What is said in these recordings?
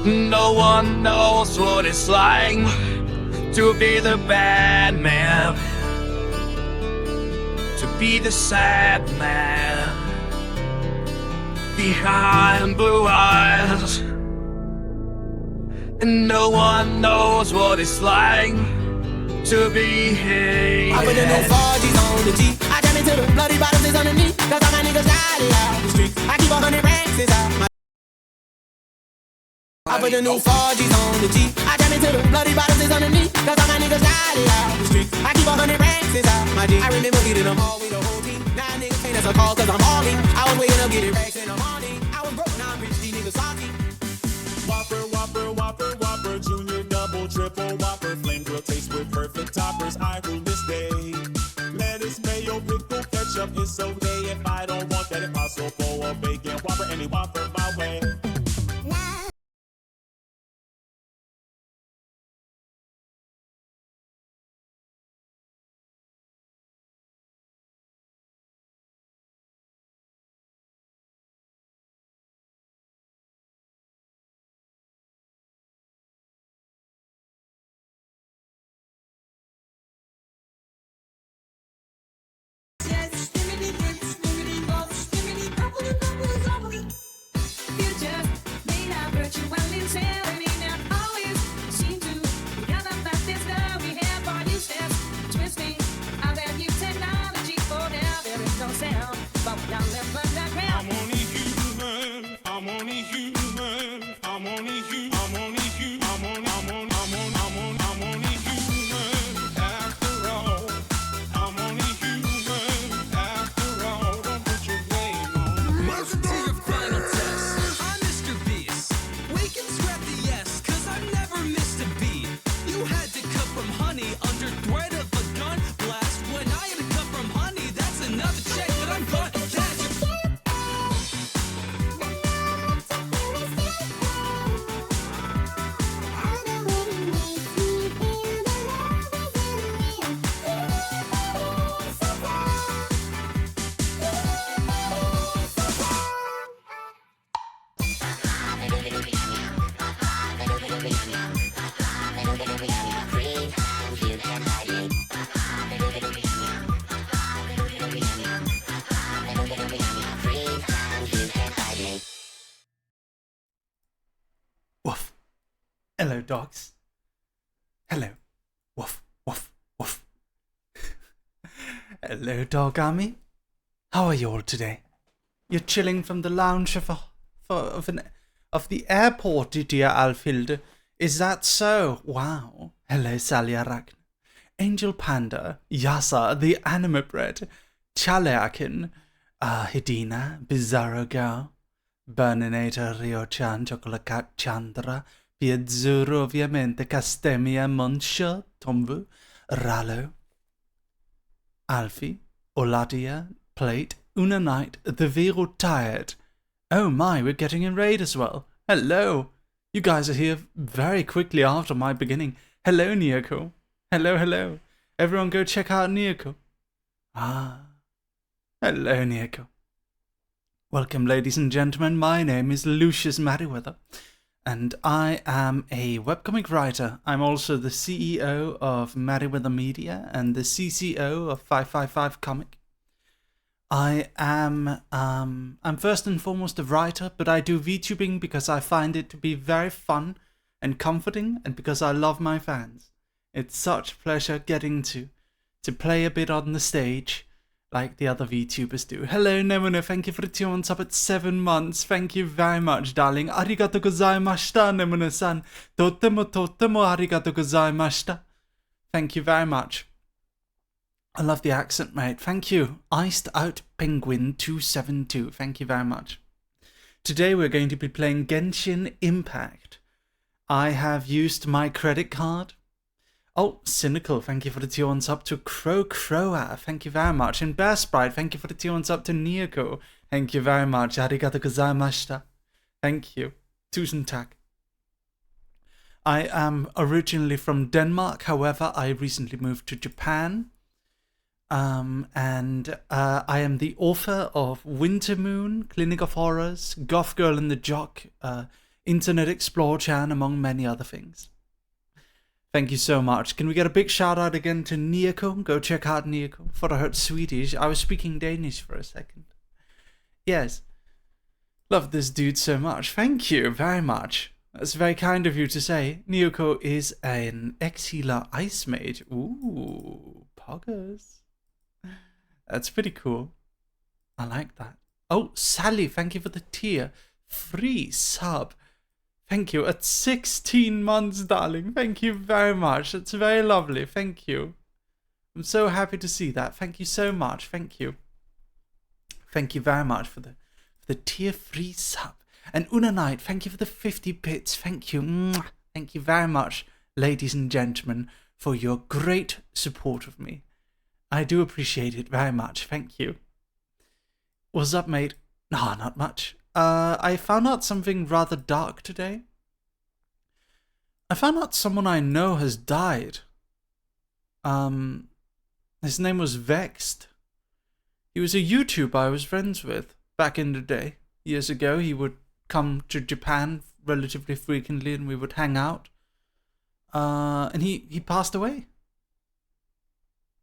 No one knows what it's like to be the bad man, to be the sad man behind blue eyes. And no one knows what it's like to be hated. I put the new 4G's on the G. I jam into the bloody bottles is underneath. Cause all my niggas died out the streets. I keep 100 racks inside my. I put the new 4G's on the G. I jam into the bloody bottles is underneath. Cause all my niggas died out the streets. I keep 100 racks inside my G. I remember getting them all with the whole team. Now niggas ain't as a call cause I'm all in. I was waking up getting racks in the morning. I was broke, now I'm rich, these niggas salty. Whopper, Whopper, Whopper, Whopper, Junior, Double, Triple, Whopper, flame grill taste with perfect toppers. I rule this day. Lettuce, mayo, pickle, ketchup is so gay. If I don't want that, if I so for a bacon Whopper, any Whopper my way. Woof. Hello, dogs. Hello. Woof, woof, woof. Hello, dog army. How are you all today? You're chilling from the lounge of the airport, dear Alfilde. Is that so? Wow. Hello, Sally Arachne. Angel Panda, Yasa, the anime bread, Chaleakin, Hidina, Bizarro Girl, Burninator, Rio-chan, Chocolacat Chandra, Piezzuro, ovviamente, Castemia, Muncher, Tomvu, Rallo, Alfie, Oladia, Plate, Una Night, The Vero Tired. Oh my, we're getting in raid as well. Hello. You guys are here very quickly after my beginning. Hello, Nyoko. Hello, hello. Everyone go check out Nyoko. Ah. Hello, Nyoko. Welcome, ladies and gentlemen. My name is Lucius Merryweather, and I am a webcomic writer. I'm also the CEO of Merryweather Media and the CCO of 555 Comic. I'm first and foremost a writer, but I do VTubing because I find it to be very fun and comforting, and because I love my fans. It's such a pleasure getting to play a bit on the stage like the other VTubers do. Hello, Nemono, thank you for the 2 months up at 7 months. Thank you very much, darling. Arigato gozaimashita, Nemono-san. Totemo arigato gozaimashita. Thank you very much. I love the accent, mate. Thank you. Iced Out Penguin 272. Thank you very much. Today we're going to be playing Genshin Impact. I have used my credit card. Oh, Cynical, thank you for the 2 months up to Croa. Thank you very much. And Bear Sprite, thank you for the 2 months up to Nyoko. Thank you very much. Arigato gozaimashita. Thank you. Tusen tak. I am originally from Denmark. However, I recently moved to Japan. And I am the author of Winter Moon, Clinic of Horrors, Goth Girl and the Jock, Internet Explorer Chan, among many other things. Thank you so much. Can we get a big shout out again to Niako? Go check out Niako. Thought I heard Swedish. I was speaking Danish for a second. Yes. Love this dude so much. Thank you very much. That's very kind of you to say. Niako is an ex-healer ice mage. Ooh, poggers. That's pretty cool. I like that. Oh, Sally, thank you for the tier 3 sub. Thank you. At 16 months, darling. Thank you very much. It's very lovely. Thank you. I'm so happy to see that. Thank you so much. Thank you. Thank you very much for the tier 3 sub. And Una Knight, thank you for the 50 bits. Thank you. Mwah. Thank you very much, ladies and gentlemen, for your great support of me. I do appreciate it very much. Thank you. What's up, mate? No, not much. I found out something rather dark today. I found out someone I know has died. His name was Vexed. He was a YouTuber I was friends with back in the day. Years ago, he would come to Japan relatively frequently and we would hang out. And he passed away.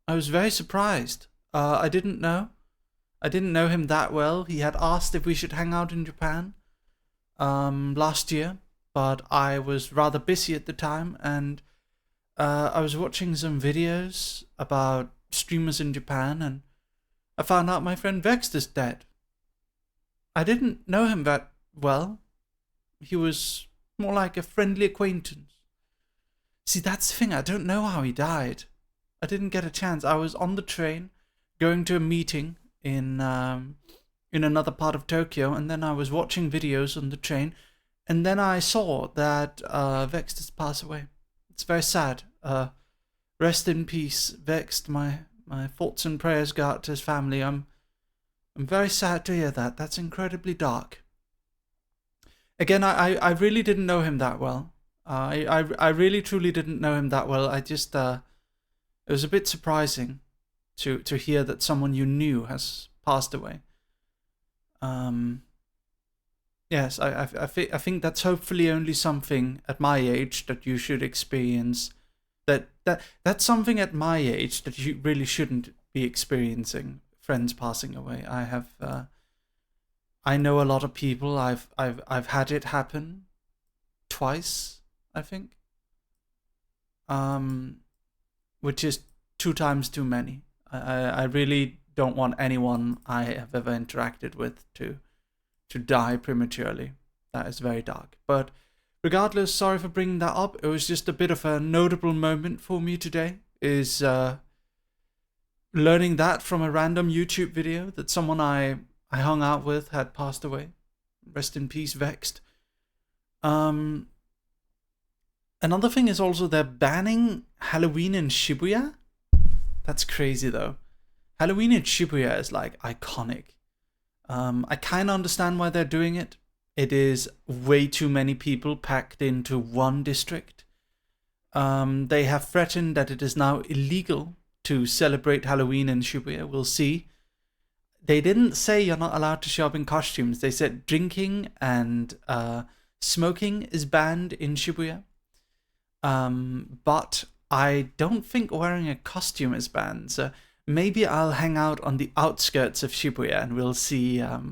I was very surprised. I didn't know. I didn't know him that well. He had asked if we should hang out in Japan last year, but I was rather busy at the time, and I was watching some videos about streamers in Japan, and I found out my friend Vexed is dead. I didn't know him that well. He was more like a friendly acquaintance. See, that's the thing. I don't know how he died. I didn't get a chance. I was on the train going to a meeting in another part of Tokyo, and then I was watching videos on the train, and then I saw that Vexed has passed away. It's very sad. Rest in peace, Vexed. My thoughts and prayers go out to his family. I'm very sad to hear that. That's incredibly dark. Again, I really didn't know him that well. I really truly didn't know him that well. I just it was a bit surprising to hear that someone you knew has passed away. Yes, I think that's hopefully only something at my age that you should experience. That's something at my age that you really shouldn't be experiencing. Friends passing away. I know a lot of people. I've had it happen twice, I think. Which is 2 times too many. I really don't want anyone I have ever interacted with to die prematurely. That is very dark. But regardless, sorry for bringing that up. It was just a bit of a notable moment for me today. Is learning that from a random YouTube video that someone I hung out with had passed away. Rest in peace, Vexed. Another thing is also they're banning Halloween in Shibuya. That's crazy though. Halloween in Shibuya is like iconic. I kind of understand why they're doing it. It is way too many people packed into one district. They have threatened that it is now illegal to celebrate Halloween in Shibuya. We'll see. They didn't say you're not allowed to show up in costumes. They said drinking and smoking is banned in Shibuya. But I don't think wearing a costume is banned. So maybe I'll hang out on the outskirts of Shibuya and we'll see. I'll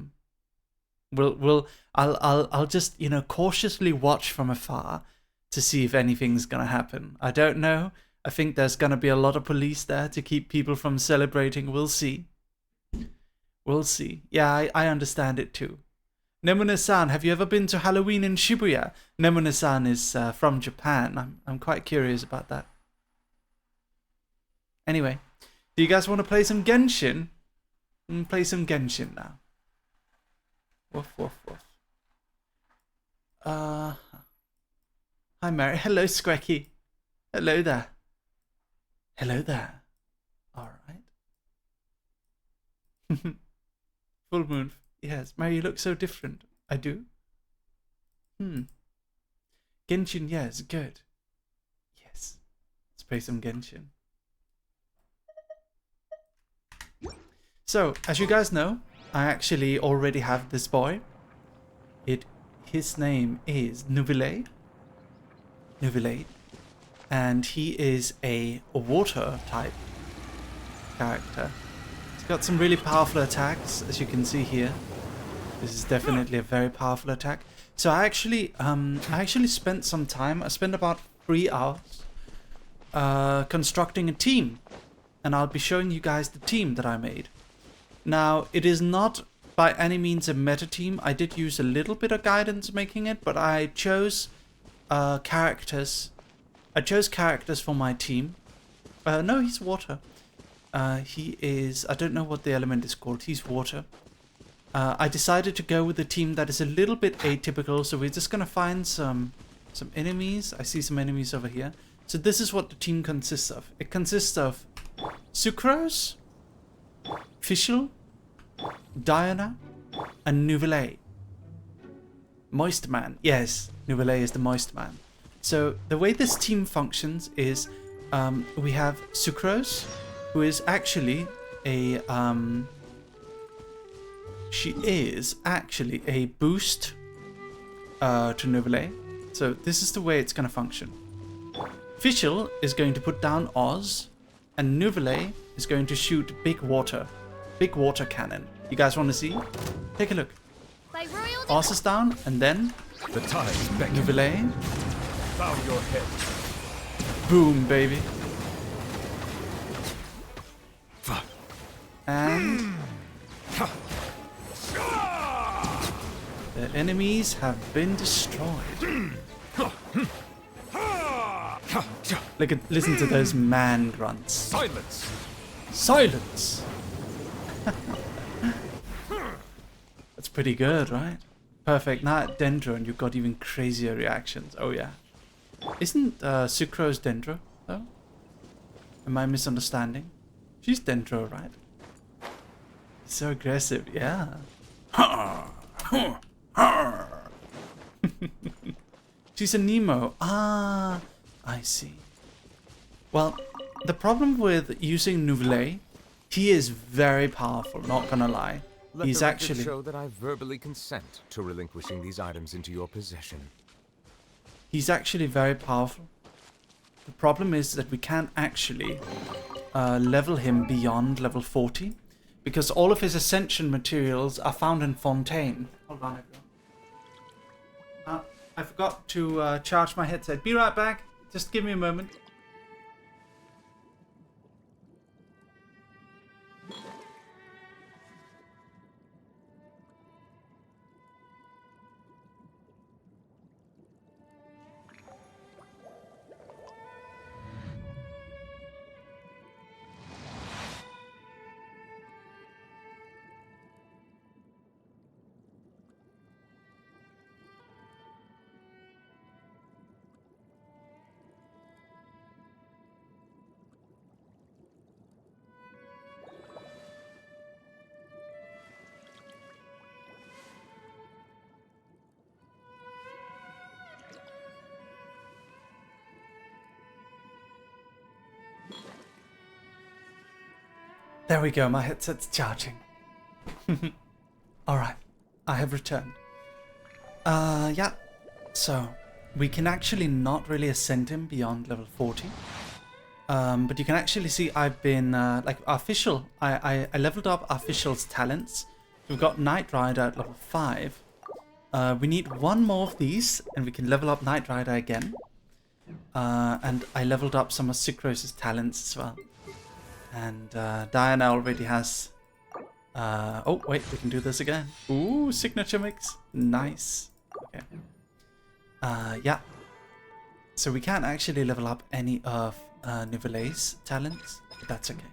just cautiously watch from afar to see if anything's gonna happen. I don't know. I think there's gonna be a lot of police there to keep people from celebrating. We'll see. We'll see. Yeah, I understand it too. Nemune-san, have you ever been to Halloween in Shibuya? Nemune-san is from Japan. I'm quite curious about that. Anyway, do you guys want to play some Genshin? Play some Genshin now. Woof, woof, woof. Hi, Mary. Hello, Squecky. Hello there. Hello there. All right. Full moon. Yes, Mary, you look so different. I do. Genshin, yes, good. Yes. Let's play some Genshin. So, as you guys know, I actually already have this boy. his name is Nuvilade. And he is a water type character. He's got some really powerful attacks, as you can see here. This is definitely a very powerful attack. So I actually spent some time. I spent about 3 hours constructing a team, and I'll be showing you guys the team that I made. Now, it is not by any means a meta team. I did use a little bit of guidance making it, but I chose characters. I chose characters for my team. No, he's water. He is... I don't know what the element is called. He's water. I decided to go with a team that is a little bit atypical, so we're just going to find some enemies. I see some enemies over here. So this is what the team consists of. It consists of Sucrose, Fischl, Diana, and Nuvilade. Moist Man. Yes, Nuvilade is the Moist Man. So the way this team functions is we have Sucrose, who is actually a... she is actually a boost to Nuvilade. So this is the way it's going to function. Fischl is going to put down Oz, and Nuvilade is going to shoot big water cannon. You guys want to see? Take a look. Oz is down, and then The tides beckon. Nuvilade. Bow your head. Boom, baby. And the enemies have been destroyed. Look at, listen to those man grunts. Silence. Silence. That's pretty good, right? Perfect. Now at Dendro, and you've got even crazier reactions. Oh yeah. Isn't Sucrose Dendro though? Am I misunderstanding? She's Dendro, right? So aggressive, yeah. She's a Nemo. Ah, I see. Well, the problem with using Nuvilade, he is very powerful, not gonna lie. Let He's the record actually... show that I verbally consent to relinquishing these items into your possession. He's actually very powerful. The problem is that we can't actually level him beyond level 40, because all of his ascension materials are found in Fontaine. Hold on, everyone. I forgot to charge my headset. Be right back. Just give me a moment. There we go, my headset's charging. Alright, I have returned. Yeah, so we can actually not really ascend him beyond level 40. But you can actually see I've been, like, Fischl, I leveled up Fischl's talents. We've got Knight Rider at level 5. We need one more of these, and we can level up Knight Rider again. And I leveled up some of Sucrose's talents as well. And Diana already has... oh, wait, we can do this again. Ooh, signature mix. Nice. Okay. Yeah. So we can't actually level up any of Nuvilade's talents, but that's okay.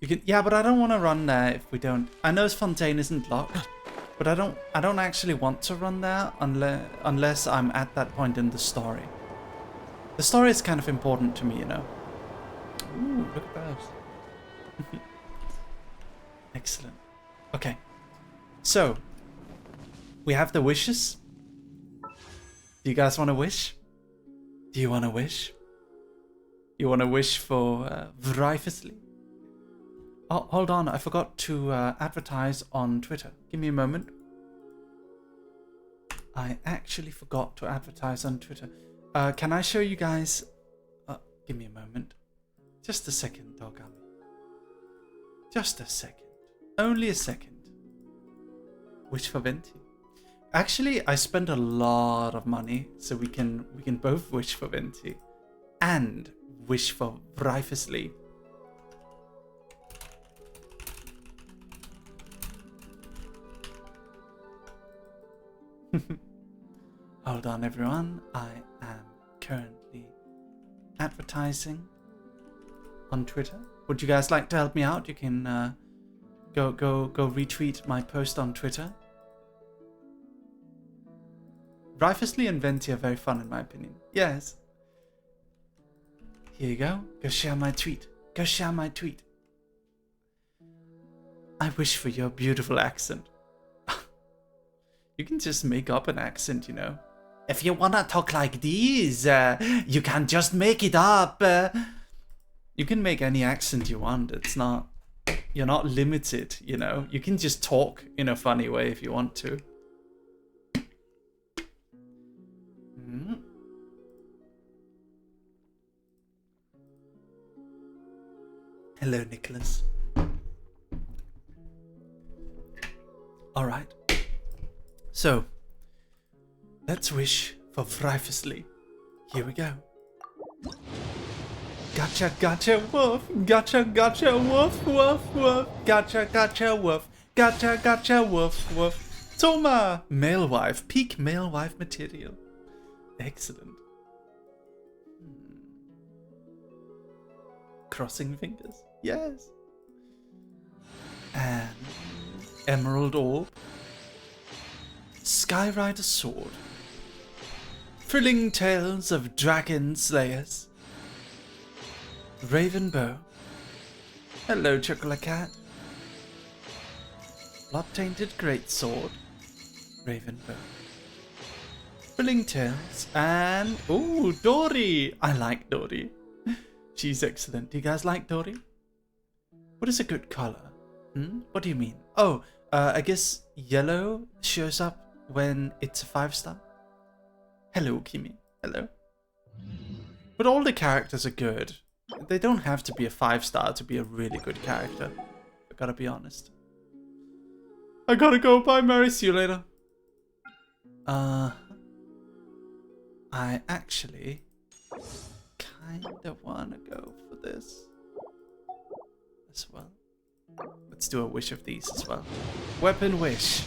You can, yeah, but I don't want to run there if we don't... I know Fontaine isn't locked, but I don't actually want to run there unless I'm at that point in the story. The story is kind of important to me, you know. Ooh, look at those. Excellent. Okay. So, we have the wishes. Do you guys want to wish? Do you want to wish? You want to wish for Vrifusly? Oh, hold on. I forgot to advertise on Twitter. Give me a moment. I actually forgot to advertise on Twitter. Can I show you guys? Give me a moment. Just a second, Dogami. Just a second. Only a second. Wish for Venti. Actually, I spent a lot of money, so we can both wish for Venti and wish for Rifusly. Hold on, everyone. I am currently advertising on Twitter. Would you guys like to help me out? You can go retweet my post on Twitter. Rifusly and Venti are very fun in my opinion. Yes. Here you go. Go share my tweet. Go share my tweet. I wish for your beautiful accent. You can just make up an accent, you know. If you wanna talk like this, you can just make it up. You can make any accent you want. It's not... You're not limited, you know. You can just talk in a funny way if you want to. Hello, Nicholas. Alright. So, let's wish for Rifusly. Here we go. Gacha, gacha, woof. Gacha, gacha, woof, woof, woof. Gacha, gacha, woof. Gacha, gacha, woof, woof. Toma! Male wife. Peak male wife material. Excellent. Crossing fingers. Yes. And Emerald Orb. Skyrider Sword. Thrilling Tales of Dragon Slayers. Raven Bow. Hello, Chocolate Cat. Blood-tainted Greatsword. Raven Bow. Thrilling Tales. And... ooh, Dory! I like Dory. She's excellent. Do you guys like Dory? What is a good color? What do you mean? Oh, I guess yellow shows up when it's a 5-star. Hello, Kimi. Hello. But all the characters are good. They don't have to be a 5-star to be a really good character. I gotta be honest. I gotta go. Bye, Mary. See you later. I actually kinda wanna go for this as well. Let's do a wish of these as well. Weapon wish.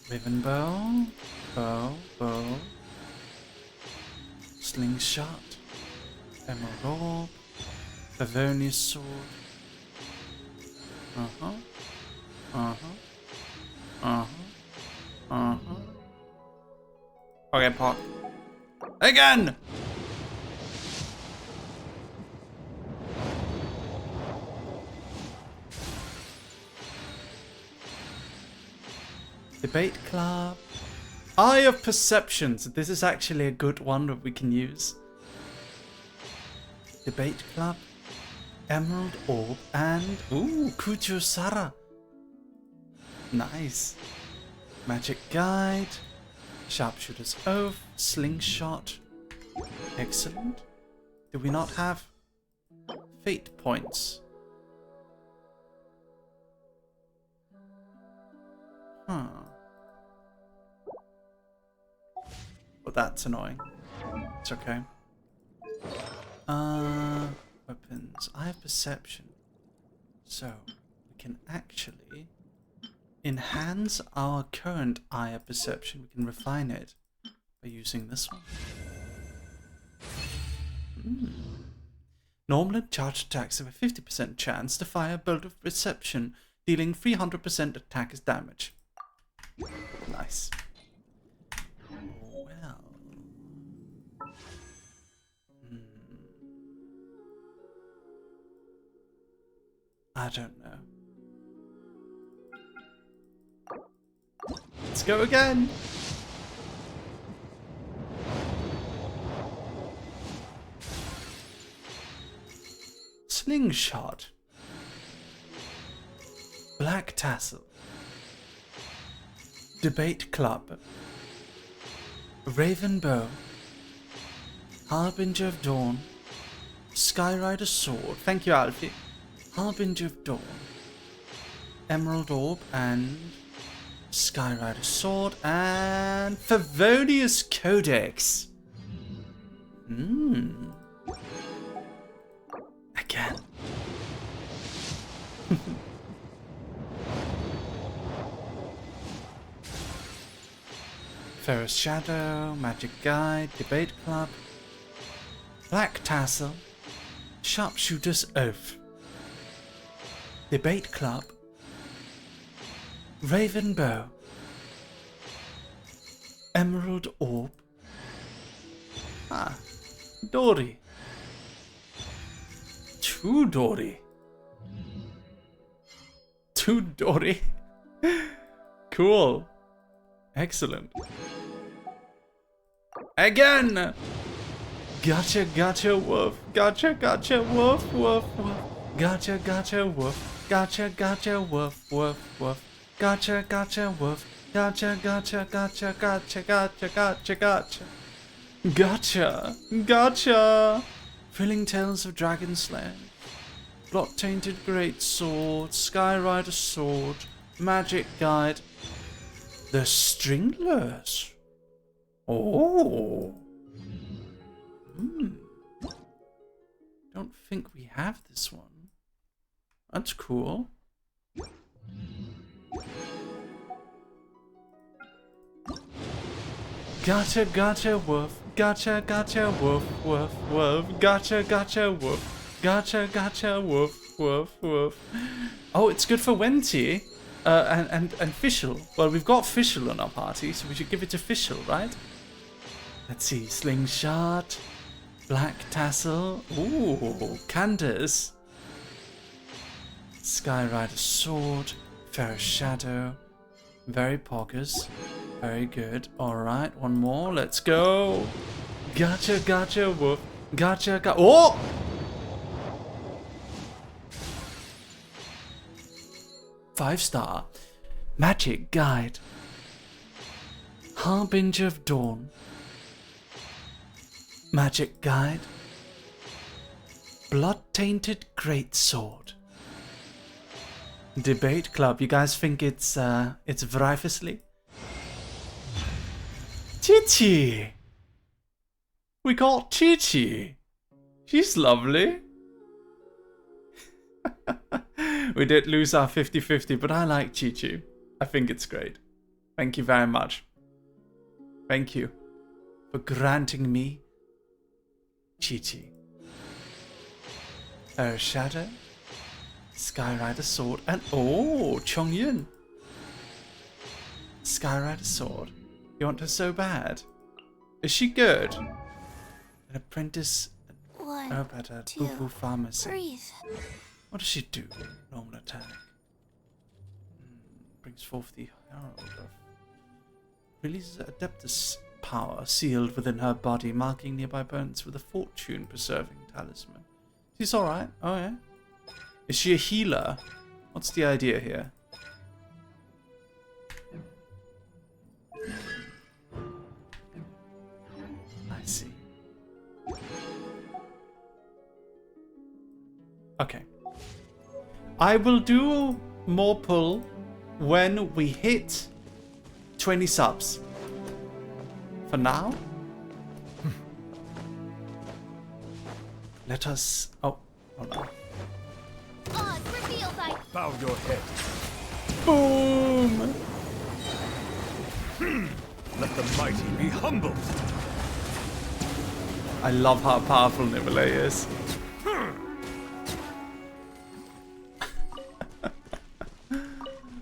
Ribbon bow. Bow. Slingshot. Emerald orb. Favonius sword. Okay, Park. Again! Debate Club. Eye of Perceptions. This is actually a good one that we can use. Debate Club. Emerald Orb and... ooh, Kujo Sara. Nice. Magic Guide. Sharpshooter's Oath. Slingshot. Excellent. Do we not have fate points? Well, that's annoying. It's okay. Weapons. I have perception. So, we can actually enhance our current eye of perception. We can refine it by using this one. Normally, charged attacks have a 50% chance to fire a bolt of perception, dealing 300% attack damage. Nice. Well. I don't know. Let's go again. Slingshot. Black Tassel, Debate Club, Raven Bow, Harbinger of Dawn, Skyrider Sword, thank you Alfie, Harbinger of Dawn, Emerald Orb, and Skyrider Sword, and Favonius Codex. Again. Ferrous Shadow, Magic Guide, Debate Club, Black Tassel, Sharpshooter's Oath, Debate Club, Raven Bow, Emerald Orb, Dory, 2 Dory, 2 Dory, cool, excellent. Again! Gotcha, gotcha, woof. Gotcha, gotcha, woof, woof, woof. Gotcha, gotcha, woof. Gotcha, gotcha, woof, woof, woof. Gotcha, gotcha, woof. Gotcha, gotcha, gotcha, gotcha, gotcha, gotcha, gotcha. Gotcha, gotcha. Thrilling Tales of Dragon Slayer. Blot Tainted Great Sword. Skyrider Sword. Magic Guide. The Stringlers. Oh. Don't think we have this one. That's cool. Gotcha, gotcha, woof. Gotcha, gotcha, woof, woof, woof. Gotcha, gotcha, woof. Gotcha, gotcha, woof, woof, woof. Oh, it's good for Wenty. And Fischl. Well, we've got Fischl in our party, so we should give it to Fischl, right? Let's see. Slingshot. Black Tassel. Ooh, Candace. Skyrider Sword. Ferrous Shadow. Very poggers. Very good. Alright, one more. Let's go. Gotcha, gotcha, woof. Gotcha, gotcha. Oh! Five-star. Magic Guide. Harbinger of Dawn. Magic Guide. Blood-tainted Greatsword. Debate Club. You guys think it's Vrifusly? Chichi! We got Chichi! She's lovely. We did lose our 50-50, but I like Chichi. I think it's great. Thank you very much. Thank you for granting me Chichi. Ferrous Shadow, Skyrider Sword, and oh, Chongyun. Skyrider Sword. You want her so bad? Is she good? An apprentice at a boo-boo pharmacy. Breathe. What does she do? Normal attack. Brings forth the Herald of... Releases Adeptus power sealed within her body, marking nearby opponents with a fortune-preserving talisman. She's alright. Oh yeah. Is she a healer? What's the idea here? I see. Okay. I will do more pull when we hit 20 subs. For now, let us... Oh no. Oz, reveal thy... Bow your head. Boom! Let the mighty be humbled. I love how powerful Nibele is.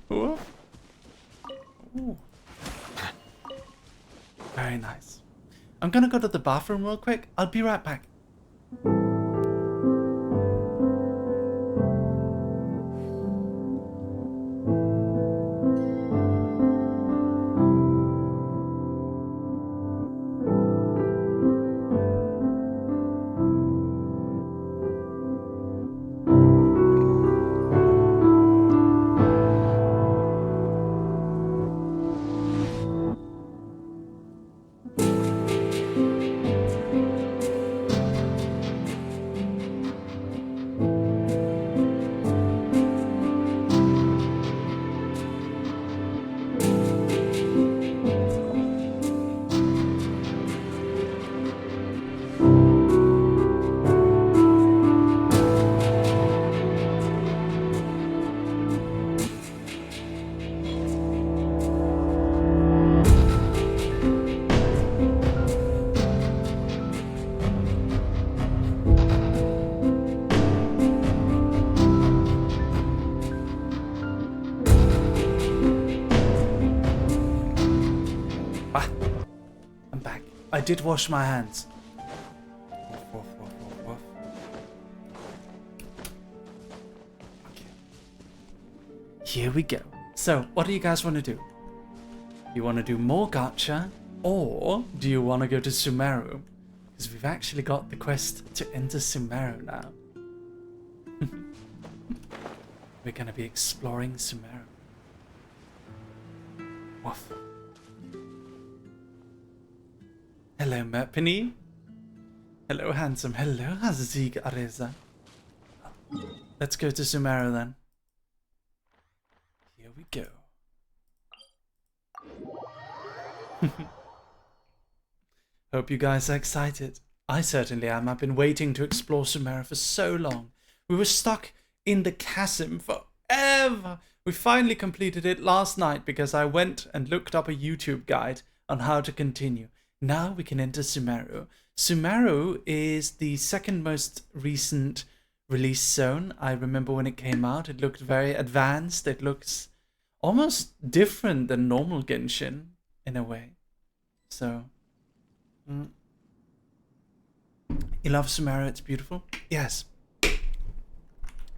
Ooh. Very nice. I'm gonna go to the bathroom real quick. I'll be right back. did wash my hands. Woof, woof, woof, woof, woof. Okay. Here we go. So, what do you guys want to do? You want to do more gacha? Or do you want to go to Sumeru? Because we've actually got the quest to enter Sumeru now. We're going to be exploring Sumeru. Woof. Hello, Merpini. Hello, handsome. Hello, Hazig Areza. Let's go to Sumeru then. Here we go. Hope you guys are excited. I certainly am. I've been waiting to explore Sumeru for so long. We were stuck in the chasm forever. We finally completed it last night because I went and looked up a YouTube guide on how to continue. Now we can enter Sumeru. Sumeru is the second most recent release zone. I remember when it came out, it looked very advanced. It looks almost different than normal Genshin in a way. So, you love Sumeru? It's beautiful? Yes.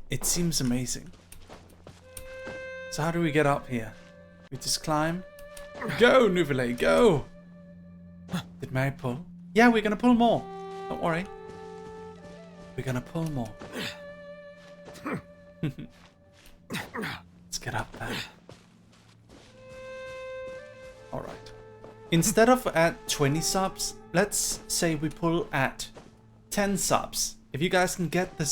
It seems amazing. So how do we get up here? We just climb? Go, Nouvelle, go! Did Mary pull? Yeah, we're gonna pull more. Don't worry. We're gonna pull more. Let's get up there. Alright. Instead of at 20 subs, let's say we pull at 10 subs. If you guys can get the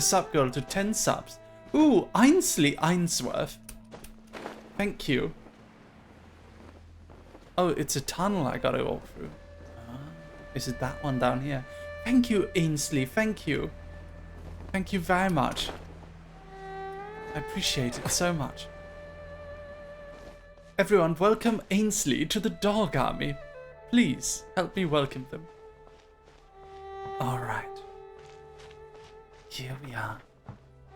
sub goal to 10 subs. Ooh, Ainsley Ainsworth. Thank you. Oh, it's a tunnel I gotta walk through. Is it that one down here? Thank you, Ainsley. Thank you. Thank you very much. I appreciate it so much. Everyone, welcome Ainsley to the dog army. Please, help me welcome them. Alright. Here we are.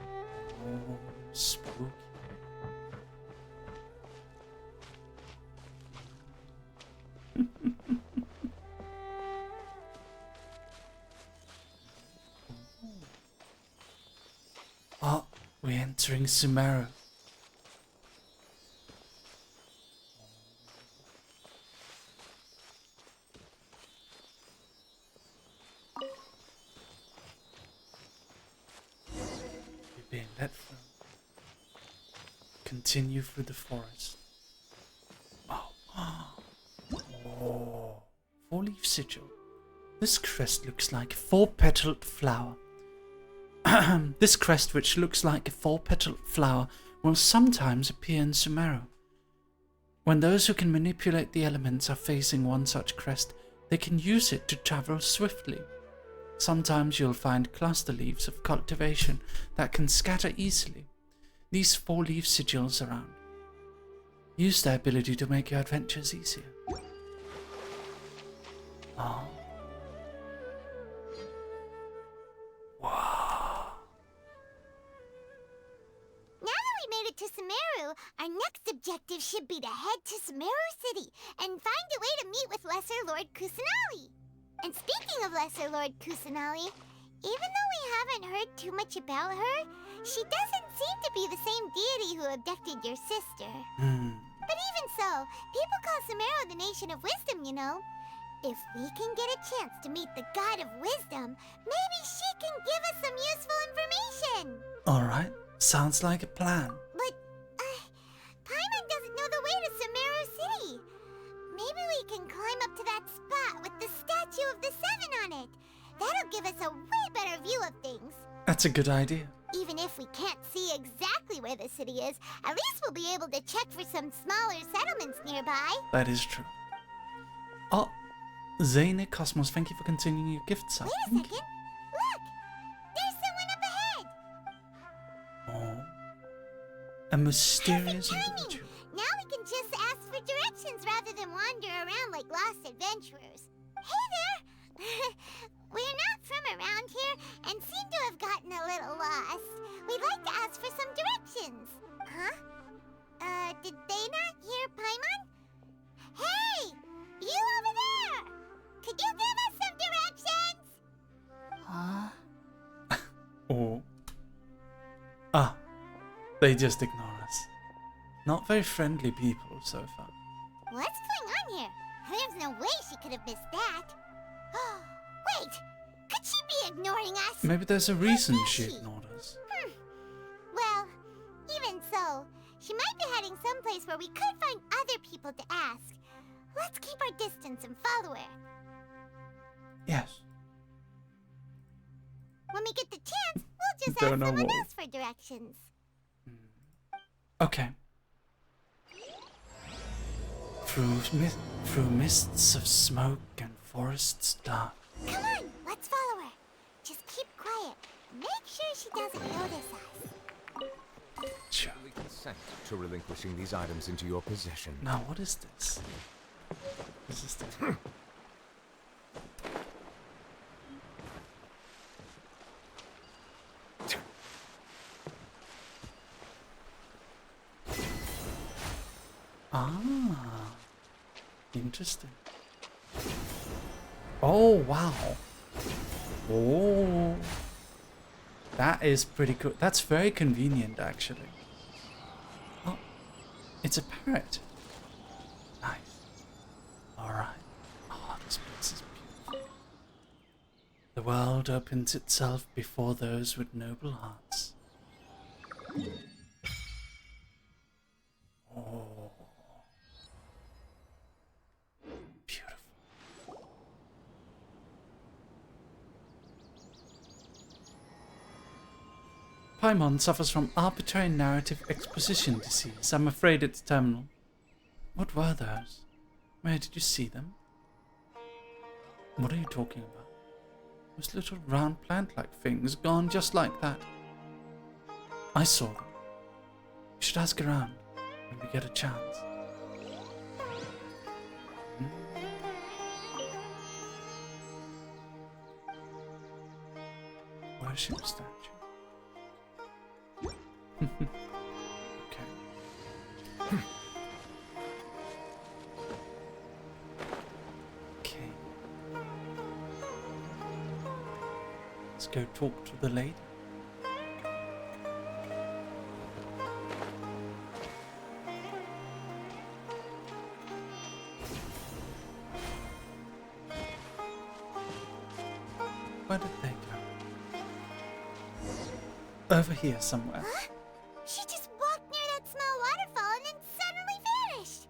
Oh, spooky. Oh, we're entering Sumeru. We're being led through. Continue through the forest. Oh. Oh. 4-leaf sigil. This crest looks like a 4-petaled flower. This crest, which looks like a 4-petaled flower, will sometimes appear in Sumeru. When those who can manipulate the elements are facing one such crest, they can use it to travel swiftly. Sometimes you'll find cluster leaves of cultivation that can scatter easily. These 4-leaf sigils around. Use their ability to make your adventures easier. Oh. Wow. Now that we made it to Sumeru, our next objective should be to head to Sumeru City and find a way to meet with Lesser Lord Kusanali. And speaking of Lesser Lord Kusanali, even though we haven't heard too much about her, she doesn't seem to be the same deity who abducted your sister. But even so, people call Sumeru the Nation of Wisdom, you know. If we can get a chance to meet the God of Wisdom, maybe she can give us some useful information. Alright, sounds like a plan. But, Paimon doesn't know the way to Sumeru City. Maybe we can climb up to that spot with the statue of the 7 on it. That'll give us a way better view of things. That's a good idea. Even if we can't see exactly where the city is, at least we'll be able to check for some smaller settlements nearby. That is true. Oh, Zane Cosmos, thank you for continuing your gift sub. Wait a second. Look! There's someone up ahead! Oh. A mysterious Perfect timing. individual. Now we can just ask for directions rather than wander around like lost adventurers. Hey there! We're not from around here and seem to have gotten a little lost. We'd like to ask for some directions. Huh? Did they not hear Paimon? Hey! You over there! Could you They just ignore us. Not very friendly people so far. What's going on here? There's no way she could have missed that. Wait! Could she be ignoring us? Maybe there's a reason Where is she she? ignored us. Well, even so, she might be heading someplace where we could find other people to ask. Let's keep our distance and follow her. Yes. When we get the chance, we'll just Don't ask know someone what- else for directions. Okay. Through mists of smoke and forests dark. Come on, let's follow her. Just keep quiet. Make sure she doesn't notice us. Sure. We consent to relinquishing these items into your possession. Now, what is this? This is the... Ah, interesting. Oh, wow. Oh, that is pretty cool. That's very convenient, actually. Oh, it's a parrot. Nice. Alright. Oh, this place is beautiful. The world opens itself before those with noble hearts. Oh. Beautiful. Paimon suffers from arbitrary narrative exposition disease. I'm afraid it's terminal. What were those? Where did you see them? What are you talking about? Those little round plant-like things gone just like that. I saw them. We should ask around when we get a chance. Worship statue. Okay. Okay. Let's go talk to the lady. Where did they go? Over here somewhere. Huh? She just walked near that small waterfall and then suddenly vanished.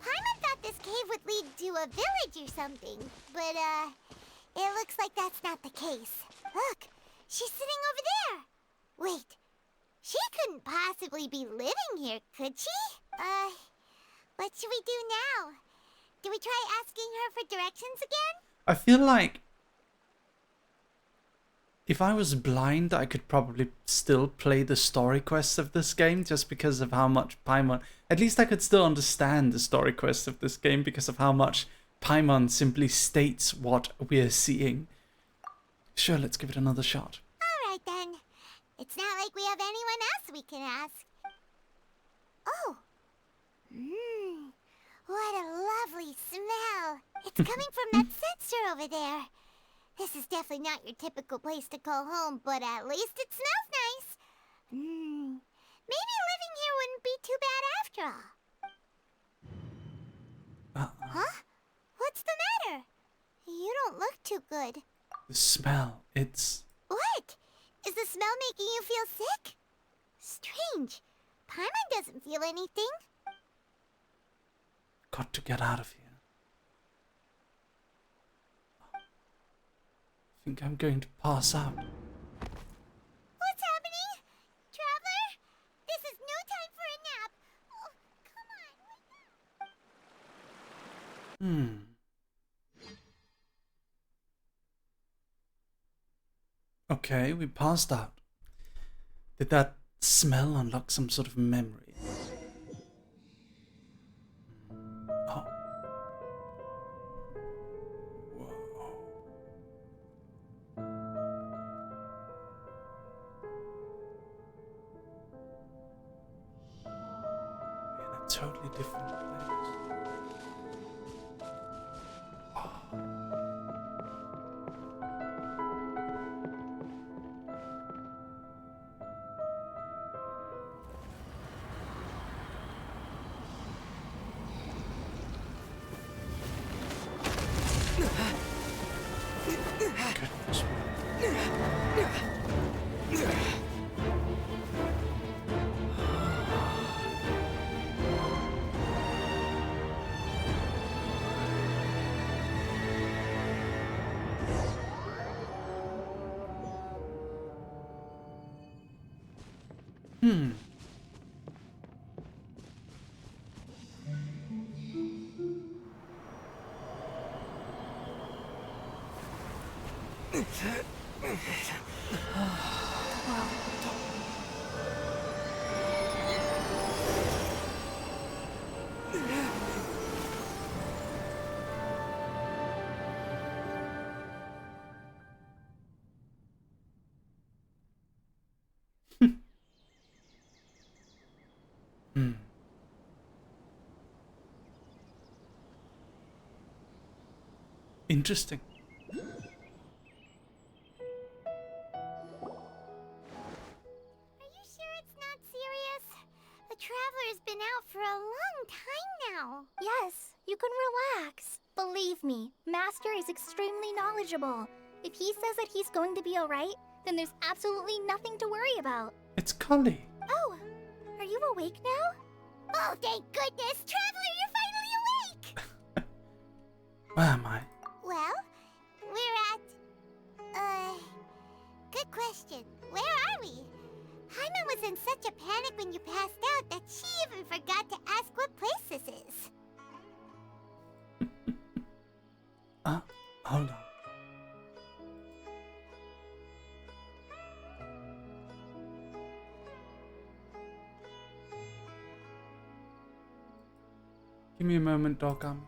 Paimon thought this cave would lead to a village or something, but it looks like that's not the case. Look, she's sitting over there. Wait, she couldn't possibly be living here, could she? What should we do now? Do we try asking her for directions again? I feel like if I was blind, I could probably still play the story quests of this game just because of how much Paimon... At least I could still understand the story quests of this game because of how much Paimon simply states what we're seeing. Sure, let's give it another shot. Alright then. It's not like we have anyone else we can ask. Oh. What a lovely smell. It's coming from that sensor over there. This is definitely not your typical place to call home, but at least it smells nice. Maybe living here wouldn't be too bad after all. Huh? What's the matter? You don't look too good. The smell, it's... What? Is the smell making you feel sick? Strange. Paimon doesn't feel anything. Got to get out of here. I think I'm going to pass out. What's happening? Traveler? This is no time for a nap. Oh, come on, wake up. Okay, we passed out. Did that smell unlock some sort of memory? Oh. Whoa. In a totally different place. goodness. Interesting. Are you sure it's not serious? The Traveler's been out for a long time now. Yes, you can relax. Believe me, Master is extremely knowledgeable. If he says that he's going to be alright, then there's absolutely nothing to worry about. It's Collei. Oh, are you awake now? Oh, thank goodness! Traveler, you're finally awake! Where am I? Well, we're at... Good question. Where are we? Hyman was in such a panic when you passed out that she even forgot to ask what place this is. Hold on. Give me a moment, Dog Army.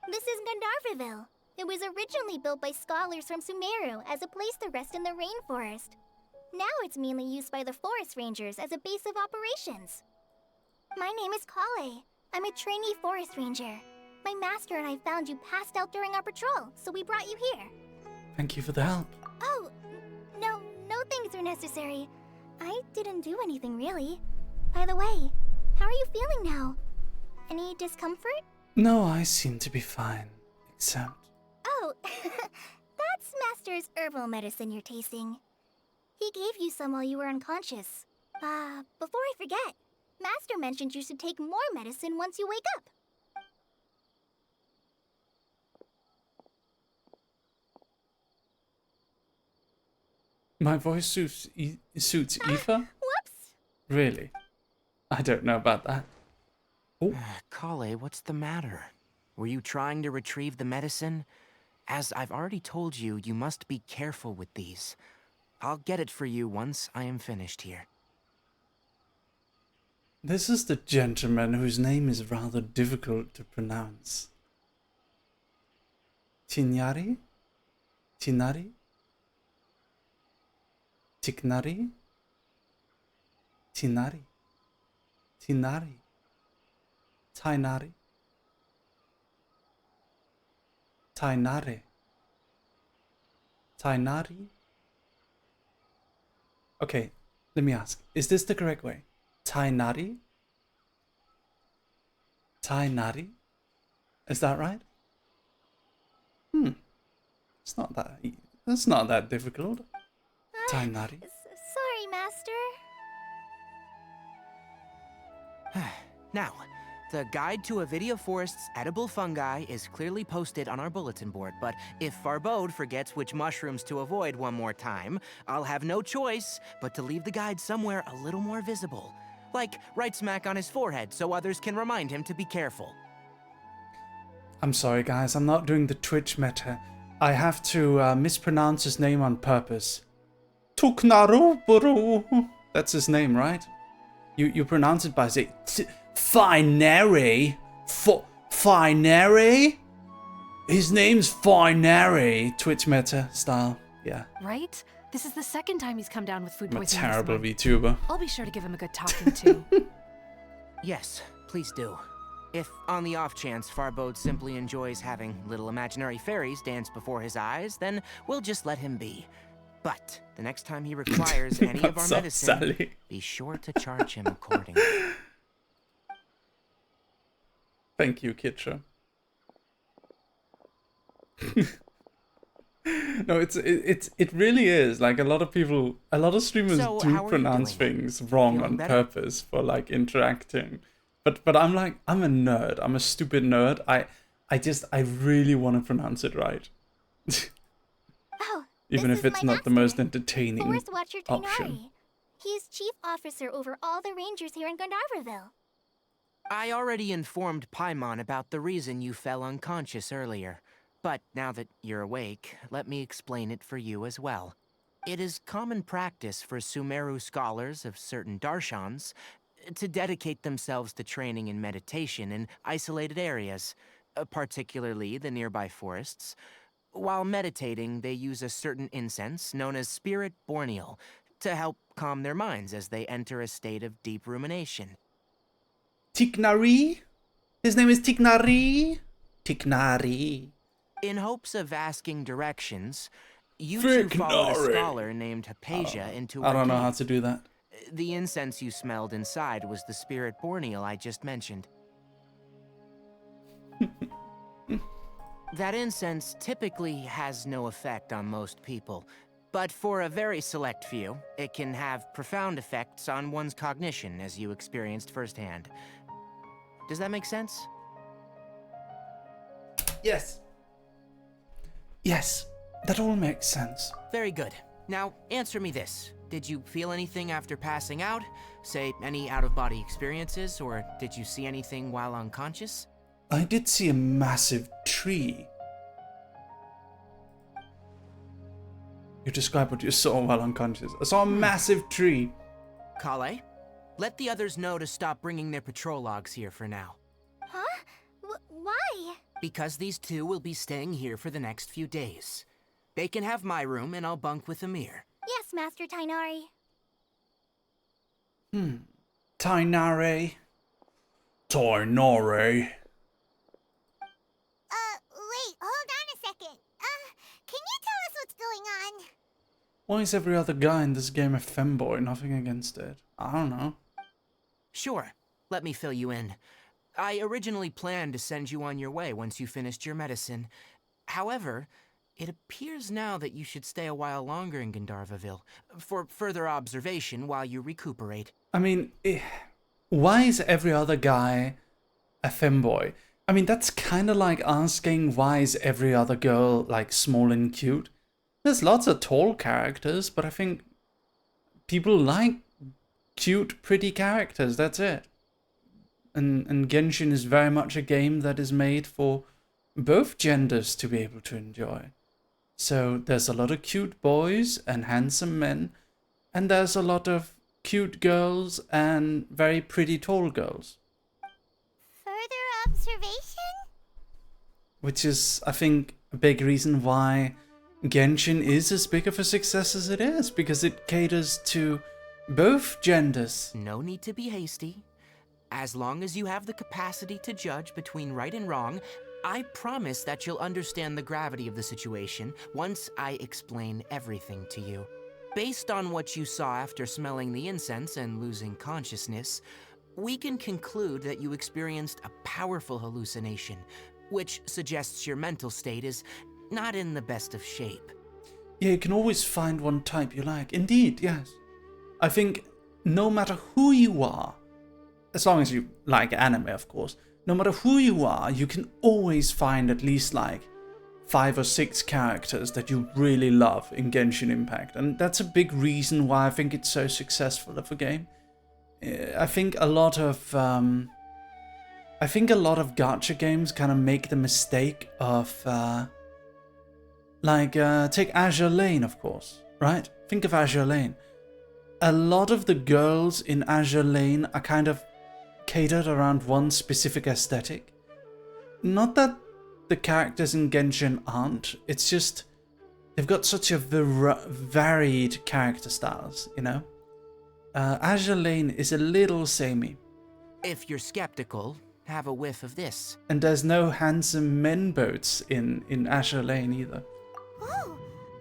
This is Gandharvaville. It was originally built by scholars from Sumeru as a place to rest in the rainforest. Now it's mainly used by the forest rangers as a base of operations. My name is Collei. I'm a trainee forest ranger. My master and I found you passed out during our patrol, so we brought you here. Thank you for the help. Oh, no thanks are necessary. I didn't do anything really. By the way, how are you feeling now? Any discomfort? No, I seem to be fine. Except... Oh, that's Master's herbal medicine you're tasting. He gave you some while you were unconscious. Before I forget, Master mentioned you should take more medicine once you wake up. My voice suits Aoife? Whoops! Really? I don't know about that. Oh, Collei, what's the matter? Were you trying to retrieve the medicine? As I've already told you, you must be careful with these. I'll get it for you once I am finished here. this is the gentleman whose name is rather difficult to pronounce. Tighnari? Tighnari? Tighnari? Tighnari? Tighnari? Tighnari? Tighnari? Tighnari? Okay, let me ask. Is this the correct way? Tighnari? Tighnari? Is that right? It's not that. That's not that difficult. Tighnari. Sorry, Master. Now, the guide to Avidia Forest's edible fungi is clearly posted on our bulletin board, but if Farbode forgets which mushrooms to avoid one more time, I'll have no choice but to leave the guide somewhere a little more visible. Like right smack on his forehead so others can remind him to be careful. I'm sorry, guys. I'm not doing the Twitch meta. I have to mispronounce his name on purpose. Tighnari. That's his name, right? You pronounce it by saying Tighnari. Tighnari. His name's Tighnari. Twitch meta style. Yeah. Right? This is the second time he's come down with food I'm a poisoning. terrible VTuber. I'll be sure to give him a good talking to. Yes, please do. If, on the off chance, Farbode simply enjoys having little imaginary fairies dance before his eyes, then we'll just let him be. But the next time he requires any of our What's up, medicine, Sally? be sure to charge him accordingly. Thank you, Kitcha. No, it really is. Like, a lot of streamers So, do how are you pronounce doing? things wrong Feeling on better? purpose for like interacting. But I'm like, I'm a nerd. I'm a stupid nerd. I really want to pronounce it right. Oh, Even this if is it's my not the most master, entertaining Forest Watcher option. Tighnari. He is chief officer over all the rangers here in Gandharvaville. I already informed Paimon about the reason you fell unconscious earlier. But now that you're awake, let me explain it for you as well. It is common practice for Sumeru scholars of certain darshans to dedicate themselves to training in meditation in isolated areas, particularly the nearby forests. While meditating, they use a certain incense known as Spirit Borneal to help calm their minds as they enter a state of deep rumination. Tighnari? His name is Tighnari? Tighnari. In hopes of asking directions, you two followed a Tighnari. scholar named Haypasia into a I don't know how cave. to do that. The incense you smelled inside was the Spirit Borneal I just mentioned. That incense typically has no effect on most people, but for a very select few, it can have profound effects on one's cognition, as you experienced firsthand. Does that make sense? Yes. Yes, that all makes sense. Very good. Now, answer me this. Did you feel anything after passing out? Say, any out-of-body experiences, or did you see anything while unconscious? I did see a massive tree. You describe what you saw while unconscious. I saw a massive tree. Collei, let the others know to stop bringing their patrol logs here for now. Huh? Why? Because these two will be staying here for the next few days. They can have my room, and I'll bunk with Amir. Yes, Master Tighnari. Tighnari. Tighnari. Wait, hold on a second. Can you tell us what's going on? Why is every other guy in this game a femboy? Nothing against it. I don't know. Sure. Let me fill you in. I originally planned to send you on your way once you finished your medicine. However, it appears now that you should stay a while longer in Gandharvaville for further observation while you recuperate. I mean, why is every other guy a femboy? I mean, that's kind of like asking why is every other girl like small and cute? There's lots of tall characters, but I think people like cute, pretty characters. That's it. And Genshin is very much a game that is made for both genders to be able to enjoy. So there's a lot of cute boys and handsome men, and there's a lot of cute girls and very pretty tall girls. Further observation? Which is, I think, a big reason why Genshin is as big of a success as it is, because it caters to both genders. No need to be hasty. As long as you have the capacity to judge between right and wrong, I promise that you'll understand the gravity of the situation once I explain everything to you. Based on what you saw after smelling the incense and losing consciousness, we can conclude that you experienced a powerful hallucination, which suggests your mental state is not in the best of shape. Yeah, you can always find one type you like. Indeed, yes. I think no matter who you are, as long as you like anime, of course, no matter who you are, you can always find at least like 5 or 6 characters that you really love in Genshin Impact. And that's a big reason why I think it's so successful of a game. I think a lot of gacha games kind of make the mistake of take Azure Lane, of course, right? Think of Azure Lane. A lot of the girls in Azure Lane are kind of catered around one specific aesthetic. Not that the characters in Genshin aren't, it's just they've got such a varied character styles, you know? Azure Lane is a little samey. If you're skeptical, have a whiff of this. And there's no handsome men boats in Azure Lane either. Oh,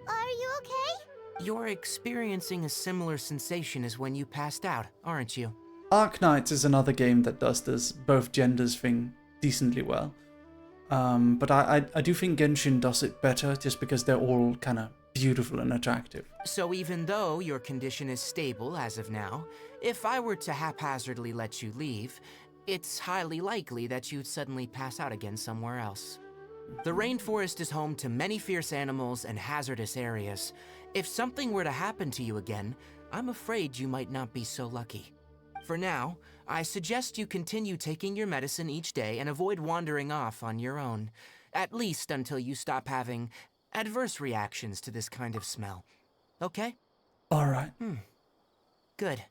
are you okay? You're experiencing a similar sensation as when you passed out, aren't you? Arknights is another game that does this both genders thing decently well. But I do think Genshin does it better just because they're all kind of beautiful and attractive. So even though your condition is stable as of now, if I were to haphazardly let you leave, it's highly likely that you'd suddenly pass out again somewhere else. The rainforest is home to many fierce animals and hazardous areas. If something were to happen to you again, I'm afraid you might not be so lucky. For now, I suggest you continue taking your medicine each day and avoid wandering off on your own, at least until you stop having adverse reactions to this kind of smell. Okay? Alright. Good.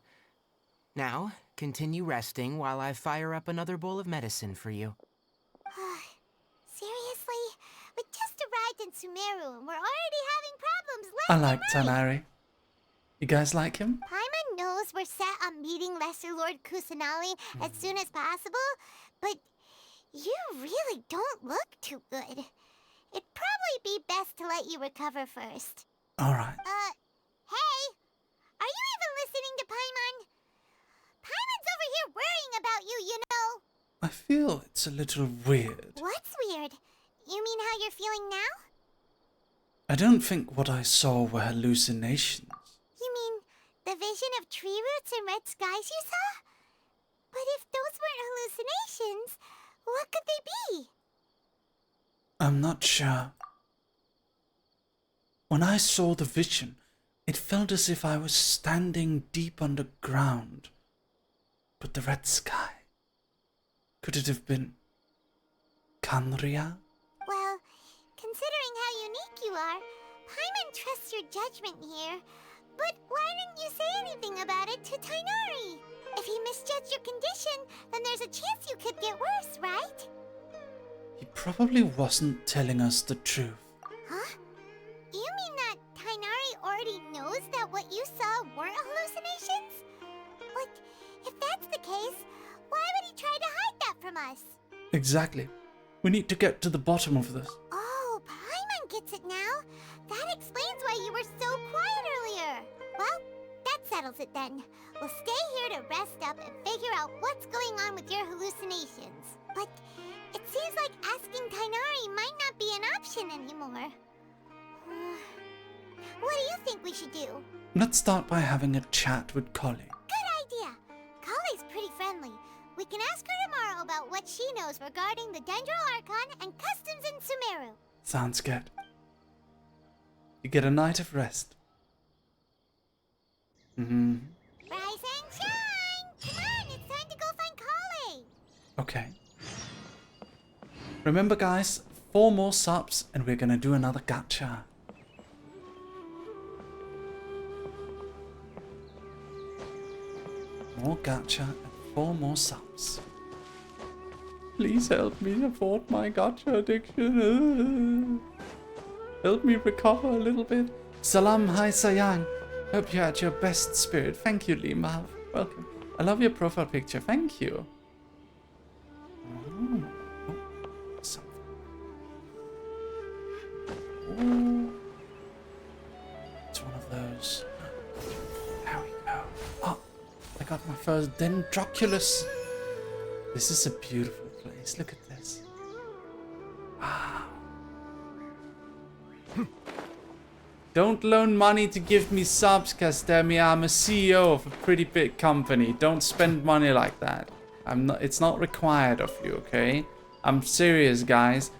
Now, continue resting while I fire up another bowl of medicine for you. Seriously? We just arrived in Sumeru and we're already having problems left I like and right. Tighnari. You guys like him? Paimon knows we're set on meeting Lesser Lord Kusanali as soon as possible, but you really don't look too good. It'd probably be best to let you recover first. Alright. Hey! Are you even listening to Paimon? Paimon's over here worrying about you, you know. I feel it's a little weird. What's weird? You mean how you're feeling now? I don't think what I saw were hallucinations. You mean the vision of tree roots and red skies you saw? But if those weren't hallucinations, what could they be? I'm not sure. When I saw the vision, it felt as if I was standing deep underground. But the red sky... Could it have been... Canria? Well, considering how unique you are, Paimon trusts your judgment here. But why didn't you say anything about it to Tighnari? If he misjudged your condition, then there's a chance you could get worse, right? He probably wasn't telling us the truth. Huh? You mean that Tighnari already knows that what you saw weren't hallucinations? But if that's the case, why would he try to hide that from us? Exactly. We need to get to the bottom of this. Oh, Paimon gets it now. That explains why you were so quiet earlier. Well, that settles it then. We'll stay here to rest up and figure out what's going on with your hallucinations. But it seems like asking Tighnari might not be an option anymore. What do you think we should do? Let's start by having a chat with Collei. Good idea. Collei's pretty friendly. We can ask her tomorrow about what she knows regarding the Dendro Archon and customs in Sumeru. Sounds good. You get a night of rest. Rise and shine! Come on, it's time to go find Collei! Okay. Remember guys, 4 more subs and we're gonna do another gacha. More gacha and 4 more subs. Please help me afford my gacha addiction. Help me recover a little bit. Salam, hi Sayang. Hope you're at your best spirit. Thank you, Limav. Welcome. I love your profile picture. Thank you. Oh, something. Oh. It's one of those. There we go. Oh, I got my first Dendroculus. This is a beautiful place. Look at this. Wow. Don't loan money to give me subs, Castemi. I'm a CEO of a pretty big company. Don't spend money like that. It's not required of you, okay? I'm serious, guys.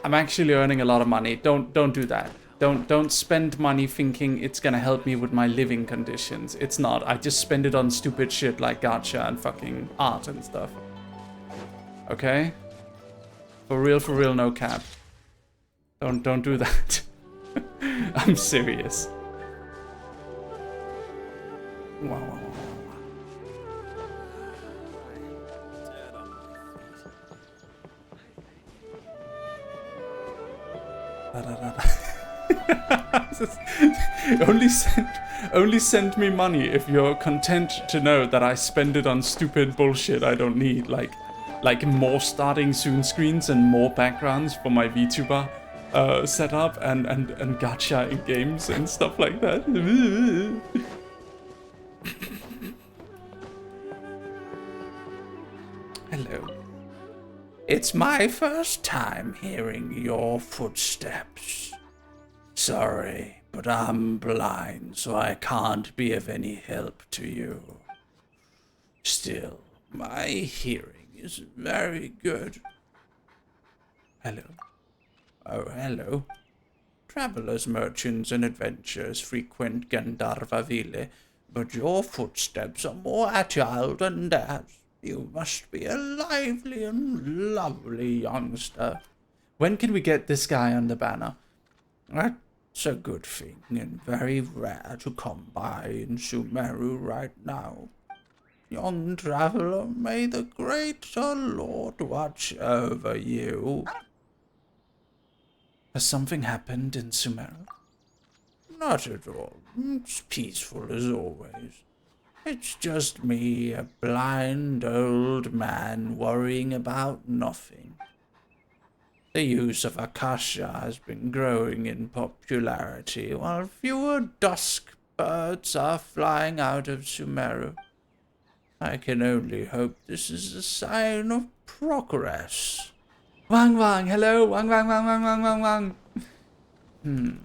I'm actually earning a lot of money. Don't do that. Don't spend money thinking it's gonna help me with my living conditions. It's not. I just spend it on stupid shit like gacha and fucking art and stuff. Okay? For real, no cap. Don't do that. I'm serious. Wow. only send me money if you're content to know that I spend it on stupid bullshit I don't need, like more starting soon screens and more backgrounds for my VTuber setup and gacha in games and stuff like that. Hello. It's my first time hearing your footsteps. Sorry, but I'm blind, so I can't be of any help to you. Still, my hearing is very good. Hello. Oh, hello. Travelers, merchants, and adventurers frequent Gandharvaville, but your footsteps are more agile than theirs. You must be a lively and lovely youngster. When can we get this guy on the banner? That's a good thing and very rare to come by in Sumeru right now. Young traveler, may the great Lord watch over you. Has something happened in Sumeru? Not at all. It's peaceful as always. It's just me, a blind old man worrying about nothing. The use of ASTRALINE'S has been growing in popularity, while fewer dusk birds are flying out of Sumeru. I can only hope this is a sign of progress. Wang Wang, hello, Wang Wang Wang Wang Wang Wang Wang.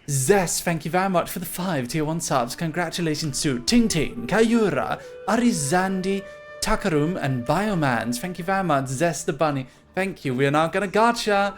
Zess, thank you very much for the 5 tier 1 subs. Congratulations to Ting Ting, Kayura, Arizandi, Takarum, and Biomans. Thank you very much, Zess the Bunny. Thank you. We are now gonna gacha.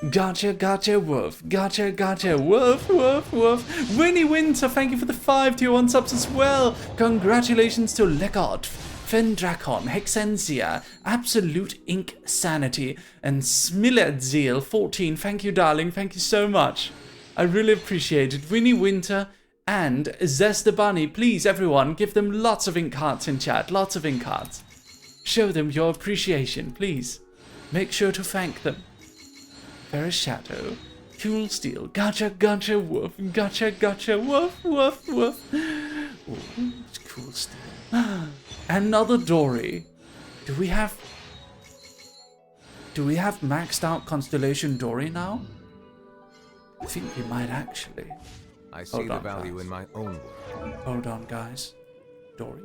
Gacha, gacha, woof. Gacha, gacha, woof, woof, woof. Winnie Winter, thank you for the 5 tier 1 subs as well. Congratulations to Legot, Fendrakon, Hexenzia, Absolute Ink Sanity, and Smiledzeel 14. Thank you, darling. Thank you so much. I really appreciate it. Winnie Winter and Zest the Bunny. Please, everyone, give them lots of ink hearts in chat. Lots of ink hearts. Show them your appreciation, please. Make sure to thank them. Ferris Shadow, Fuel Steel, Gacha, gacha, woof, gacha, gacha, woof, woof, woof. Ooh, it's Cool Steel. Another Dory. Do we have maxed out Constellation Dory now? I think we might actually. I see the value in my own work. Hold on, guys. Dory?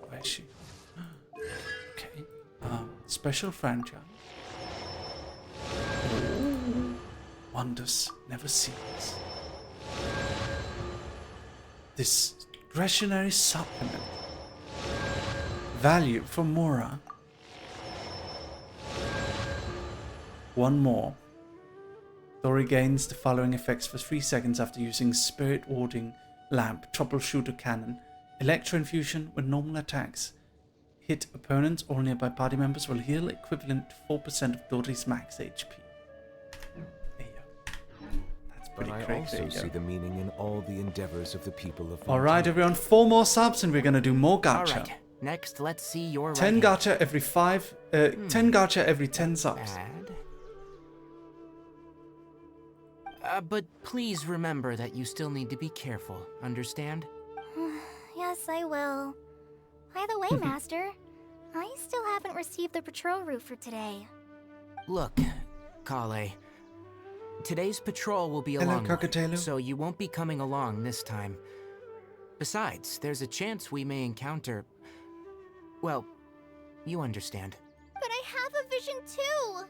Where is she? Okay. Special franchise. Ooh. Wonders never cease. Discretionary supplement. Value for Mora. One more. Dory gains the following effects for 3 seconds after using Spirit Warding Lamp, Troubleshooter Cannon, Electro Infusion with normal attacks. Hit opponents or nearby party members will heal equivalent to 4% of Dory's max HP. There you go. That's pretty But I also see the meaning in all the endeavors of the people of. Alright, everyone, 4 more subs and we're gonna do more gacha. Alright, next let's see your 10 gacha every 10 gacha every 10 subs. But please remember that you still need to be careful, understand? Yes, I will. By the way, Master, I still haven't received the patrol route for today. Look, Collei, today's patrol will be a Hello, long one, Cockatailo. so you won't be coming along this time. Besides, there's a chance we may encounter... Well, you understand. But I have a vision too!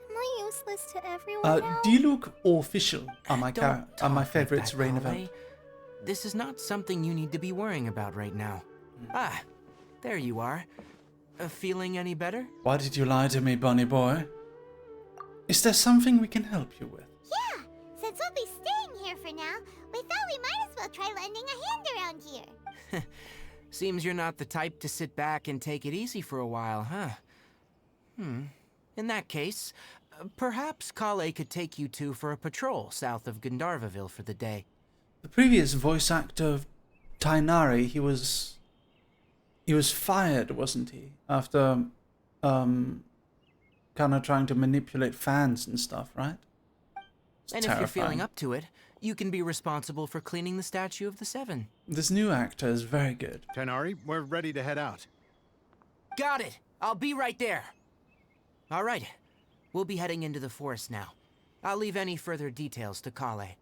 Am I useless to everyone now? Diluc or Official are my favorites like Rain that, event. Collei. This is not something you need to be worrying about right now. Ah, there you are. Feeling any better? Why did you lie to me, bunny boy? Is there something we can help you with? Yeah, since we'll be staying here for now, we thought we might as well try lending a hand around here. Seems you're not the type to sit back and take it easy for a while, huh? In that case, perhaps Collei could take you two for a patrol south of Gandharvaville for the day. The previous voice actor of Tighnari, he was fired, wasn't he? After kind of trying to manipulate fans and stuff, right? It's And if you're feeling terrifying. up to it, you can be responsible for cleaning the statue of the Seven. This new actor is very good. Tighnari, we're ready to head out. Got it! I'll be right there. All right. We'll be heading into the forest now. I'll leave any further details to Collei.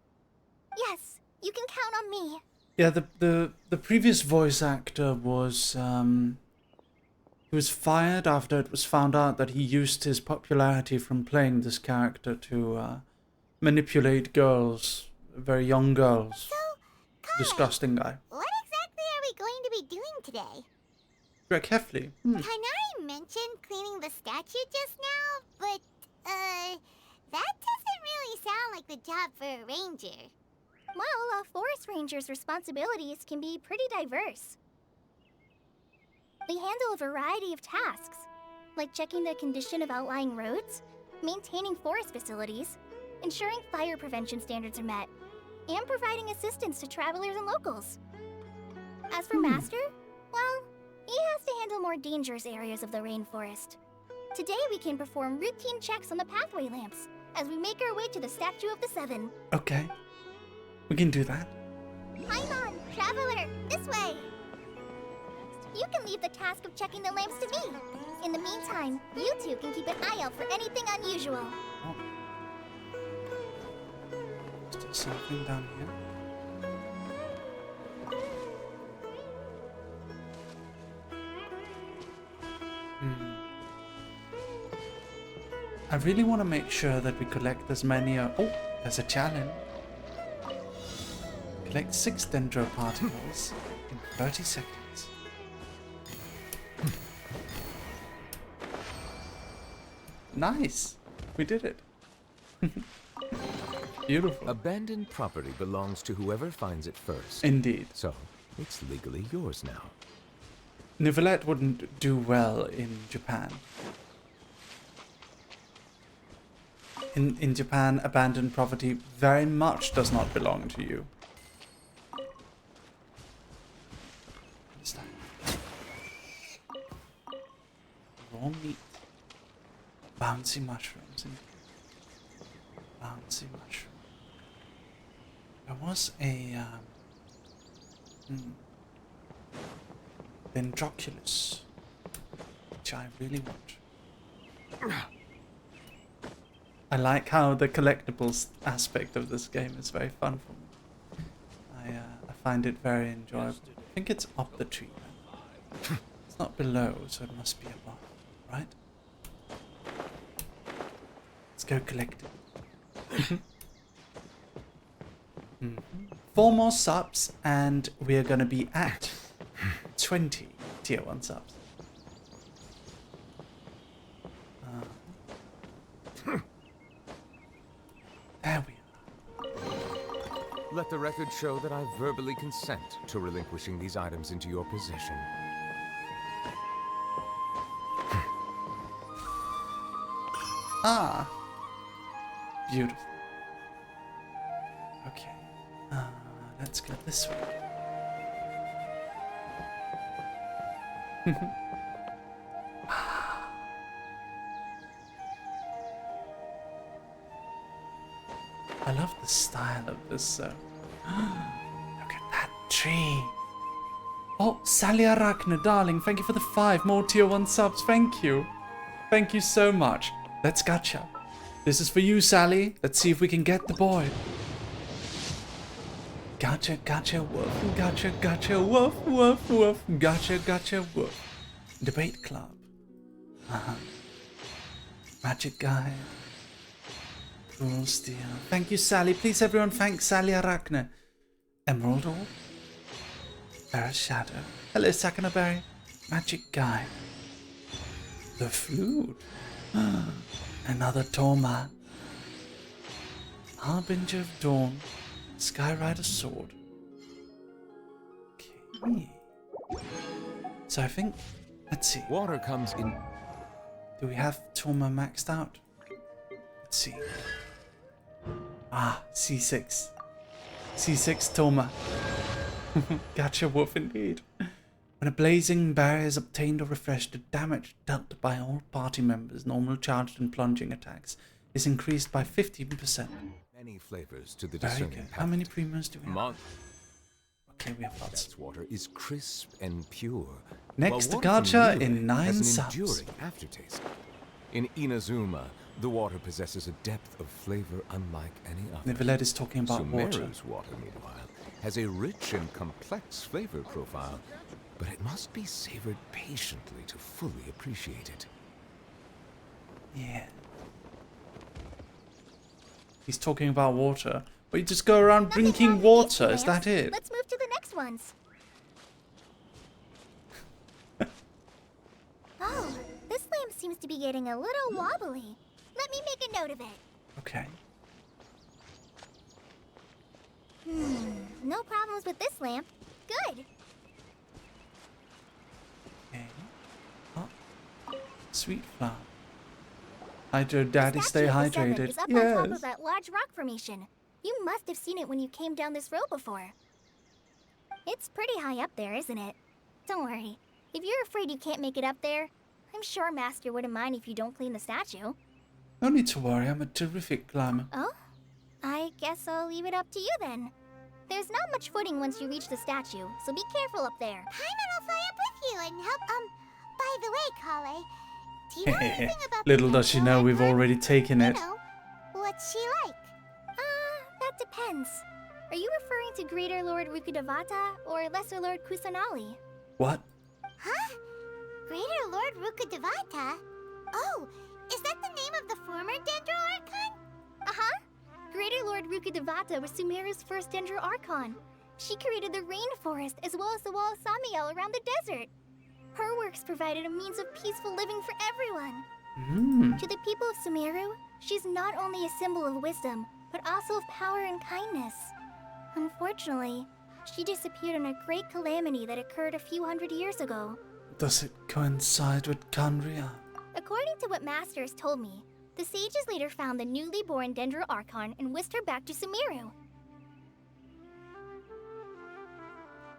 Yes, you can count on me. Yeah, the previous voice actor was he was fired after it was found out that he used his popularity from playing this character to manipulate girls, very young girls. So, Collei, Disgusting guy. what exactly are we going to be doing today? Greg Heffley. Tighnari mentioned cleaning the statue just now, but, that doesn't really sound like the job for a ranger. Well, a forest ranger's responsibilities can be pretty diverse. They handle a variety of tasks, like checking the condition of outlying roads, maintaining forest facilities, ensuring fire prevention standards are met, and providing assistance to travelers and locals. As for Master, well, he has to handle more dangerous areas of the rainforest. Today we can perform routine checks on the pathway lamps as we make our way to the Statue of the Seven. Okay. We can do that. Paimon, traveler, this way! You can leave the task of checking the lamps to me. In the meantime, you two can keep an eye out for anything unusual. Is there something down here? I really want to make sure that we collect as many. Oh, there's a challenge. Collect 6 Dendro particles in 30 seconds. Nice! We did it. Beautiful. Abandoned property belongs to whoever finds it first. Indeed. So, it's legally yours now. Nivelette wouldn't do well in Japan. In Japan, abandoned property very much does not belong to you. What is that? Raw meat. Bouncy mushrooms. Bouncy mushroom. There was a Dendroculus, which I really want. I like how the collectibles aspect of this game is very fun for me. I find it very enjoyable. I think it's up the tree. It's not below, so it must be above, right? Let's go collect it. 4 more subs, and we're gonna be at 20 tier 1 subs. There we are. Let the record show that I verbally consent to relinquishing these items into your possession. Ah. Beautiful. Okay. Let's go this way. I love the style of this. Look at that tree. Oh, Sally Arachne, darling, thank you for the 5 more tier 1 subs. Thank you. Thank you so much. Let's gacha. This is for you, Sally. Let's see if we can get the boy. Gacha, gacha, woof. Gacha, gacha, woof, woof, woof. Gacha, gacha, woof. Debate club. Magic guy. Cool steel. Thank you, Sally. Please, everyone, thank Sally Arachne. Emerald orb. Bear shadow. Hello, Sakanaberry. Magic guy. The flute. Another Toma. Harbinger of Dawn. Skyrider sword. Okay. So I think, let's see. Water comes in. Do we have Toma maxed out? Let's see. Ah, C6. C6 Toma. Gacha wolf indeed. When a blazing barrier is obtained or refreshed, the damage dealt by all party members, normal, charged, and plunging attacks, is increased by 15%. Many flavors to the Very discerning good. How many palate. premiums do we have? Okay, we have lots. That water is crisp and pure. Next while water from gacha Liyue in 9 has an subs. enduring aftertaste. In Inazuma, the water possesses a depth of flavor unlike any other. Nivelette is talking about water. Sumeru's water, meanwhile, has a rich and complex flavor profile, but it must be savored patiently to fully appreciate it. Yeah. He's talking about water. But you just go around drinking water, is that it? Let's move to the next ones. Oh, this lamp seems to be getting a little wobbly. Let me make a note of it. Okay. No problems with this lamp. Good. Okay. Oh. Sweet flower. Hydro Daddy, The stay statue of the Seven hydrated. is up on top of Yes. that large rock formation. You must have seen it when you came down this road before. It's pretty high up there, isn't it? Don't worry. If you're afraid you can't make it up there, I'm sure Master wouldn't mind if you don't clean the statue. No need to worry, I'm a terrific climber. Oh? I guess I'll leave it up to you then. There's not much footing once you reach the statue, so be careful up there. Paimon will fly up with you and help. By the way, Collei, do you know anything about the Little does she know we've Dendro already taken You it. know, what's she like? That depends. Are you referring to Greater Lord Rukkhadevata or Lesser Lord Kusanali? What? Huh? Greater Lord Rukkhadevata? Oh, is that the name of the former Dendro Archon? Uh-huh. Greater Lord Rukkhadevata was Sumeru's first Dendro Archon. She created the rainforest as well as the wall of Samiel around the desert. Her works provided a means of peaceful living for everyone. To the people of Sumeru, she's not only a symbol of wisdom, but also of power and kindness. Unfortunately, she disappeared in a great calamity that occurred a few hundred years ago. Does it coincide with Kanria? According to what Master has told me, the sages later found the newly born Dendro Archon and whisked her back to Sumeru.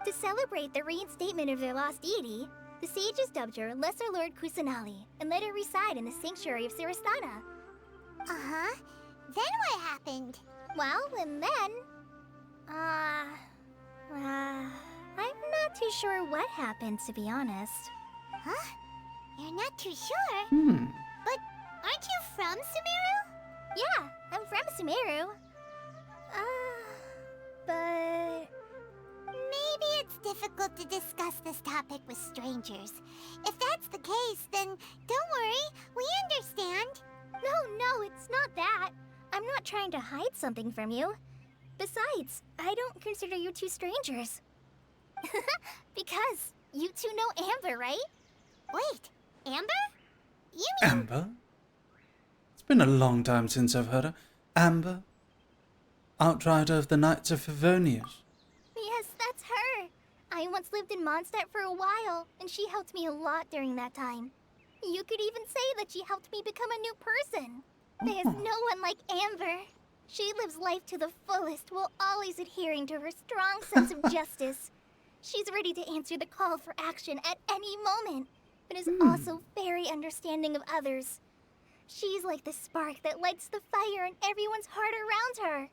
To celebrate the reinstatement of their lost deity, the sages dubbed her Lesser Lord Kusanali and let her reside in the sanctuary of Sarasata. Uh-huh. Then what happened? Well, and then... I'm not too sure what happened, to be honest. Huh? You're not too sure? But aren't you from Sumeru? Yeah, I'm from Sumeru. But... Maybe it's difficult to discuss this topic with strangers. If that's the case, then don't worry, we understand. No, it's not that. I'm not trying to hide something from you. Besides, I don't consider you two strangers. Because you two know Amber, right? Wait, Amber? You mean... Amber? It's been a long time since I've heard her. Amber? Outrider of the Knights of Favonius. Yes, that's her. I once lived in Mondstadt for a while, and she helped me a lot during that time. You could even say that she helped me become a new person. There's no one like Amber. She lives life to the fullest while always adhering to her strong sense of justice. She's ready to answer the call for action at any moment, but is also very understanding of others. She's like the spark that lights the fire in everyone's heart around her.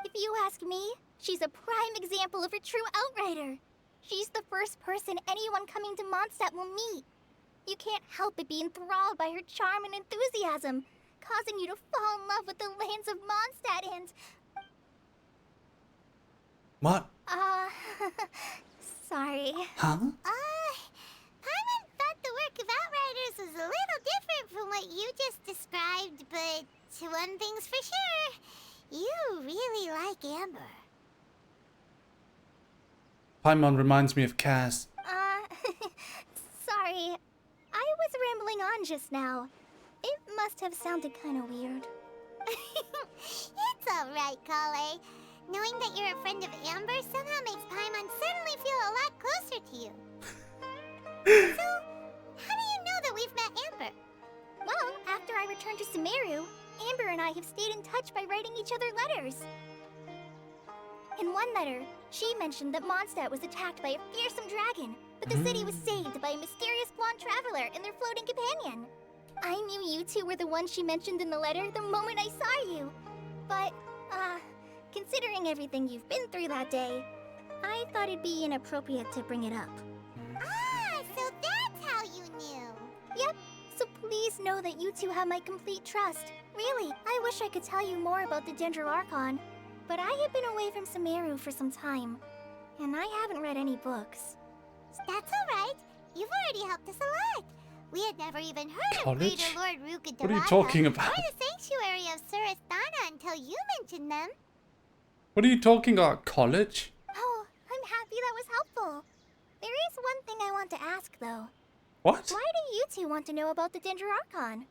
If you ask me, she's a prime example of a true outrider. She's the first person anyone coming to Mondstadt will meet. You can't help but be enthralled by her charm and enthusiasm, causing you to fall in love with the lands of Mondstadt and... What? Sorry. Huh? Paimon thought the work of Outriders was a little different from what you just described, but one thing's for sure, you really like Amber. Paimon reminds me of Kaz. Sorry. I was rambling on just now. It must have sounded kind of weird. It's alright, Collei. Knowing that you're a friend of Amber somehow makes Paimon suddenly feel a lot closer to you. So, how do you know that we've met Amber? Well, after I returned to Sumeru, Amber and I have stayed in touch by writing each other letters. In one letter, she mentioned that Mondstadt was attacked by a fearsome dragon, but but the city was saved by a mysterious blonde traveler and their floating companion. I knew you two were the ones she mentioned in the letter the moment I saw you. But, considering everything you've been through that day, I thought it'd be inappropriate to bring it up. Ah, so that's how you knew. Yep, so please know that you two have my complete trust. Really, I wish I could tell you more about the Dendro Archon, but I have been away from Sumeru for some time, and I haven't read any books. That's alright. You've already helped us a lot. We had never even heard College? of Greater Lord Ruka What are you talking about? or the Sanctuary of Surasthana until you mentioned them. What are you talking about? College? Oh, I'm happy that was helpful. There is one thing I want to ask, though. What? Why do you two want to know about the Dendro Archon?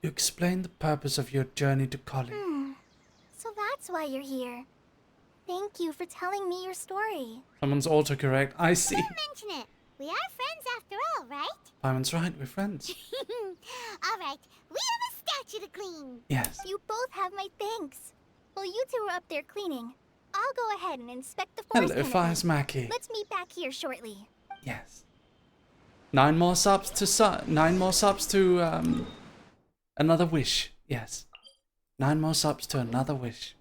You explained the purpose of your journey to Collei. So that's why you're here. Thank you for telling me your story. Someone's autocorrect. I see. Don't mention it. We are friends after all, right? Simon's right. We're friends. Alright, we have a statue to clean. Yes. You both have my thanks. While you two are up there cleaning, I'll go ahead and inspect the forest. Hello, pinnacle. Firesmacky. Let's meet back here shortly. Yes. 9 more subs to 9 more subs to another wish. Yes. 9 more subs to another wish.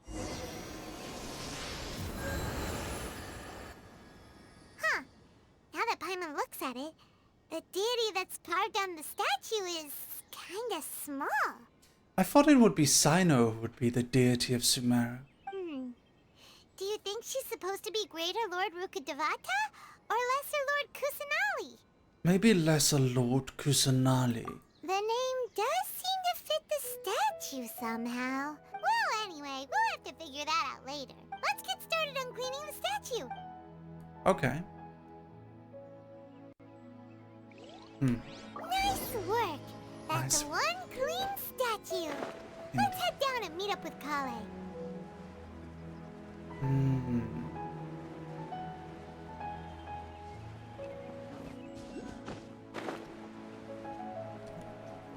Huh. Now that Paimon looks at it, the deity that's carved on the statue is kinda small. I thought it would be Sino who would be the deity of Sumeru. Do you think she's supposed to be Greater Lord Rukkhadevata or Lesser Lord Kusanali? Maybe Lesser Lord Kusanali. The name does seem to fit the statue somehow. Well, anyway, we'll have to figure that out later. Let's get started on cleaning the statue. Okay. Nice work. That's Nice. one clean statue. Let's head down and meet up with Collei.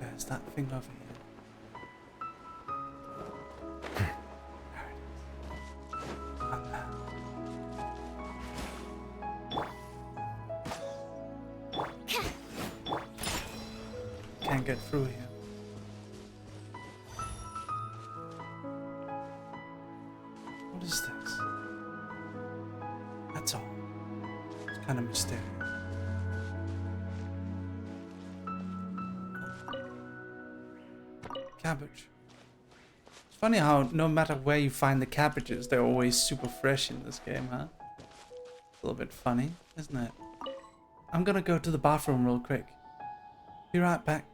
There's that thing over here. There it is. And there. Can't get through here. What is this? That's all. It's kind of mysterious. Cabbage. It's funny how no matter where you find the cabbages, they're always super fresh in this game, huh? A little bit funny, isn't it? I'm gonna go to the bathroom real quick. Be right back.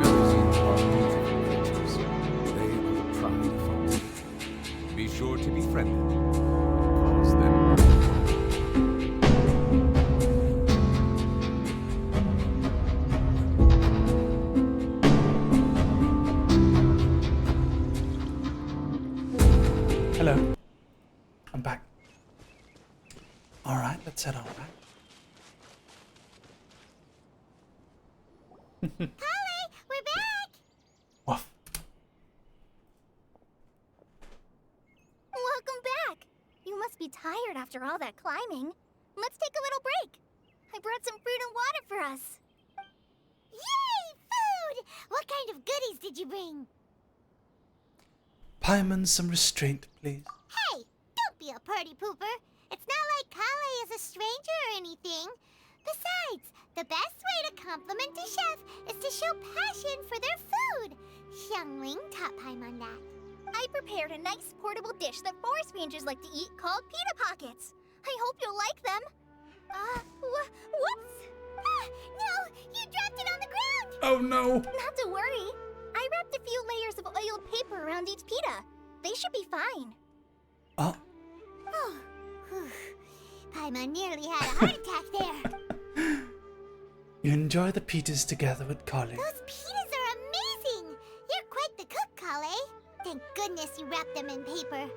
Melazines are beautiful creatures. They are the pride of Foxy. Be sure to befriend them and cause them Hello. I'm back. Alright, let's head on back. Collei, we're back! Woof. Welcome back. You must be tired after all that climbing. Let's take a little break. I brought some fruit and water for us. Yay, food! What kind of goodies did you bring? Paimon, some restraint, please. Hey, don't be a party pooper. It's not like Collei is a stranger or anything. Besides, the best way to compliment a chef is to show passion for their food. Xiangling taught Paimon that. I prepared a nice portable dish that forest rangers like to eat called pita pockets. I hope you'll like them. Whoops! Ah, no! You dropped it on the ground! Oh no! Not to worry. I wrapped a few layers of oiled paper around each pita. They should be fine. Oh. Oh, whew. Paimon nearly had a heart attack there. You enjoy the pitas together with Collei. Those pitas are amazing! You're quite the cook, Collei. Thank goodness you wrapped them in paper.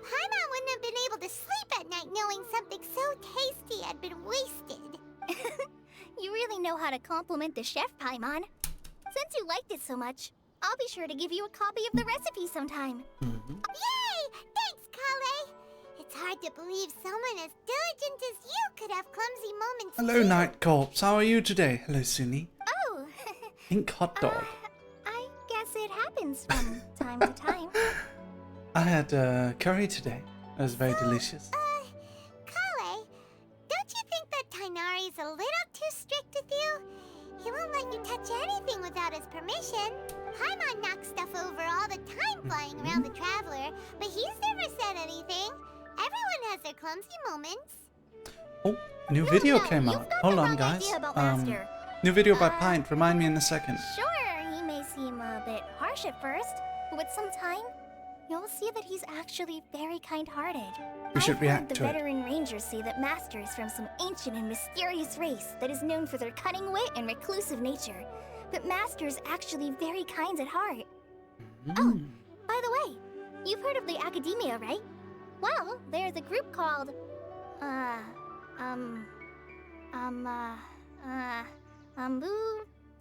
Paimon wouldn't have been able to sleep at night knowing something so tasty had been wasted. You really know how to compliment the chef, Paimon. Since you liked it so much, I'll be sure to give you a copy of the recipe sometime. Yay! Thanks, Collei! It's hard to believe someone as diligent as you could have clumsy moments Hello, too. Night Corpse. How are you today? Hello, Suni. Oh! Pink hot dog. I guess it happens from time to time. I had curry today. It was very delicious. Collei, don't you think that Tighnari's a little too strict with you? He won't let you touch anything without his permission. Paimon knocks stuff over all the time flying around the Traveler, but he's never said anything. Everyone has their clumsy moments. Oh, new video No, came you've out. got Hold the on, wrong guys. idea about Master. New video by Pint. Remind me in a second. Sure, he may seem a bit harsh at first, but with some time, you'll see that he's actually very kind-hearted. We should I've react heard the to it. veteran rangers say that Master is from some ancient and mysterious race that is known for their cunning wit and reclusive nature. But Master is actually very kind at heart. Oh, by the way, you've heard of the Academia, right? Well, there's a group called,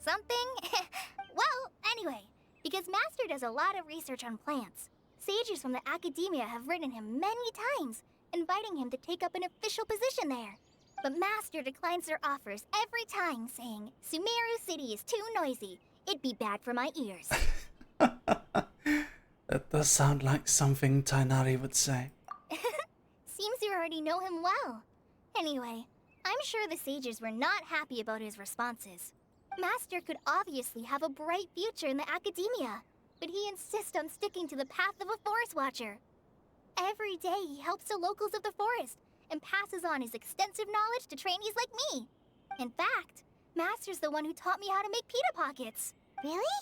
something? Well, anyway, because Master does a lot of research on plants, sages from the Academia have written him many times, inviting him to take up an official position there. But Master declines their offers every time, saying, Sumeru City is too noisy. It'd be bad for my ears. That does sound like something Tighnari would say. Seems you already know him well. Anyway, I'm sure the sages were not happy about his responses. Master could obviously have a bright future in the Academia, but he insists on sticking to the path of a forest watcher. Every day he helps the locals of the forest and passes on his extensive knowledge to trainees like me. In fact, Master's the one who taught me how to make pita pockets. Really?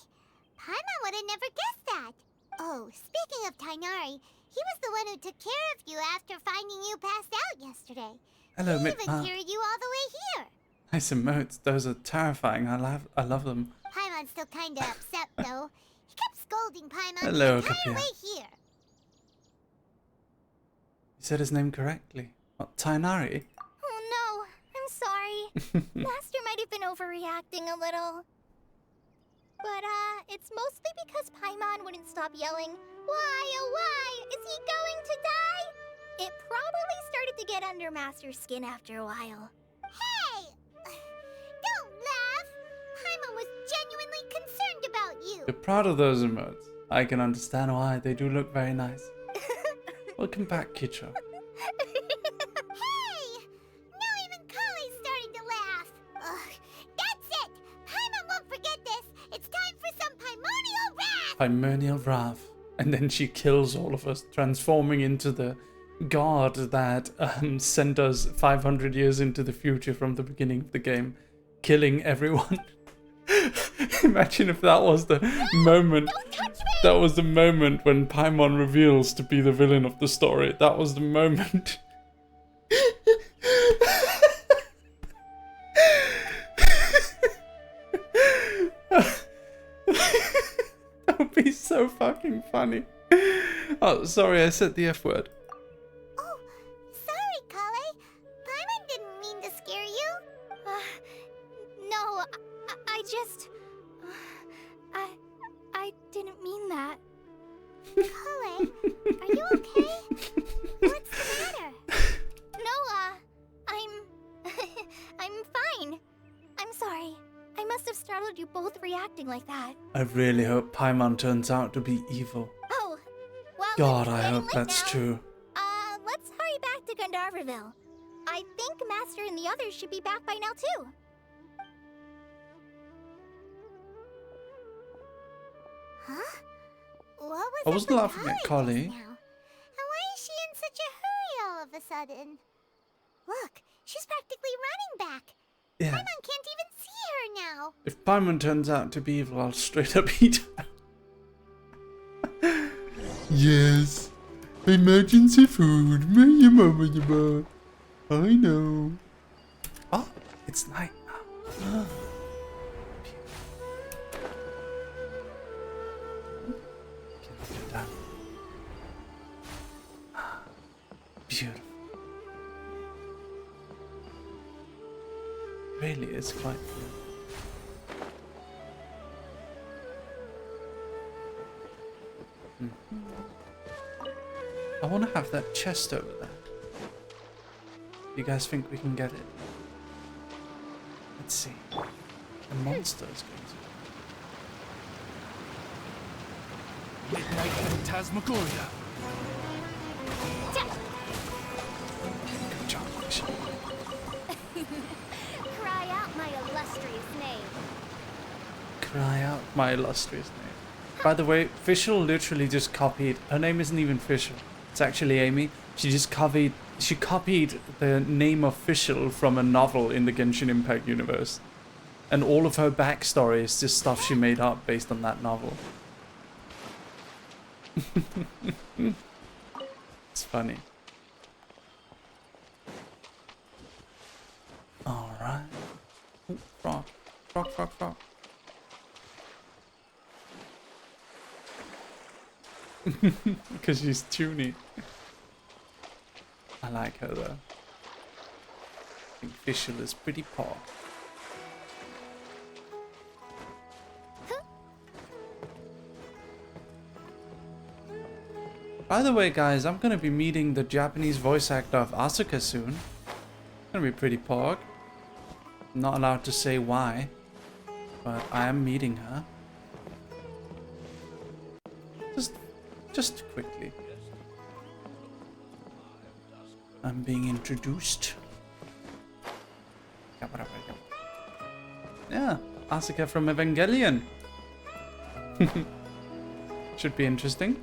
Paimon would have never guessed that. Oh, speaking of Tighnari, he was the one who took care of you after finding you passed out yesterday. Hello, He Mitt. even carried you all the way here. Nice emotes. Those are terrifying. I love them. Paimon's still kinda upset though. He kept scolding Paimon Hello, the entire Kapia. way here. You said his name correctly. What, Tighnari? Oh no, I'm sorry. Master might have been overreacting a little. But, it's mostly because Paimon wouldn't stop yelling, Why, oh why, is he going to die? It probably started to get under Master's skin after a while. Hey! Don't laugh! Paimon was genuinely concerned about you. You're proud of those emotes. I can understand why. They do look very nice. Welcome back, Kicho. Hey! Now even Collei's starting to laugh. Ugh, that's it! Paimon won't forget this. It's time for some Paimonial wrath! Primordial wrath. And then she kills all of us, transforming into the god that sent us 500 years into the future from the beginning of the game, killing everyone. Imagine if that was the moment. Don't touch me! That was the moment when Paimon reveals to be the villain of the story. That was the moment. That would be so fucking funny. Oh, sorry, I said the F word. Oh, sorry, Collei. Paimon didn't mean to scare you. No, I just... I didn't mean that. Collei, are you okay? What's the matter? No, I'm fine. I'm sorry. I must have startled you both reacting like that. I really hope Paimon turns out to be evil. Oh, well, God, it's I getting hope late that's now. true. Let's hurry back to Gandharville. I think Master and the others should be back by now, too. Huh? What was I up wasn't with laughing at Collei Collei. just now? And why is she in such a hurry all of a sudden? Look, she's practically running back. Yeah. Paimon can't even see her now. If Paimon turns out to be evil, I'll straight up eat her. Yes. Emergency food. I know. Oh, it's night now. Beautiful. Really is quite beautiful. I want to have that chest over there. You guys think we can get it? Let's see. The monster is going to... Midnight Phantasmagoria. Good job, Lucius. Cry out my illustrious name. Cry out my illustrious name. By the way, Fischl literally just copied. Her name isn't even Fischl. It's actually Amy. She just copied. She copied the name of Fischl from a novel in the Genshin Impact universe, and all of her backstory is just stuff she made up based on that novel. It's funny. All right. Ooh, frog, frog, frog, frog. Because she's toony. I like her though. I think Fischl is pretty poor. By the way, guys, I'm gonna be meeting the Japanese voice actor of Asuka soon. It's gonna be pretty porg. I'm not allowed to say why, but I am meeting her. Just quickly. I'm being introduced. Yeah, Asuka from Evangelion. Should be interesting.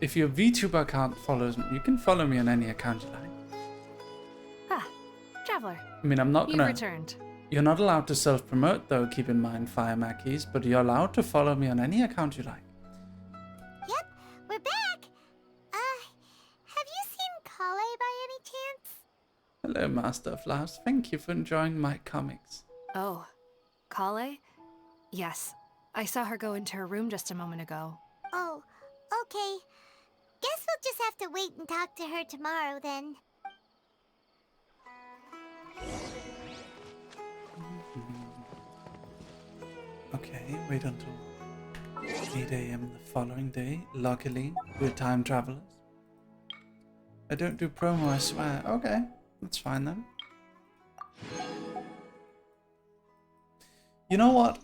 If your VTuber account follows me, you can follow me on any account you like. Ah, Traveler. I mean, I'm not You've gonna... returned. You're not allowed to self-promote though, keep in mind, Fire Mackies, but you're allowed to follow me on any account you like. Yep, we're back. Have you seen Collei by any chance? Hello, Master of Laughs. Thank you for enjoying my comics. Oh, Collei? Yes, I saw her go into her room just a moment ago. Oh, okay. Guess we'll just have to wait and talk to her tomorrow then. Okay, wait until 8 AM the following day. Luckily, we're time travelers. I don't do promo, I swear. Okay, that's fine then. You know what?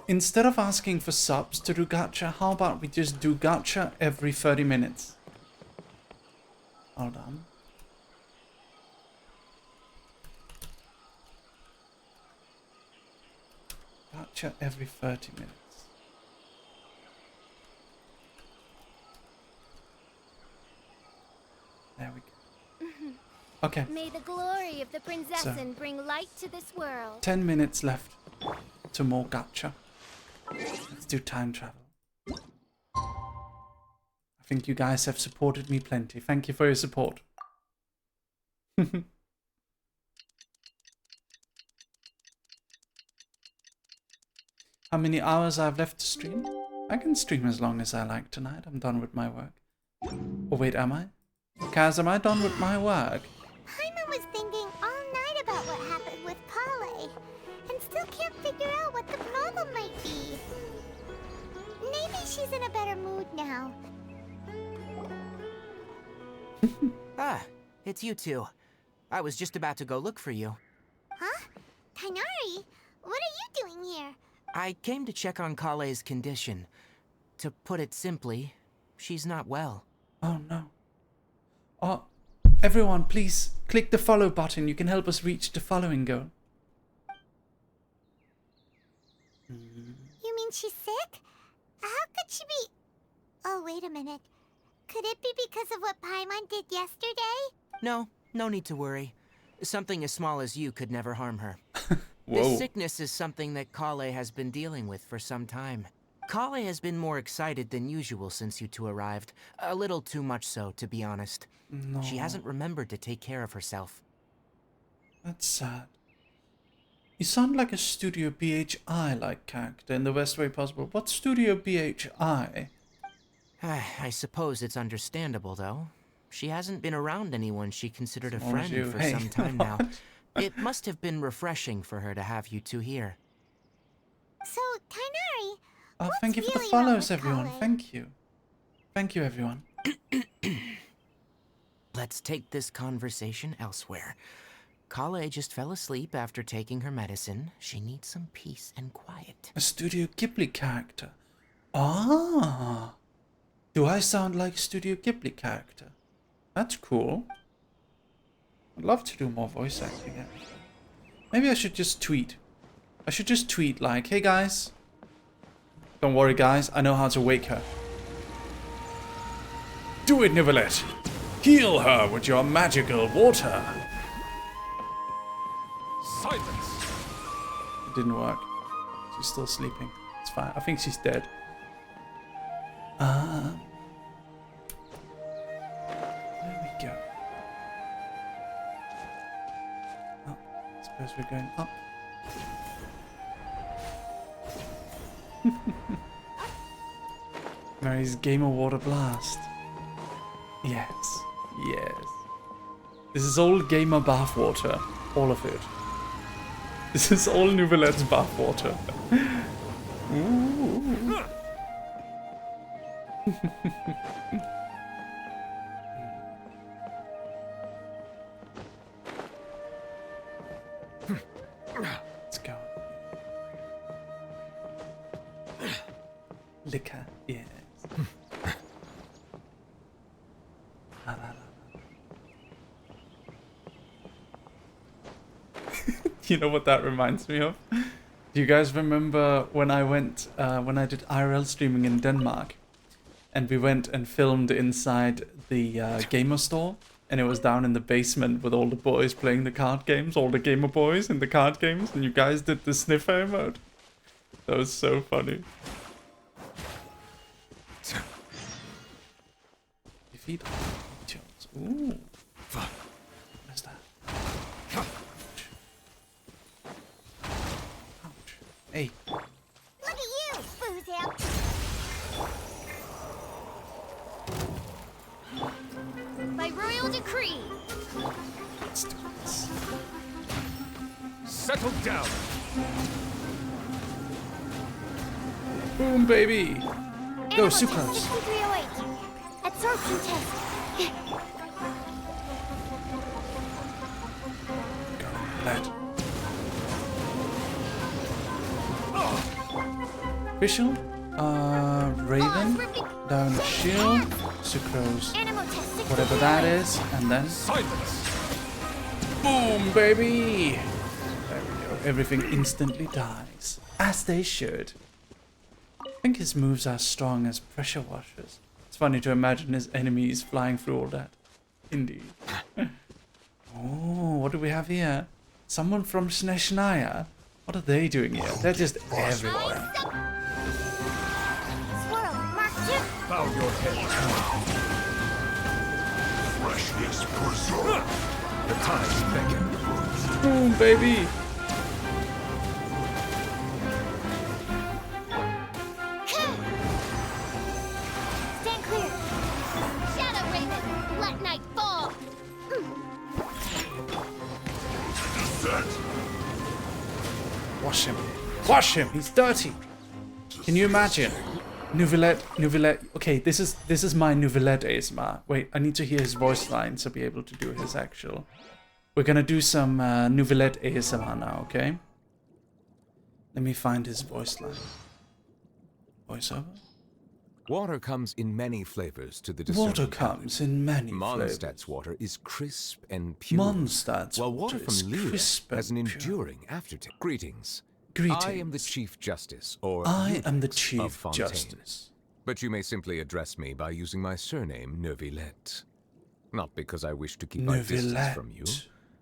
Instead of asking for subs to do gacha, how about we just do gacha every 30 minutes? Hold on. Gacha every 30 minutes. There we go. Okay. May the glory of the Prinzessin bring light to this world. 10 minutes left to more gacha. Let's do time travel. I think you guys have supported me plenty. Thank you for your support. How many hours I've left to stream? I can stream as long as I like tonight. I'm done with my work. Oh wait, am I? Kaz, am I done with my work? Paimon was thinking all night about what happened with Collei, and still can't figure out what the problem might be. Maybe she's in a better mood now. Ah, it's you two. I was just about to go look for you. Huh? Tighnari? What are you doing here? I came to check on Collei's condition. To put it simply, she's not well. Oh no. Oh, everyone, please click the follow button. You can help us reach the following goal. mean she's sick? How could she be... Oh, wait a minute. Could it be because of what Paimon did yesterday? No need to worry. Something as small as you could never harm her. Whoa. This sickness is something that Collei has been dealing with for some time. Collei has been more excited than usual since you two arrived. A little too much so, to be honest. No. She hasn't remembered to take care of herself. That's sad. You sound like a Studio BHI-like character in the best way possible. What's Studio BHI? I suppose it's understandable, though. She hasn't been around anyone she considered a Small as friend you. for Hey, some time now. what? It must have been refreshing for her to have you two here. So, Tighnari, Oh, what's thank you for the really wrong follows, with everyone. Collei? Thank you. Thank you, everyone. Let's take this conversation elsewhere. Collei just fell asleep after taking her medicine. She needs some peace and quiet. A Studio Ghibli character. Ah. Do I sound like a Studio Ghibli character? That's cool. I'd love to do more voice acting, actually. Maybe I should just tweet. I should just tweet like, hey guys. Don't worry guys, I know how to wake her. Do it, Nivelette. Heal her with your magical water. Silence! It didn't work. She's still sleeping. It's fine. I think she's dead. There we go. Oh, I suppose we're going up. Mary's Gamer Water Blast. Yes. Yes. This is all gamer bathwater. All of it. This is all Nouvelette's bathwater. Ooh. Let's go. Liquor, yes. La, la, la. You know what that reminds me of? Do you guys remember when I went, when I did IRL streaming in Denmark? And we went and filmed inside the gamer store? And it was down in the basement with all the boys playing the card games, all the gamer boys in the card games, and you guys did the sniffer mode. That was so funny. Defeat Jones. Ooh. What's that? Ouch. Ouch. Hey. Look at you, Boozam! By royal decree. Let's do this. Settle down! Boom, baby! Go, Animal Sucrose! test 6308. Absorption test. Lead. Official? Raven, down shield, Sucrose, Animal test 6308. whatever that is, and then Silence! boom, baby! There we go. Everything instantly dies, as they should. I think his moves are strong as pressure washers. It's funny to imagine his enemies flying through all that. Indeed. Oh, what do we have here? Someone from Sneshnaya? What are they doing here? They're just everywhere. Swirl, Mark 2. Bow your head. Freshness preserved. The times beckon. Boom, baby! Stand clear. Shadow Raven, let night fall! Descent. Wash him. Wash him! He's dirty! Can you imagine? Nouvelette. Okay, this is my Nouvelette ASMR. Wait, I need to hear his voice line to be able to do his actual. We're gonna do some Nouvelette ASMR now, okay? Let me find his voice line. Voiceover? Water comes in many flavors to the discerning Water palate. comes in many flavors. Mondstadt's water is crisp and pure. Mondstad's while water water is from Lyra crisp has an and pure. enduring aftertaste. Greetings. Greetings. I am the Chief Justice, or I am the Eudex Chief of Fontaine. Justice. But you may simply address me by using my surname, Neuvillette. Not because I wish to keep my distance from you.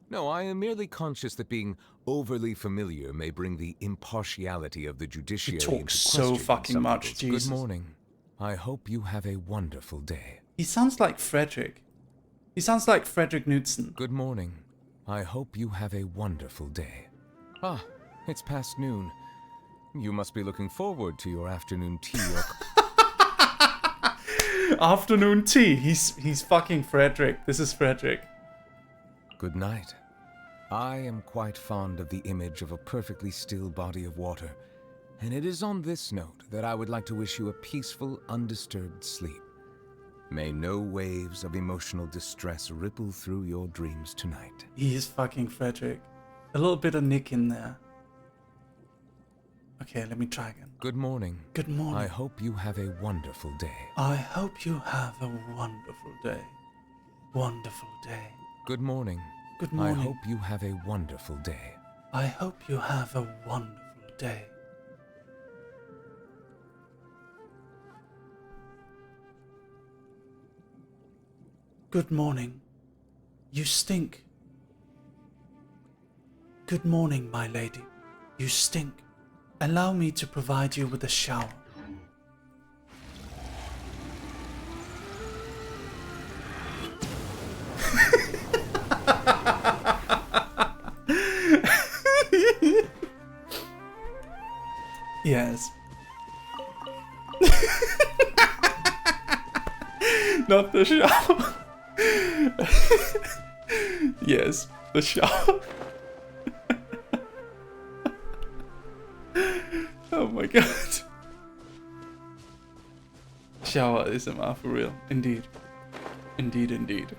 No, I am merely conscious that being overly familiar may bring the impartiality of the judiciary into talks question. so in fucking some much, people's- Jesus. Good morning. I hope you have a wonderful day. He sounds like Frederick. He sounds like Frederick Knudsen. Good morning. I hope you have a wonderful day. Ah, it's past noon. You must be looking forward to your afternoon tea or... Afternoon tea. He's fucking Frederick. This is Frederick. Good night. I am quite fond of the image of a perfectly still body of water, and it is on this note that I would like to wish you a peaceful, undisturbed sleep. May no waves of emotional distress ripple through your dreams tonight. He is fucking Frederick. A little bit of Nick in there. Okay, let me try again. Good morning. Good morning. I hope you have a wonderful day. I hope you have a wonderful day. Wonderful day. Good morning. Good morning. I hope you have a wonderful day. I hope you have a wonderful day. Good morning. You stink. Good morning, my lady. You stink. Allow me to provide you with a shower. Yes. Not the shower. Yes, the shower. Oh my god. Shower ASMR for real. Indeed. Indeed, indeed.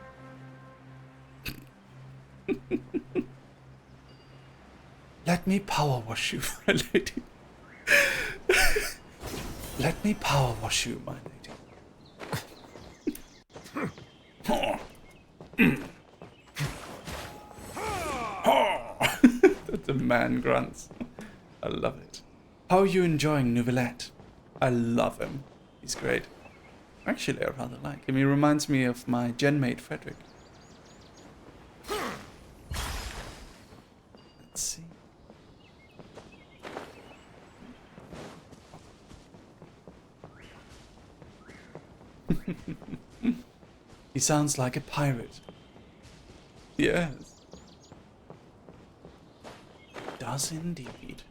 Let me power wash you, my lady. Let me power wash you, my lady. The man grunts. I love it. How are you enjoying Neuvillette? I love him. He's great. Actually, I rather like him. He reminds me of my genmate Frederick. Let's see. He sounds like a pirate. Yes. Does indeed.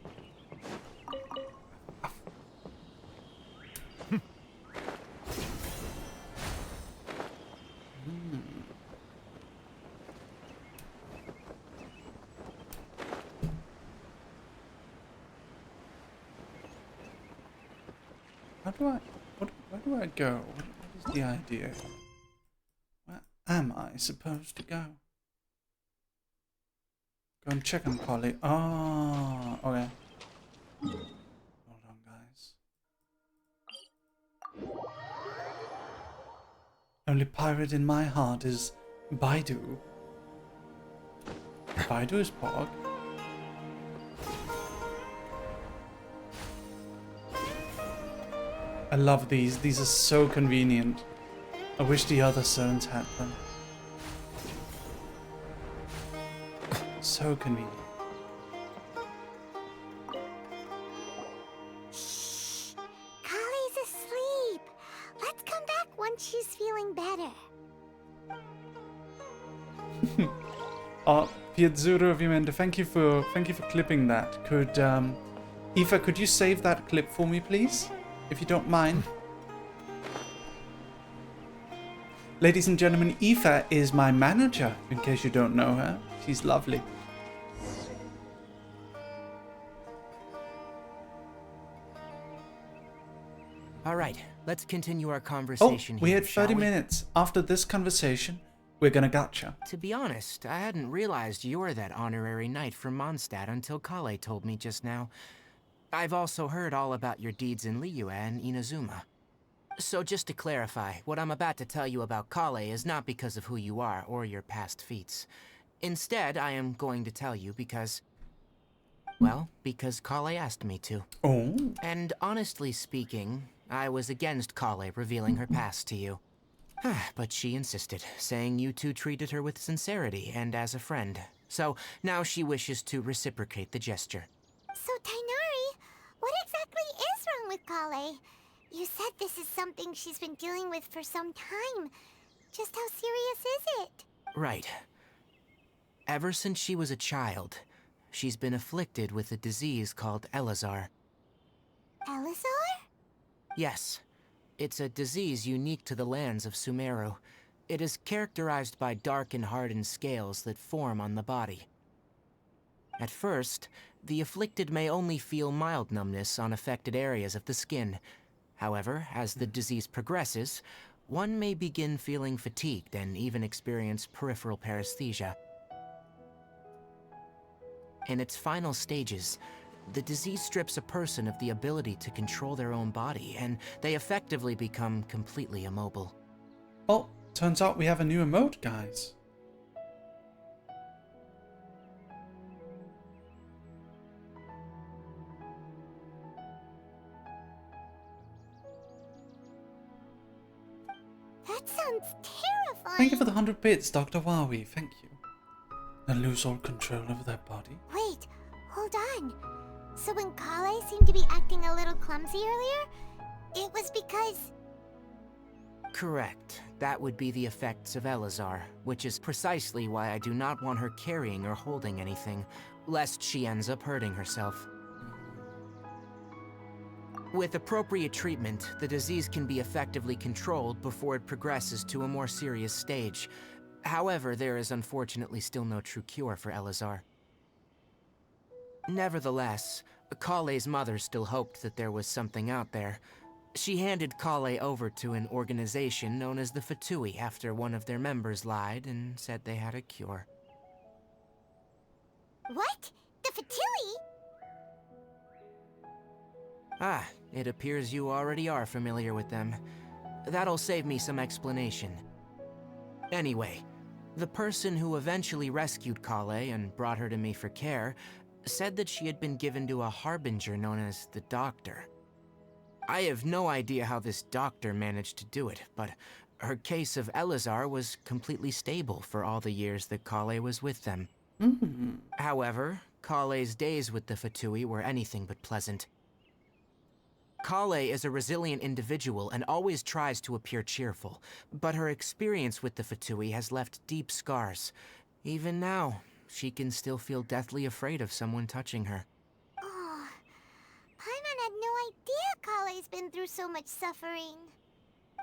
Where do I go? What is the idea? Where am I supposed to go? Go and check on Collei. Oh, okay. Hold on, guys. Only pirate in my heart is Baidu. Baidu is Pog. I love these. These are so convenient. I wish the other zones had them. So convenient. Shh. Collei's asleep. Let's come back once she's feeling better. Piazzuro Vimenda, thank you for clipping that. Could Aoife, could you save that clip for me, please? If you don't mind. Ladies and gentlemen, Aoife is my manager, in case you don't know her. She's lovely. All right, let's continue our conversation we here, had 30 shall we? minutes. After this conversation, we're gonna gacha. To be honest, I hadn't realized you were that honorary knight from Mondstadt until Collei told me just now. I've also heard all about your deeds in Liyue and Inazuma. So just to clarify, what I'm about to tell you about Collei is not because of who you are or your past feats. Instead, I am going to tell you because Well, because Collei asked me to. Oh. And honestly speaking, I was against Collei revealing her past to you. But she insisted, saying you two treated her with sincerity and as a friend. So now she wishes to reciprocate the gesture. So, Tighnari, what exactly is wrong with Collei? You said this is something she's been dealing with for some time. Just how serious is it? Right. Ever since she was a child, she's been afflicted with a disease called Elazar. Elazar? Yes. It's a disease unique to the lands of Sumeru. It is characterized by dark and hardened scales that form on the body. At first, the afflicted may only feel mild numbness on affected areas of the skin. However, as the disease progresses, one may begin feeling fatigued and even experience peripheral paresthesia. In its final stages, the disease strips a person of the ability to control their own body, and they effectively become completely immobile. Well, turns out we have a new emote, guys. That sounds terrifying. Thank you for the 100 bits, Dr. Wowie. Thank you. They lose all control over their body. Wait, hold on. So when Collei seemed to be acting a little clumsy earlier, it was because... Correct. That would be the effects of Elazar, which is precisely why I do not want her carrying or holding anything, lest she ends up hurting herself. With appropriate treatment, the disease can be effectively controlled before it progresses to a more serious stage. However, there is unfortunately still no true cure for Elazar. Nevertheless, Collei's mother still hoped that there was something out there. She handed Collei over to an organization known as the Fatui after one of their members lied and said they had a cure. What? The Fatui? Ah, it appears you already are familiar with them. That'll save me some explanation. Anyway, the person who eventually rescued Collei and brought her to me for care said that she had been given to a harbinger known as the Doctor. I have no idea how this doctor managed to do it, but her case of Elazar was completely stable for all the years that Collei was with them. However, Collei's days with the Fatui were anything but pleasant. Collei is a resilient individual and always tries to appear cheerful, but her experience with the Fatui has left deep scars. Even now, she can still feel deathly afraid of someone touching her. Oh, Paimon had no idea Collei's been through so much suffering.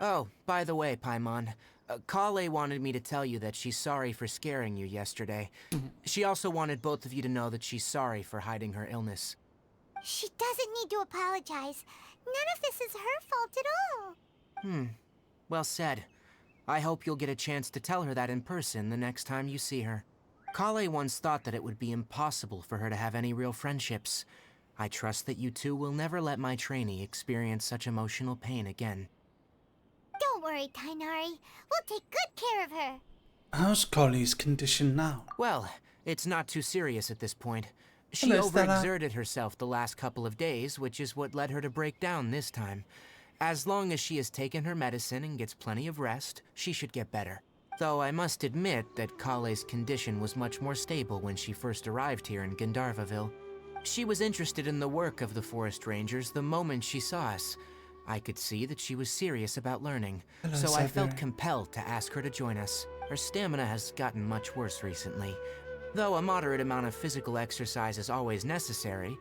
Oh, by the way, Paimon, Collei wanted me to tell you that she's sorry for scaring you yesterday. She also wanted both of you to know that she's sorry for hiding her illness. She doesn't need to apologize. None of this is her fault at all. Well said. I hope you'll get a chance to tell her that in person the next time you see her. Collei once thought that it would be impossible for her to have any real friendships. I trust that you two will never let my trainee experience such emotional pain again. Don't worry, Tighnari. We'll take good care of her. How's Collei's condition now? Well, it's not too serious at this point. She Hello, Stella. overexerted herself the last couple of days, which is what led her to break down this time. As long as she has taken her medicine and gets plenty of rest, she should get better. Though I must admit that Collei's condition was much more stable when she first arrived here in Gandharvaville. She was interested in the work of the Forest Rangers the moment she saw us. I could see that she was serious about learning, Hello, so I felt Siberia. compelled to ask her to join us. Her stamina has gotten much worse recently. Though a moderate amount of physical exercise is always necessary,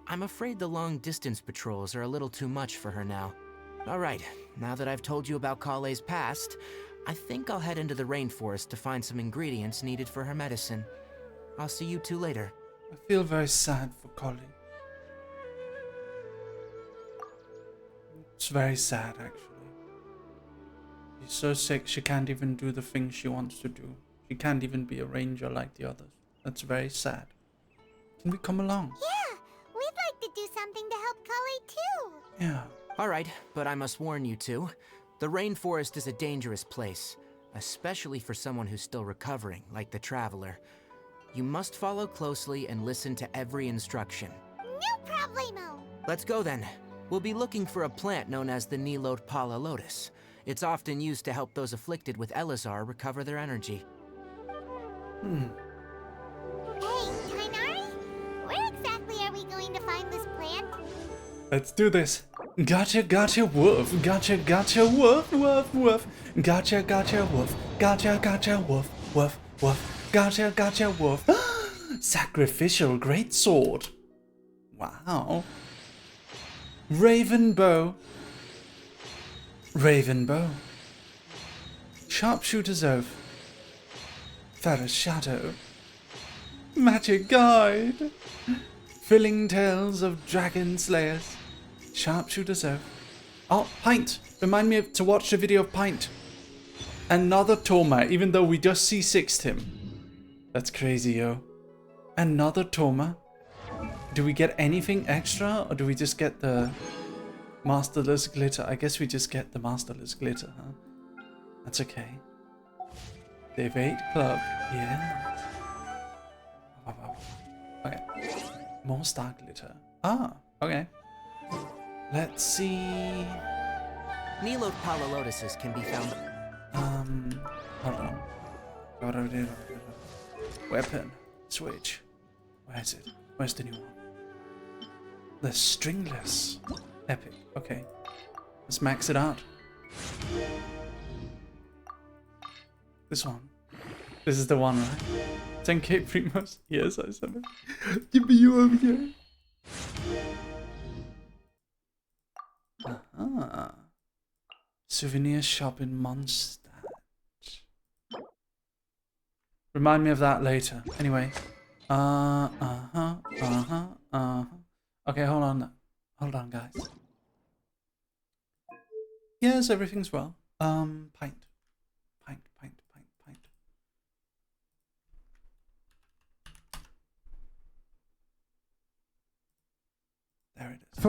I'm afraid the long-distance patrols are a little too much for her now. Alright, now that I've told you about Collei's past, I think I'll head into the rainforest to find some ingredients needed for her medicine. I'll see you two later. I feel very sad for Collei. It's very sad, actually. She's so sick she can't even do the things she wants to do. She can't even be a ranger like the others. That's very sad. Can we come along? Yeah, we'd like to do something to help Collei too. Yeah. Alright, but I must warn you two. The rainforest is a dangerous place, especially for someone who's still recovering, like the Traveler. You must follow closely and listen to every instruction. No problemo. Let's go then. We'll be looking for a plant known as the Nilot Pala Lotus. It's often used to help those afflicted with Elazar recover their energy. Hey, Tighnari? Where exactly are we going to find this plant? Let's do this. Gotcha, gotcha, woof. Gotcha, gotcha, woof, woof, woof. Gotcha, gotcha, woof. Gotcha, gotcha, woof, woof, woof. Gotcha, gotcha, woof. Sacrificial greatsword. Wow. Raven bow. Raven bow. Sharpshooter's oath. Ferrous shadow. Magic guide. Filling tales of dragon slayers. Sharpshooter's oath. Oh, Pint. Remind me to watch the video of Pint. Another Toma, even though we just C6'd him. That's crazy, yo. Another Toma. Do we get anything extra, or do we just get the Masterless Glitter? I guess we just get the Masterless Glitter, huh? That's okay. They've 8 club, yeah. Okay. More Star Glitter. Ah, okay. Let's see. Nilot Pala Lotuses can be found. Hold on. Weapon. Switch. Where is it? Where's the new one? The Stringless. Epic. Okay. Let's max it out. This one. This is the one, right? 10k Primos. Yes, I said it. Give me you over here. Aha. Souvenir shop in Mondstadt. Remind me of that later. Anyway. Okay, hold on. Hold on, guys. Yes, everything's well. Pint. There it is.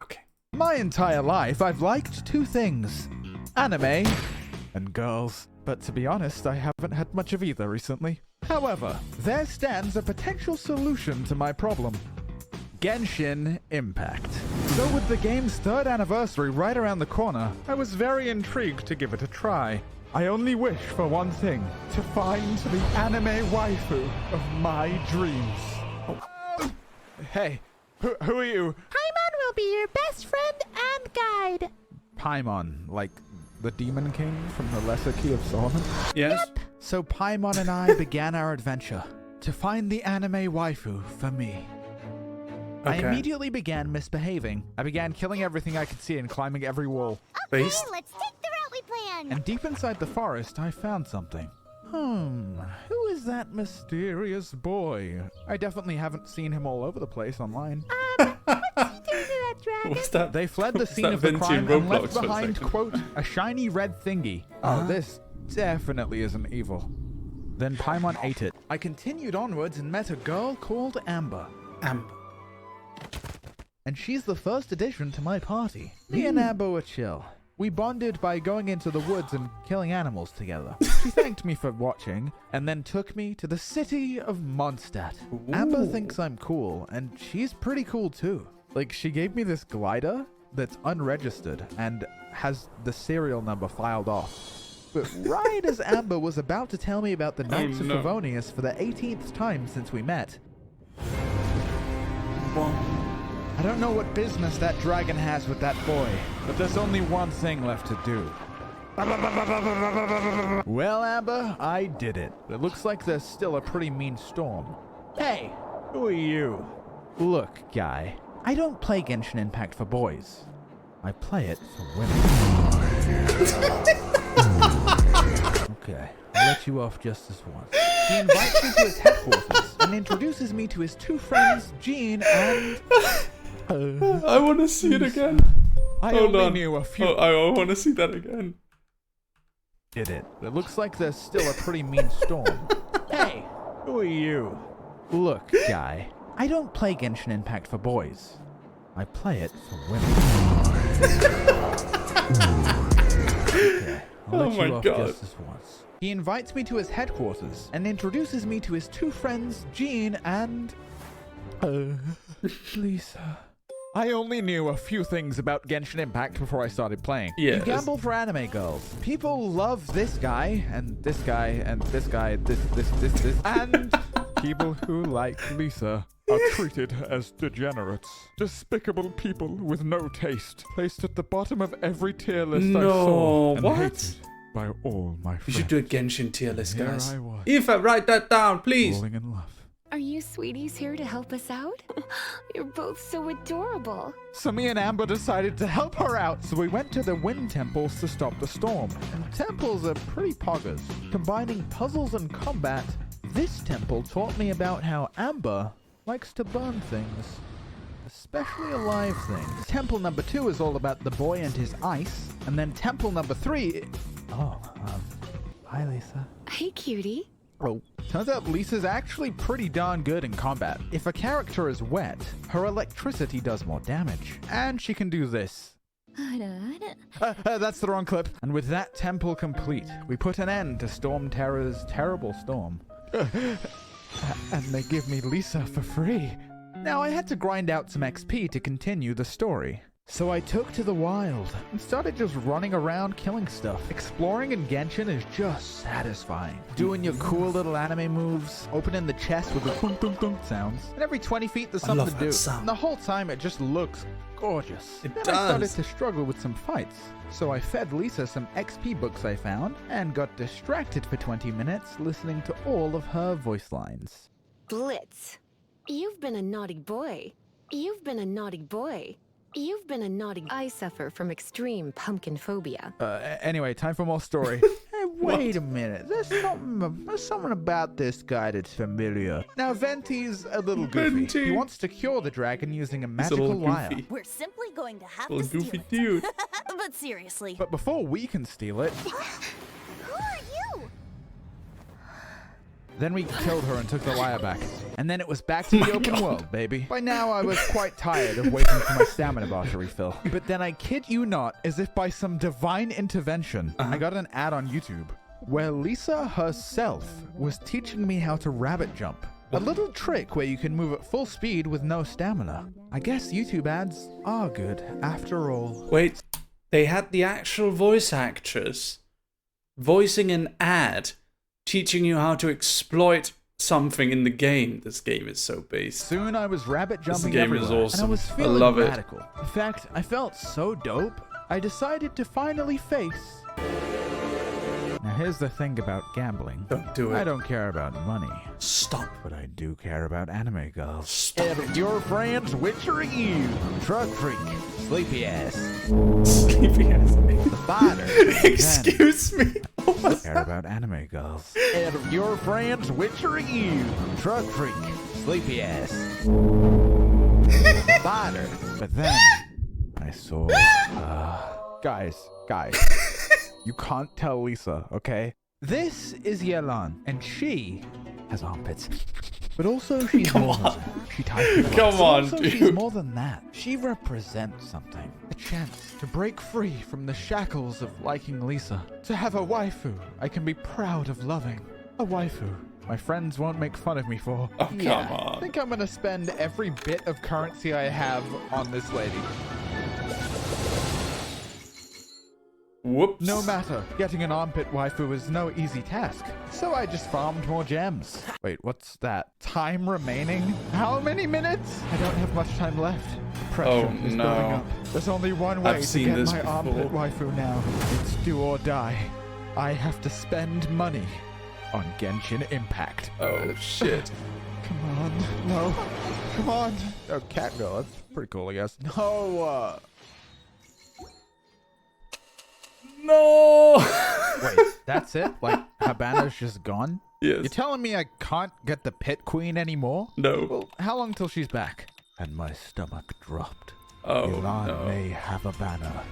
Okay. My entire life, I've liked 2 things. Anime and girls. But to be honest, I haven't had much of either recently. However, there stands a potential solution to my problem. Genshin Impact. So with the game's 3rd anniversary right around the corner, I was very intrigued to give it a try. I only wish for one thing, to find the anime waifu of my dreams. Oh. Hey, who are you? Paimon will be your best friend and guide. Paimon, like the Demon King from the Lesser Key of Solomon? Yes. Yep. So Paimon and I began our adventure to find the anime waifu for me. Okay. I immediately began misbehaving. I began killing everything I could see and climbing every wall. Okay, Based? let's take the route we planned. And deep inside the forest, I found something. Who is that mysterious boy? I definitely haven't seen him all over the place online. What's he doing to that dragon? What's that? They fled the what's scene that of the Venti crime in and left Roblox for a behind, second? quote, a shiny red thingy. Oh, this definitely isn't evil. Then Paimon ate it. I continued onwards and met a girl called Amber. Amber. And she's the first addition to my party. Me and Amber were chill. We bonded by going into the woods and killing animals together. She thanked me for watching, and then took me to the city of Mondstadt. Amber thinks I'm cool, and she's pretty cool too. Like, she gave me this glider that's unregistered and has the serial number filed off. But right as Amber was about to tell me about the Knights of Favonius for the 18th time since we met, I don't know what business that dragon has with that boy, but there's only one thing left to do. Well, Amber, I did it. It looks like there's still a pretty mean storm. Hey, who are you? Look, guy, I don't play Genshin Impact for boys. I play it for women. Okay, I'll let you off just this once. He invites me to his headquarters and introduces me to his 2 friends, Jean and... I want to see it again. I Hold only on. knew a few... I want to see that again. Did it. It looks like there's still a pretty mean storm. Hey, who are you? Look, guy, I don't play Genshin Impact for boys. I play it for women. Okay, I'll let you off just this once. He invites me to his headquarters and introduces me to his two friends, Jean and... Lisa. I only knew a few things about Genshin Impact before I started playing. Yes. You gamble for anime girls. People love this guy, and this guy, and this guy, this, and people who like Lisa are treated as degenerates. Despicable people with no taste, placed at the bottom of every tier list I saw, and hated by all my friends. You should do a Genshin tier list, guys. I was. Aoife, write that down, please. Falling in love. Are you sweeties here to help us out? You're both so adorable. So me and Amber decided to help her out, so we went to the wind temples to stop the storm. And temples are pretty poggers. Combining puzzles and combat, this temple taught me about how Amber likes to burn things. Especially alive things. Temple number 2 is all about the boy and his ice. And then temple number 3... hi Lisa. Hey, cutie. Oh, turns out Lisa's actually pretty darn good in combat. If a character is wet, her electricity does more damage. And she can do this. That's the wrong clip. And with that temple complete, we put an end to Storm Terror's terrible storm. And they give me Lisa for free. Now I had to grind out some XP to continue the story. So I took to the wild and started just running around killing stuff. Exploring in Genshin is just satisfying. Doing your cool little anime moves, opening the chest with the thunk thunk thunk sounds, and every 20 feet there's something to do. And the whole time it just looks gorgeous. Then I started to struggle with some fights. So I fed Lisa some XP books I found and got distracted for 20 minutes listening to all of her voice lines. Blitz, you've been a naughty boy. You've been a naughty boy. You've been a naughty... I suffer from extreme pumpkin phobia. Anyway, time for more story. Hey, wait a minute. There's something about this guy that's familiar. Now, Venti's a little goofy. He wants to cure the dragon using a magical lyre. We're simply going to have to steal it. Dude. But seriously. But before we can steal it... Who are you? Then we killed her and took the lyre back. And then it was back to the open world, baby. By now, I was quite tired of waiting for my stamina bar to refill. But then I kid you not, as if by some divine intervention, I got an ad on YouTube where Lisa herself was teaching me how to rabbit jump. A little trick where you can move at full speed with no stamina. I guess YouTube ads are good after all. Wait, they had the actual voice actress voicing an ad teaching you how to exploit something in the game. This game is so basic. Soon I was rabbit jumping this game everywhere, is awesome. and I was feeling love radical. In fact, I felt so dope, I decided to finally face... Now here's the thing about gambling. Don't do it. I don't care about money. Stop. But I do care about anime girls. Stop and your friends witchering you. Truck freak. Sleepy ass. Sleepy ass. The fighter. Excuse me. I care about anime girls. And your friends witchering you. Truck freak. Sleepy ass. The fighter. But then I saw... Guys. You can't tell Lisa, okay? This is Yelan, and she has armpits. But also she's more than that. She ties me Come on, also, dude. she's more than that. She represents something. A chance to break free from the shackles of liking Lisa. To have a waifu I can be proud of loving. A waifu my friends won't make fun of me for. Oh, come on. I think I'm gonna spend every bit of currency I have on this lady. Whoops. No matter, getting an armpit waifu is no easy task, so I just farmed more gems. Wait, what's that? Time remaining? How many minutes? I don't have much time left. Pressure is building up. There's only one way to get my armpit waifu now. It's do or die. I have to spend money on Genshin Impact. Oh, shit. Come on. No. Come on. Oh, cat girl. That's pretty cool, I guess. No, No! Wait, that's it? Like, Habana's just gone? Yes. You're telling me I can't get the pit queen anymore? No. Well, how long till she's back? And my stomach dropped. Oh, Ilan no. may have a banner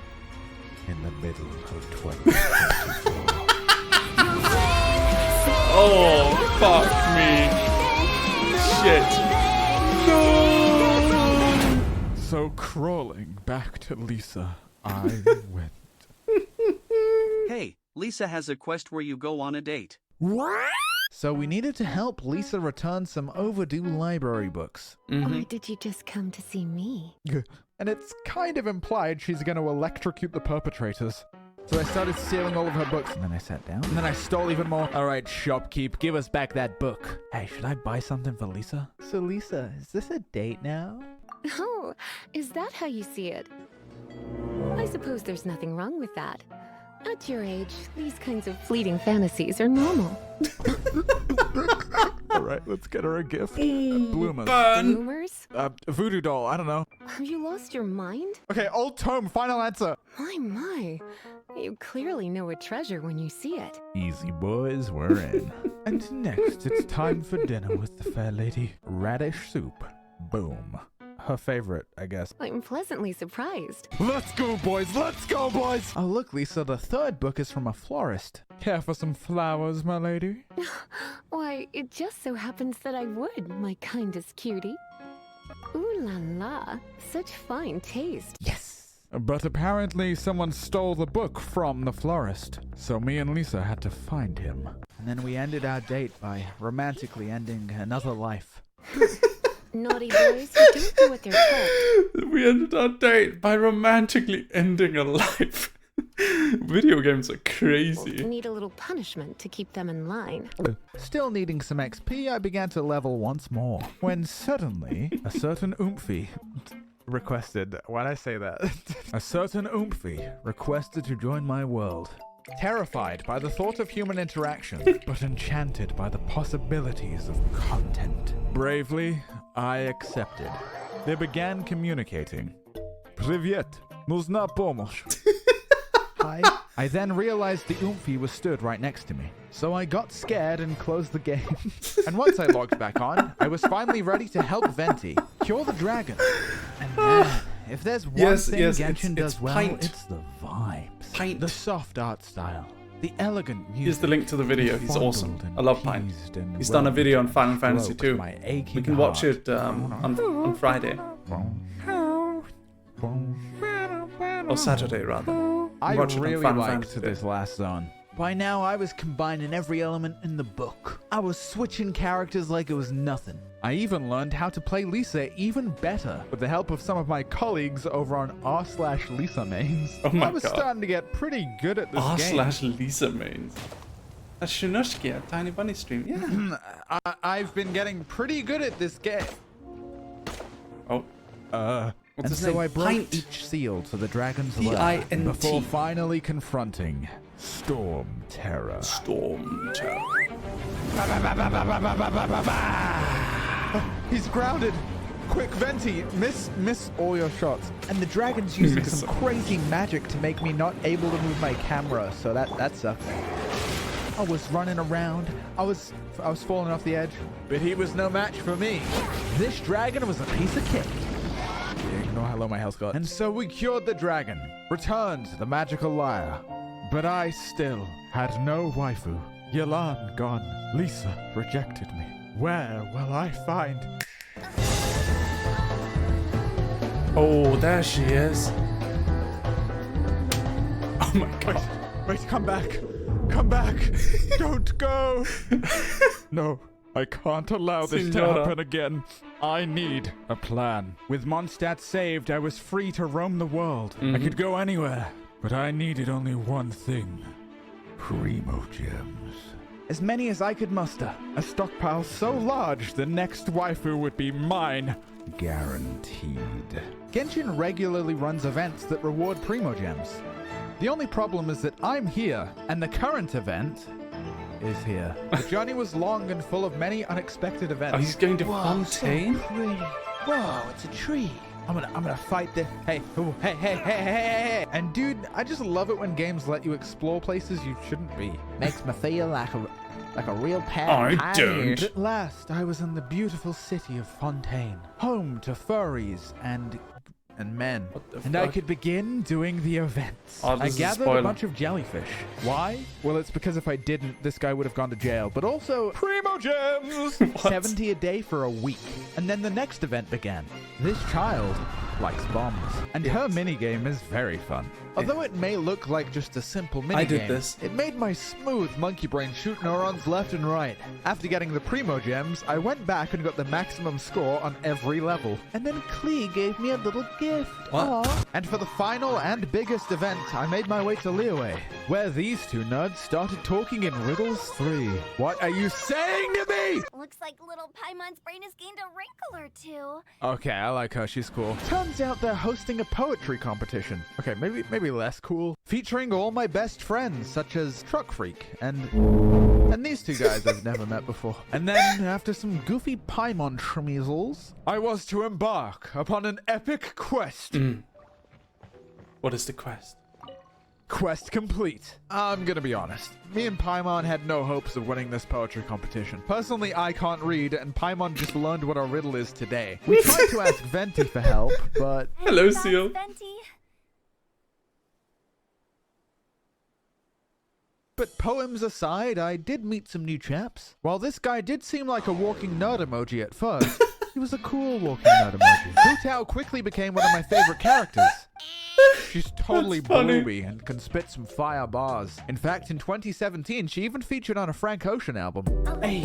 in the middle of 2024. Oh, fuck me. Shit. No! So So crawling back to Lisa, I went. Hey, Lisa has a quest where you go on a date. What? So we needed to help Lisa return some overdue library books. Or did you just come to see me? And it's kind of implied she's going to electrocute the perpetrators. So I started stealing all of her books, and then I sat down, and then I stole even more. All right, shopkeep, give us back that book. Hey, should I buy something for Lisa? So Lisa, is this a date now? Oh, is that how you see it? I suppose there's nothing wrong with that. At your age, these kinds of fleeting fantasies are normal. All right, let's get her a gift. Bloomers. Bloomers? Voodoo doll, I don't know. Have you lost your mind? Okay, old tome, final answer. My. You clearly know a treasure when you see it. Easy, boys, we're in. And next, it's time for dinner with the fair lady. Radish soup. Boom. Her favorite, I guess. I'm pleasantly surprised. Let's go, boys! Let's go, boys! Oh, look, Lisa, the third book is from a florist. Care for some flowers, my lady? Why, it just so happens that I would, my kindest cutie. Ooh la la, such fine taste. Yes! But apparently someone stole the book from the florist, so me and Lisa had to find him. And then we ended our date by romantically ending another life. Naughty boys who don't do what they're told. We ended our date by romantically ending a life. Video games are crazy. Need a little punishment to keep them in line. Still needing some XP, I began to level once more. When suddenly, a certain oomphy requested... Why'd I say that? A certain oomphy requested to join my world. Terrified by the thought of human interaction, but enchanted by the possibilities of content. Bravely, I accepted. They began communicating. Привет, нужна помощь. I then realized the oomphy was stood right next to me. So I got scared and closed the game. And once I logged back on, I was finally ready to help Venti cure the dragon. And man, if there's one thing Genshin does well, it's the vibes. The soft art style. The elegant music. Here's the link to the video. He's awesome. I love Pint. He's done a video on Final Fantasy 2. We can watch it on Friday. Or Saturday, rather. I really liked this last zone. By now, I was combining every element in the book. I was switching characters like it was nothing. I even learned how to play Lisa even better with the help of some of my colleagues over on r/Lisa mains. Oh my I was god. starting to get pretty good at this game. r/Lisa mains. That's Shinushki at Tiny Bunny Stream. Yeah. I've been getting pretty good at this game. Oh. What's And his so name? I broke Pint. each seal to the dragon's lair P-I-N-T. before finally confronting Storm Terror. Storm Terror. He's grounded. Quick, Venti, miss all your shots. And the dragon's using some crazy magic to make me not able to move my camera, so that sucks. I was running around. I was falling off the edge, but he was no match for me. This dragon was a piece of cake. You know how low my health got. And so we cured the dragon, returned the magical lyre. But I still had no waifu. Yelan gone. Lisa rejected me. Where will I find... Oh, there she is. Oh my god. Wait, come back. Come back. Don't go. No, I can't allow this to happen again. I need a plan. With Mondstadt saved, I was free to roam the world. I could go anywhere, but I needed only one thing. Primogems. As many as I could muster. A stockpile so large the next waifu would be mine. Guaranteed. Genshin regularly runs events that reward Primogems. The only problem is that I'm here, and the current event is here. The journey was long and full of many unexpected events. Oh, he's going to Fontaine? So pretty. Whoa, it's a tree. I'm gonna fight this. Hey, ooh, hey. And dude, I just love it when games let you explore places you shouldn't be. Makes me feel like a real pet. I don't. At last, I was in the beautiful city of Fontaine, home to furries and men. And I could begin doing the events. Oh, I this is a gathered a spoiler. bunch of jellyfish. Why? Well, it's because if I didn't, this guy would have gone to jail. But also, Primogems! 70 a day for a week. And then the next event began. This child likes bombs. And her minigame is very fun. Although it may look like just a simple minigame, I did this. It made my smooth monkey brain shoot neurons left and right. After getting the Primo Gems, I went back and got the maximum score on every level. And then Klee gave me a little gift. What? Aww. And for the final and biggest event, I made my way to Liyue, where these two nerds started talking in Riddles 3. What are you saying to me? Looks like little Paimon's brain has gained a wrinkle or two. Okay, I like her. She's cool. Turns out they're hosting a poetry competition. Okay, maybe less cool. Featuring all my best friends, such as Truck Freak and these two guys I've never met before. And then, after some goofy Paimon schmeasels, I was to embark upon an epic quest. What is the quest? Quest complete. I'm gonna be honest. Me and Paimon had no hopes of winning this poetry competition. Personally, I can't read, and Paimon just learned what a riddle is today. We tried to ask Venti for help, but... Hello, Seal. But poems aside, I did meet some new chaps. While this guy did seem like a walking nerd emoji at first, he was a cool walking nerd emoji. Hu Tao quickly became one of my favorite characters. She's totally bloomy and can spit some fire bars. In fact, in 2017, she even featured on a Frank Ocean album. Hey,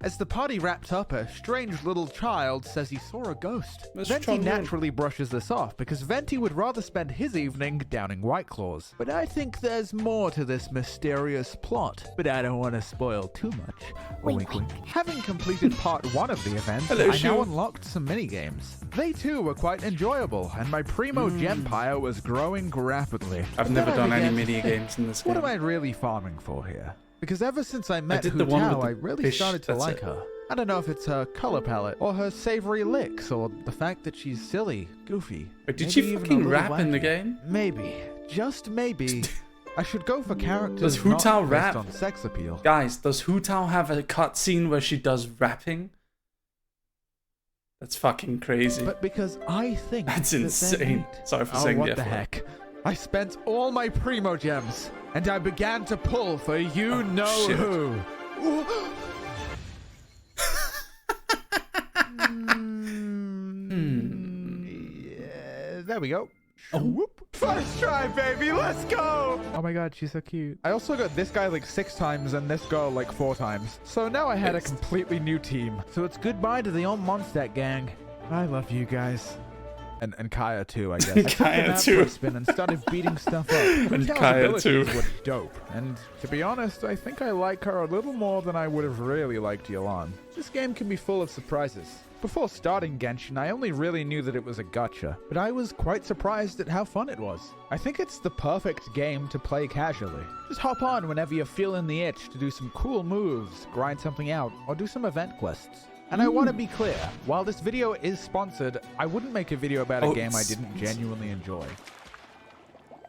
As the party wrapped up, a strange little child says he saw a ghost. Venti Strong naturally brushes this off because Venti would rather spend his evening downing White Claws. But I think there's more to this mysterious plot, but I don't want to spoil too much. Wink, wink. Having completed part 1 of the event, I now unlocked some minigames. They too were quite enjoyable, and my Primo Gempire was growing rapidly. I've never done any mini games in this game. What am I really farming for here? Because ever since I met did Hu the one with Tao, the I really fish, started to that's like it. her. I don't know if it's her color palette, or her savory licks, or the fact that she's silly, goofy. But did maybe she even a fucking little rap in the wacky. game? Maybe. Just maybe. I should go for characters Does Hu not Tao based rap? on sex appeal. Guys, does Hu Tao have a cutscene where she does rapping? That's fucking crazy. But because I think That's that they're insane. neat. Sorry for Oh, saying what the the F word. heck. I spent all my Primo Gems, and I began to pull for you know shit. who. Yeah, there we go. Whoop. First try, baby, let's go! Oh my god, she's so cute. I also got this guy like 6 times and this girl like 4 times. So now I had a completely new team. So it's goodbye to the old Mondstadt gang. I love you guys. And Kaya too, I guess. I took Kaya them out too. for a spin and started beating stuff up. And Tao's Kaya abilities too. were dope. And to be honest, I think I like her a little more than I would have really liked Yolan. This game can be full of surprises. Before starting Genshin, I only really knew that it was a gacha, but I was quite surprised at how fun it was. I think it's the perfect game to play casually. Just hop on whenever you're feeling the itch to do some cool moves, grind something out, or do some event quests. And I want to be clear, while this video is sponsored, I wouldn't make a video about a game I didn't genuinely enjoy.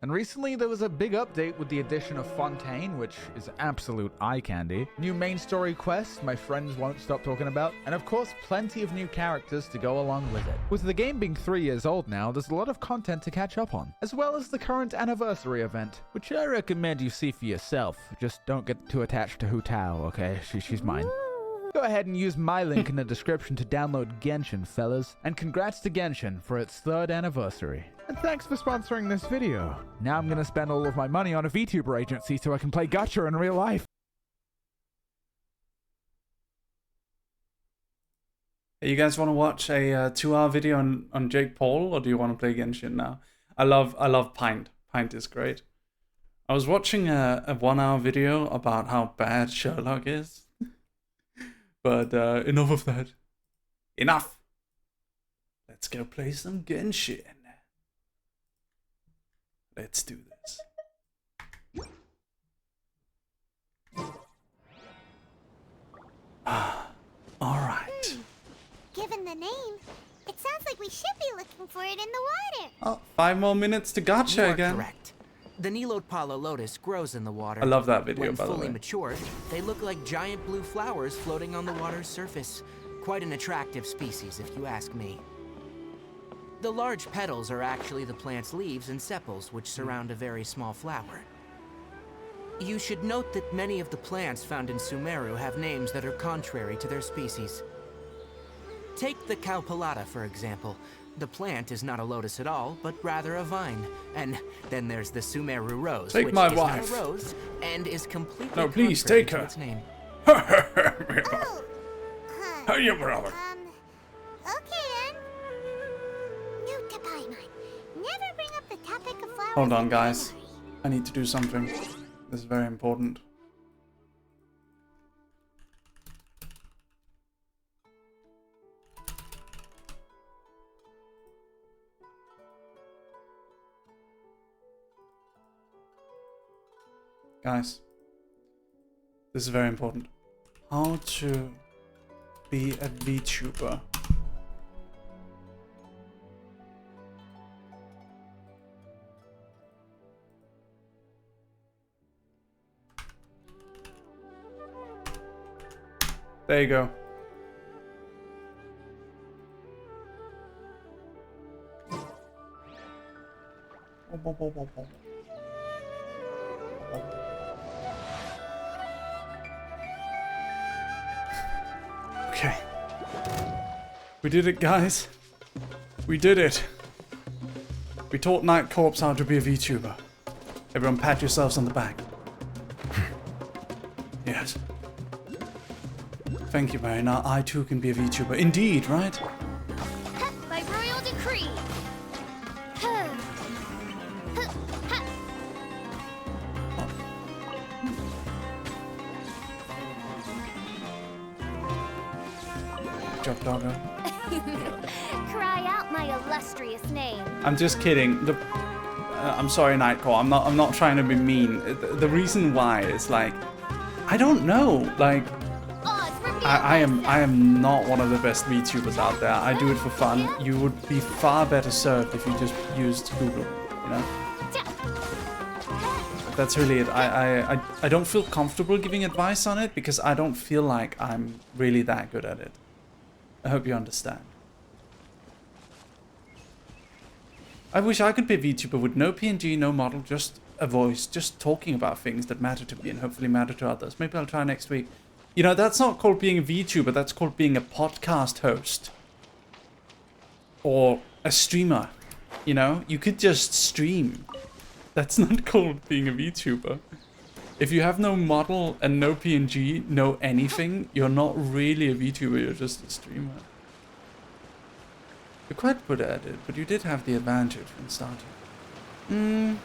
And recently there was a big update with the addition of Fontaine, which is absolute eye candy. New main story quests my friends won't stop talking about, and of course plenty of new characters to go along with it. With the game being 3 years old now, there's a lot of content to catch up on, as well as the current anniversary event, which I recommend you see for yourself. Just don't get too attached to Hu Tao, okay? She's mine. Go ahead and use my link in the description to download Genshin, fellas. And congrats to Genshin for its 3rd anniversary. And thanks for sponsoring this video. Now I'm gonna spend all of my money on a VTuber agency so I can play gacha in real life. Hey, you guys want to watch a 2-hour video on Jake Paul, or do you want to play Genshin now? I love Pint. Pint is great. I was watching a 1-hour video about how bad Sherlock is. But enough of that. Enough! Let's go play some Genshin. Let's do this. Alright. Given the name, it sounds like we should be looking for it in the water. Oh, 5 more minutes to You gacha are again. correct. The Nilotpala lotus grows in the water. I love that video, When by the fully way. matured, they look like giant blue flowers floating on the water's surface. Quite an attractive species, if you ask me. The large petals are actually the plant's leaves and sepals, which surround a very small flower. You should note that many of the plants found in Sumeru have names that are contrary to their species. Take the Cowpelata, for example. The plant is not a lotus at all, but rather a vine. And then there's the Sumeru rose, Take which my is wife. not a rose and is completely No, please, contrary take to her. its name. Oh, Hey, brother. Okay then. Note to Paimon. Never bring up the topic of flowers. Hold on, in guys. January. I need to do something. This is very important. Guys, this is very important. How to be a VTuber. There you go. Okay. We did it, guys. We did it. We taught Night Corps how to be a VTuber. Everyone pat yourselves on the back. Yes. Thank you, Mary. Now I too can be a VTuber. Indeed, right? By royal decree. Good job, doggo. Cry out my illustrious name. I'm just kidding. I'm sorry, Nightcore. I'm not trying to be mean. The reason why is like, I don't know. Like, I am not one of the best VTubers out there. I do it for fun. You would be far better served if you just used Google. You know. That's really it. I don't feel comfortable giving advice on it because I don't feel like I'm really that good at it. I hope you understand. I wish I could be a VTuber with no PNG, no model, just a voice, just talking about things that matter to me and hopefully matter to others. Maybe I'll try next week. You know, that's not called being a VTuber, that's called being a podcast host. Or a streamer. You know, you could just stream. That's not called being a VTuber. If you have no model and no PNG, no anything, you're not really a VTuber, you're just a streamer. You're quite good at it, but you did have the advantage when starting.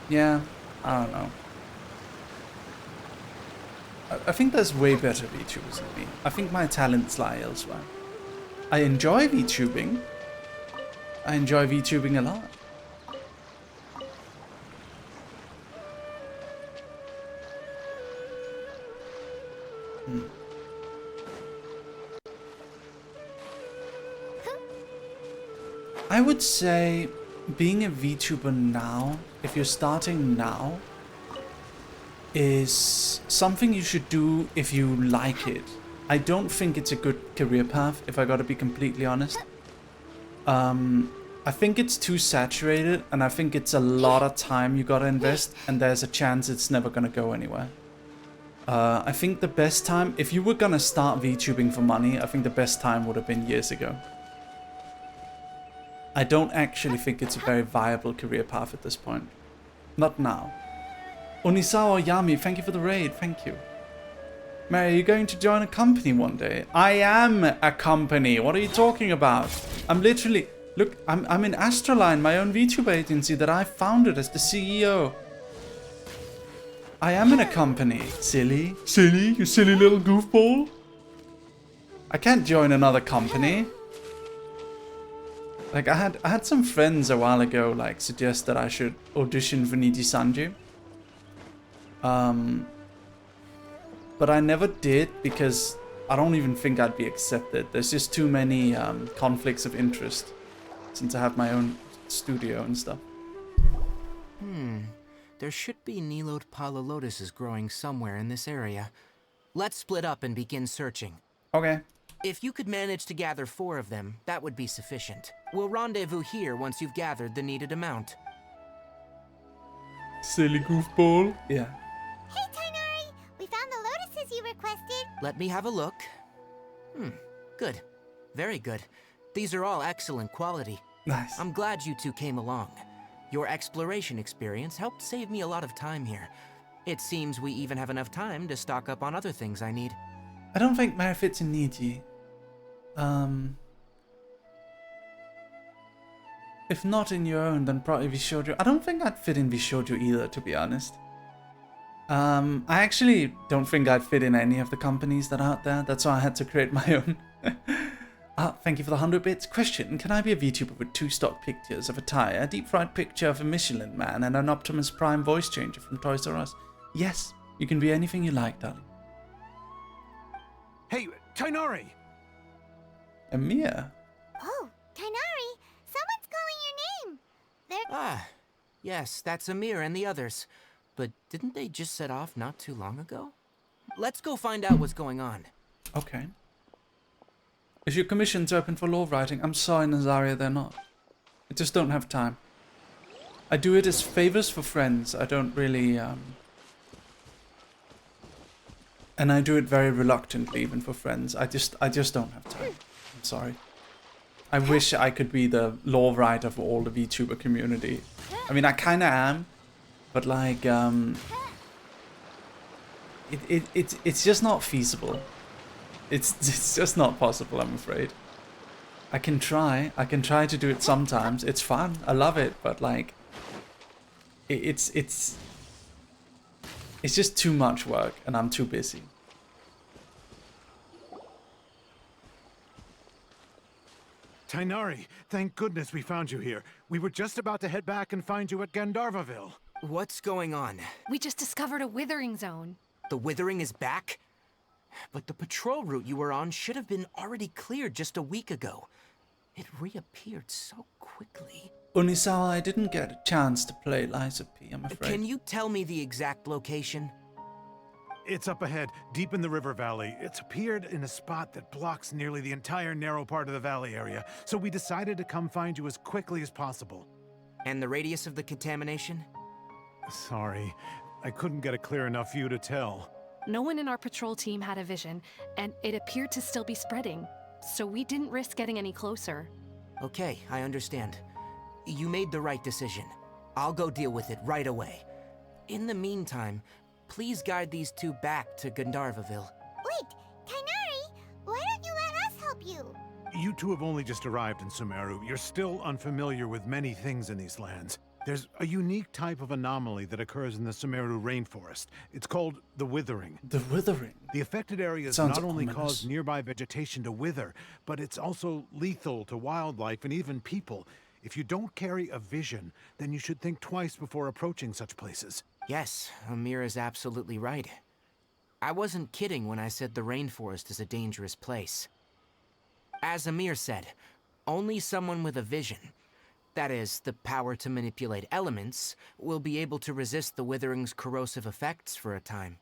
Yeah, I don't know. I think there's way better VTubers than me. I think my talents lie elsewhere. I enjoy VTubing. I enjoy VTubing a lot. I would say being a VTuber now, if you're starting now, is something you should do if you like it. I don't think it's a good career path, if I gotta be completely honest. I think it's too saturated, and I think it's a lot of time you gotta invest, and there's a chance it's never gonna go anywhere. I think the best time, if you were gonna start VTubing for money, I think the best time would have been years ago. I don't actually think it's a very viable career path at this point. Not now. Onisawa Yami, thank you for the raid, thank you. Mary, are you going to join a company one day? I am a company, what are you talking about? I'm literally, look, I'm in Astraline, my own VTuber agency that I founded as the CEO. I am in a company, silly. Silly, you silly little goofball. I can't join another company. Like, I had some friends a while ago, like, suggest that I should audition for Niji Sanju. But I never did because I don't even think I'd be accepted. There's just too many conflicts of interest since I have my own studio and stuff. There should be Nilode Palalotuses growing somewhere in this area. Let's split up and begin searching. Okay. If you could manage to gather 4 of them, that would be sufficient. We'll rendezvous here once you've gathered the needed amount. Silly goofball. Yeah. Let me have a look. Good. Very good. These are all excellent quality. Nice. I'm glad you two came along. Your exploration experience helped save me a lot of time here. It seems we even have enough time to stock up on other things I need. I don't think Merryweather needs you. If not in your own, then probably Vishojo. I don't think I'd fit in Vishojo either, to be honest. I actually don't think I'd fit in any of the companies that are out there. That's why I had to create my own. Thank you for the 100 bits. Question, can I be a VTuber with 2 stock pictures of a tire, a deep fried picture of a Michelin Man, and an Optimus Prime voice changer from Toys R Us? Yes, you can be anything you like, darling. Hey, Tighnari! Amir? Oh, Tighnari, someone's calling your name. They're... Yes, that's Amir and the others. But didn't they just set off not too long ago? Let's go find out what's going on. Okay. Is your commissions open for law writing? I'm sorry, Nazaria, they're not. I just don't have time. I do it as favors for friends. I don't really, and I do it very reluctantly, even for friends. I just don't have time. I'm sorry. I wish I could be the law writer for all the VTuber community. I mean, I kinda am, but like, it's just not feasible. It's just not possible, I'm afraid. I can try to do it sometimes. It's fun. I love it, but like, it's just too much work, and I'm too busy. Tighnari, thank goodness we found you here. We were just about to head back and find you at Gandharvaville. What's going on? We just discovered a Withering zone. The Withering is back? But the patrol route you were on should have been already cleared just a week ago. It reappeared so quickly. Unisawa, I didn't get a chance to play Liza P, I'm afraid. Can you tell me the exact location? It's up ahead, deep in the river valley. It's appeared in a spot that blocks nearly the entire narrow part of the valley area, so we decided to come find you as quickly as possible. And the radius of the contamination? Sorry, I couldn't get a clear enough view to tell. No one in our patrol team had a vision, and it appeared to still be spreading, so we didn't risk getting any closer. Okay, I understand. You made the right decision. I'll go deal with it right away. In the meantime, please guide these two back to Gandharvaville. Wait, Tighnari, why don't you let us help you? You two have only just arrived in Sumeru. You're still unfamiliar with many things in these lands. There's a unique type of anomaly that occurs in the Sumeru rainforest. It's called the Withering. The Withering? The affected areas Sounds not only ominous. cause nearby vegetation to wither, but it's also lethal to wildlife and even people. If you don't carry a vision, then you should think twice before approaching such places. Yes, Amir is absolutely right. I wasn't kidding when I said the rainforest is a dangerous place. As Amir said, only someone with a vision, that is, the power to manipulate elements, will be able to resist the Withering's corrosive effects for a time.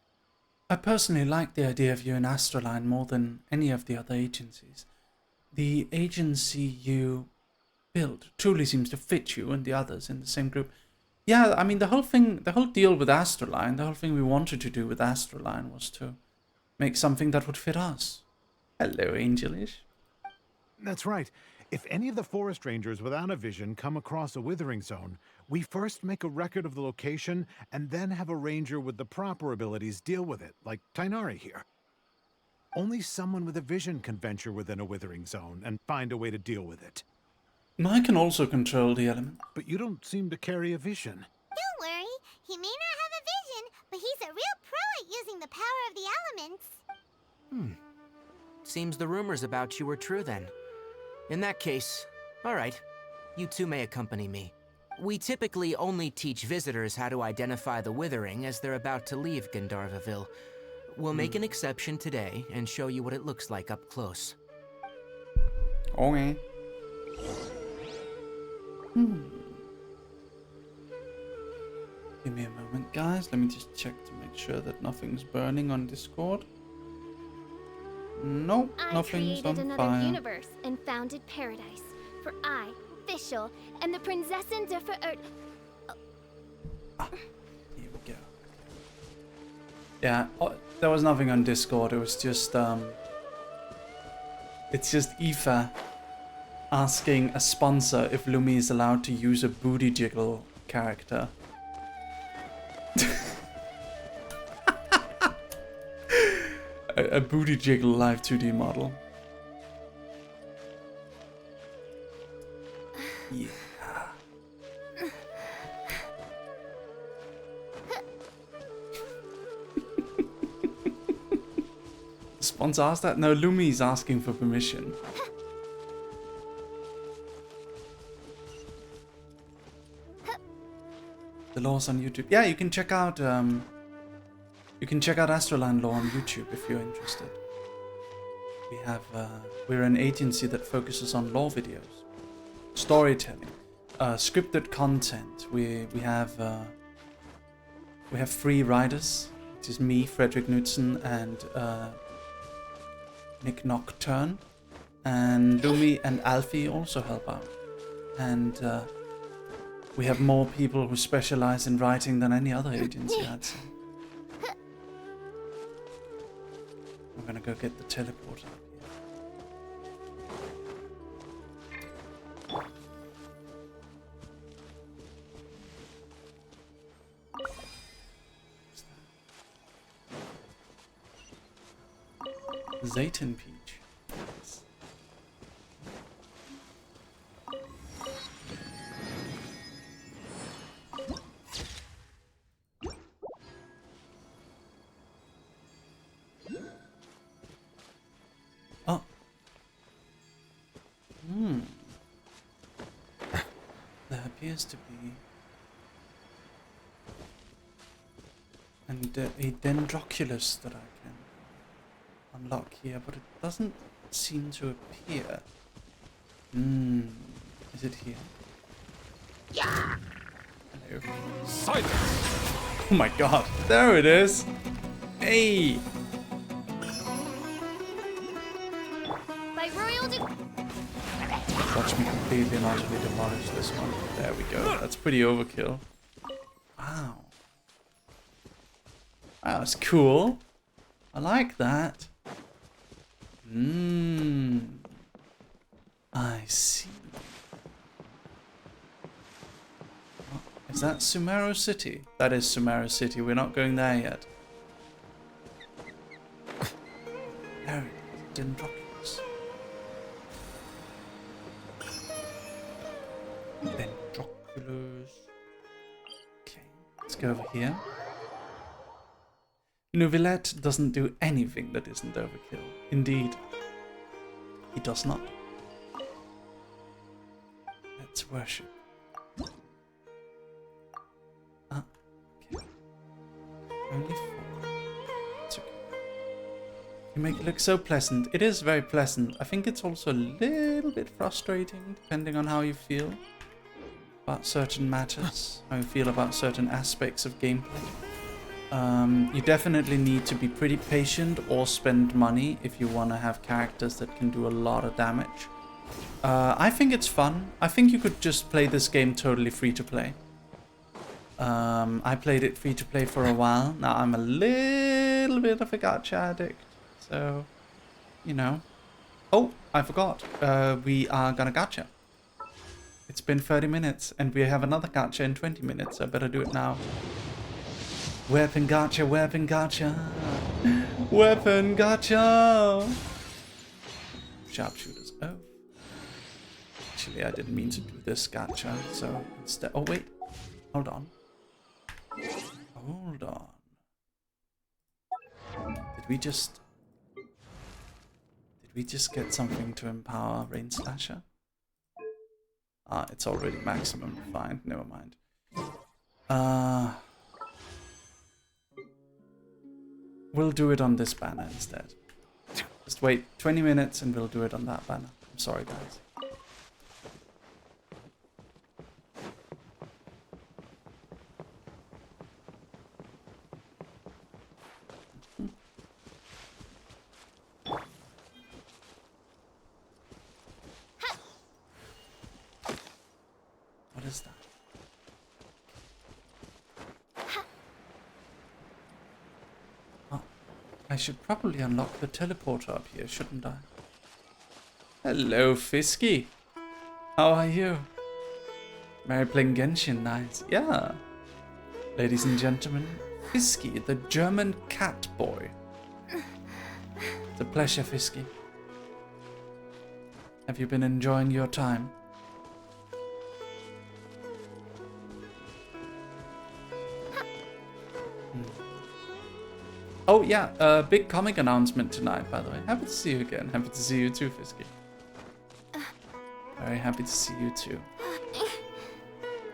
I personally like the idea of you in Astraline more than any of the other agencies. The agency you built truly seems to fit you and the others in the same group. Yeah, I mean, the whole deal with Astraline, the whole thing we wanted to do with Astraline was to make something that would fit us. Hello, Angelish. That's right. If any of the forest rangers without a vision come across a withering zone, we first make a record of the location and then have a ranger with the proper abilities deal with it, like Tighnari here. Only someone with a vision can venture within a withering zone and find a way to deal with it. I can also control the element. But you don't seem to carry a vision. Don't worry, he may not have a vision, but he's a real pro at using the power of the elements. Seems the rumors about you were true then. In that case, alright, you two may accompany me. We typically only teach visitors how to identify the Withering as they're about to leave Gandharvaville. We'll make an exception today and show you what it looks like up close. Okay. Give me a moment, guys. Let me just check to make sure that nothing's burning on Discord. Nope, nothing's on I created another fire. universe and founded paradise. For I, Fischl, and the Prinzessin der Verirrt... Here we go. Yeah, There was nothing on Discord. It was just it's just Aoife asking a sponsor if Lumi is allowed to use a booty jiggle character. a booty jiggle live 2D model. Yeah. Sponsor asked that? No, Lumi's asking for permission. The laws on YouTube. Yeah, you can check out Astraline Law on YouTube if you're interested. We have we're an agency that focuses on law videos, storytelling, scripted content. We have free writers, which is me, Frederick Knudsen, and Nick Nocturne, and Lumi and Alfie also help out. And we have more people who specialize in writing than any other agency, I'd say. I'm gonna go get the teleporter. Zayton Peach. Oh. There appears to be a Dendroculus that I can unlock here, but it doesn't seem to appear. Is it here? Yeah. Hello. Silence. Oh my god, there it is. Hey. By royalty. Watch me completely and utterly demolish this one. There we go. That's pretty overkill. Wow. Wow, that's cool. I like that. I see. Oh, is that Sumeru City? That is Sumeru City. We're not going there yet. There it is. Dendroculus. Dendroculus. Okay, let's go over here. Neuvillette doesn't do anything that isn't overkill. Indeed, he does not. Let's worship. Ah, okay. Only 4. It's okay. You make it look so pleasant. It is very pleasant. I think it's also a little bit frustrating, depending on how you feel about certain matters, how you feel about certain aspects of gameplay. You definitely need to be pretty patient or spend money if you want to have characters that can do a lot of damage. I think it's fun. I think you could just play this game totally free to play. I played it free to play for a while. Now I'm a little bit of a gacha addict. So, you know. Oh, I forgot. We are gonna gacha. It's been 30 minutes and we have another gacha in 20 minutes. I better do it now. Weapon gacha, weapon gacha. Weapon gacha. Sharpshooters. Oh. Actually, I didn't mean to do this gacha, so instead... Oh, wait. Hold on. Hold on. Did we just get something to empower Rain Slasher? Ah, it's already maximum. Fine, never mind. We'll do it on this banner instead. Just wait 20 minutes and we'll do it on that banner. I'm sorry, guys. What is that? I should probably unlock the teleporter up here, shouldn't I? Hello, Fisky. How are you? Mary playing Genshin, nice. Yeah. Ladies and gentlemen, Fisky, the German cat boy. It's a pleasure, Fisky. Have you been enjoying your time? Oh yeah, big comic announcement tonight, by the way. Happy to see you again. Happy to see you too, Fisky. Very happy to see you too.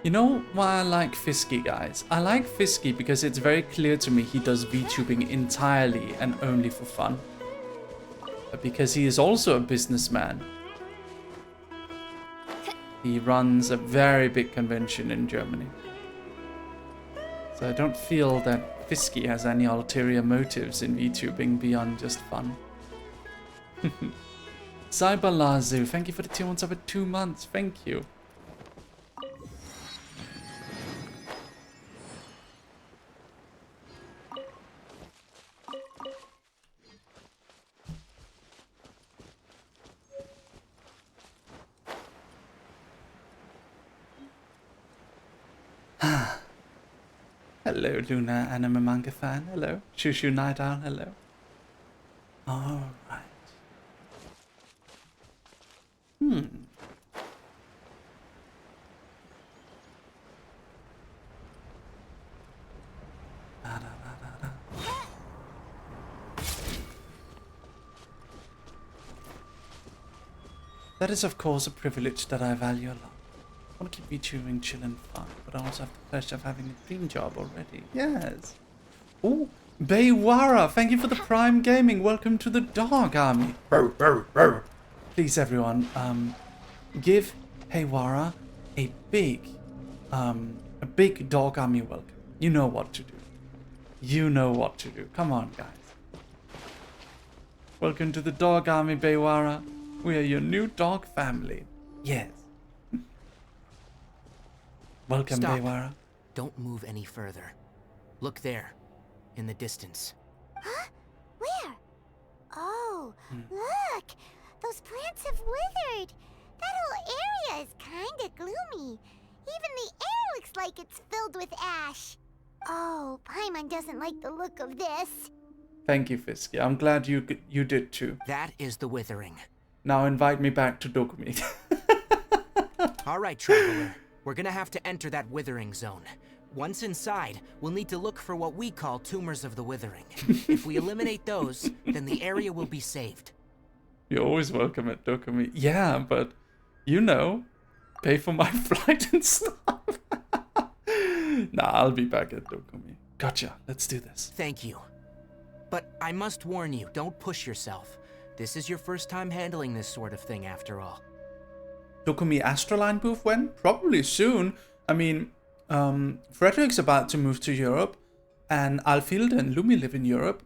You know why I like Fisky, guys? I like Fisky because it's very clear to me he does VTubing entirely and only for fun. But because he is also a businessman. He runs a very big convention in Germany. So I don't feel that Fisky has any ulterior motives in VTubing beyond just fun. Cyberlazu, thank you for the tier 1 sub for 2 months. Thank you. Hello, Luna, anime manga fan. Hello. Shushu Night Owl. Hello. Alright. That is, of course, a privilege that I value a lot. I want to keep VTubing chill and fun, but I also have the pleasure of having a dream job already. Yes. Oh, Baywara, thank you for the Prime Gaming. Welcome to the dog army. Please, everyone, give Haywara a big dog army welcome. You know what to do. You know what to do. Come on, guys. Welcome to the dog army, Baywara. We are your new dog family. Yes. Welcome, Stop. Baywara. Don't move any further. Look there, in the distance. Huh? Where? Oh, look! Those plants have withered. That whole area is kinda gloomy. Even the air looks like it's filled with ash. Oh, Paimon doesn't like the look of this. Thank you, Fisky. I'm glad you did too. That is the Withering. Now invite me back to Dokumi. All right, Traveler. We're gonna have to enter that Withering zone. Once inside, we'll need to look for what we call tumors of the Withering. If we eliminate those, then the area will be saved. You're always welcome at Dokumi. Yeah, but you know, pay for my flight and stuff. Nah, I'll be back at Dokumi. Gotcha. Let's do this. Thank you. But I must warn you, don't push yourself. This is your first time handling this sort of thing, after all. Dokumi Astraline booth when? Probably soon. I mean, Frederick's about to move to Europe, and Alfilde and Lumi live in Europe.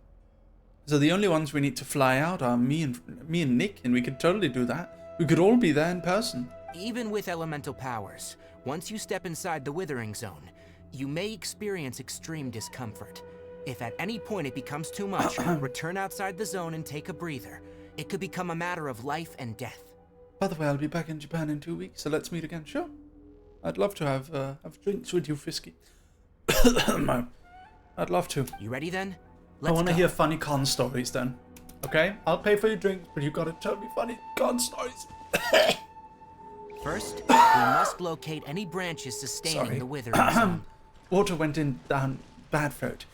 So the only ones we need to fly out are me and Nick, and we could totally do that. We could all be there in person. Even with elemental powers, once you step inside the Withering zone, you may experience extreme discomfort. If at any point it becomes too much, return outside the zone and take a breather. It could become a matter of life and death. By the way, I'll be back in Japan in 2 weeks, so let's meet again. Sure. I'd love to have drinks with you, Fisky. I'd love to. You ready then? I want to hear funny con stories then. Okay? I'll pay for your drinks, but you gotta tell me funny con stories. First, we must locate any branches sustaining the Withering zone. Water went in down bad throat.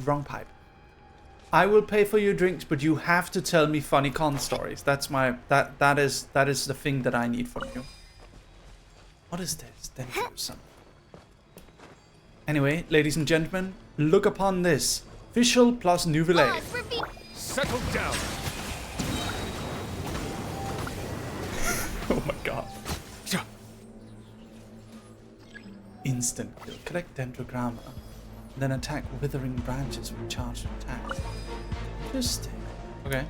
Wrong pipe. I will pay for your drinks, but you have to tell me funny con stories. That's my that is the thing that I need from you. What is this? Dendro something. Anyway, ladies and gentlemen, look upon this. Fischl plus Nouvelle. Settle down. Oh my god. Instant kill. Collect Dendrogramma. Then attack withering branches with charged attacks. Interesting. Okay.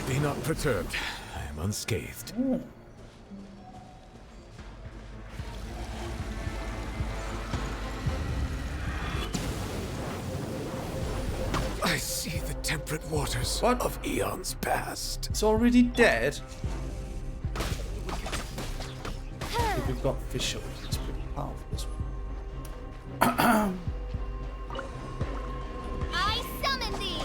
Be not perturbed. I am unscathed. Ooh. see the temperate waters What? of eons past. It's already dead. We've got visuals. It's pretty powerful as well. I summon thee!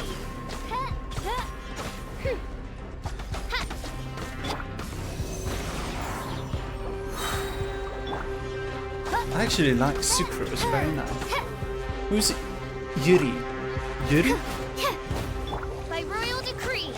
I actually like Sucrose, very nice. Who's it? Yuri. Yuri? By royal decree.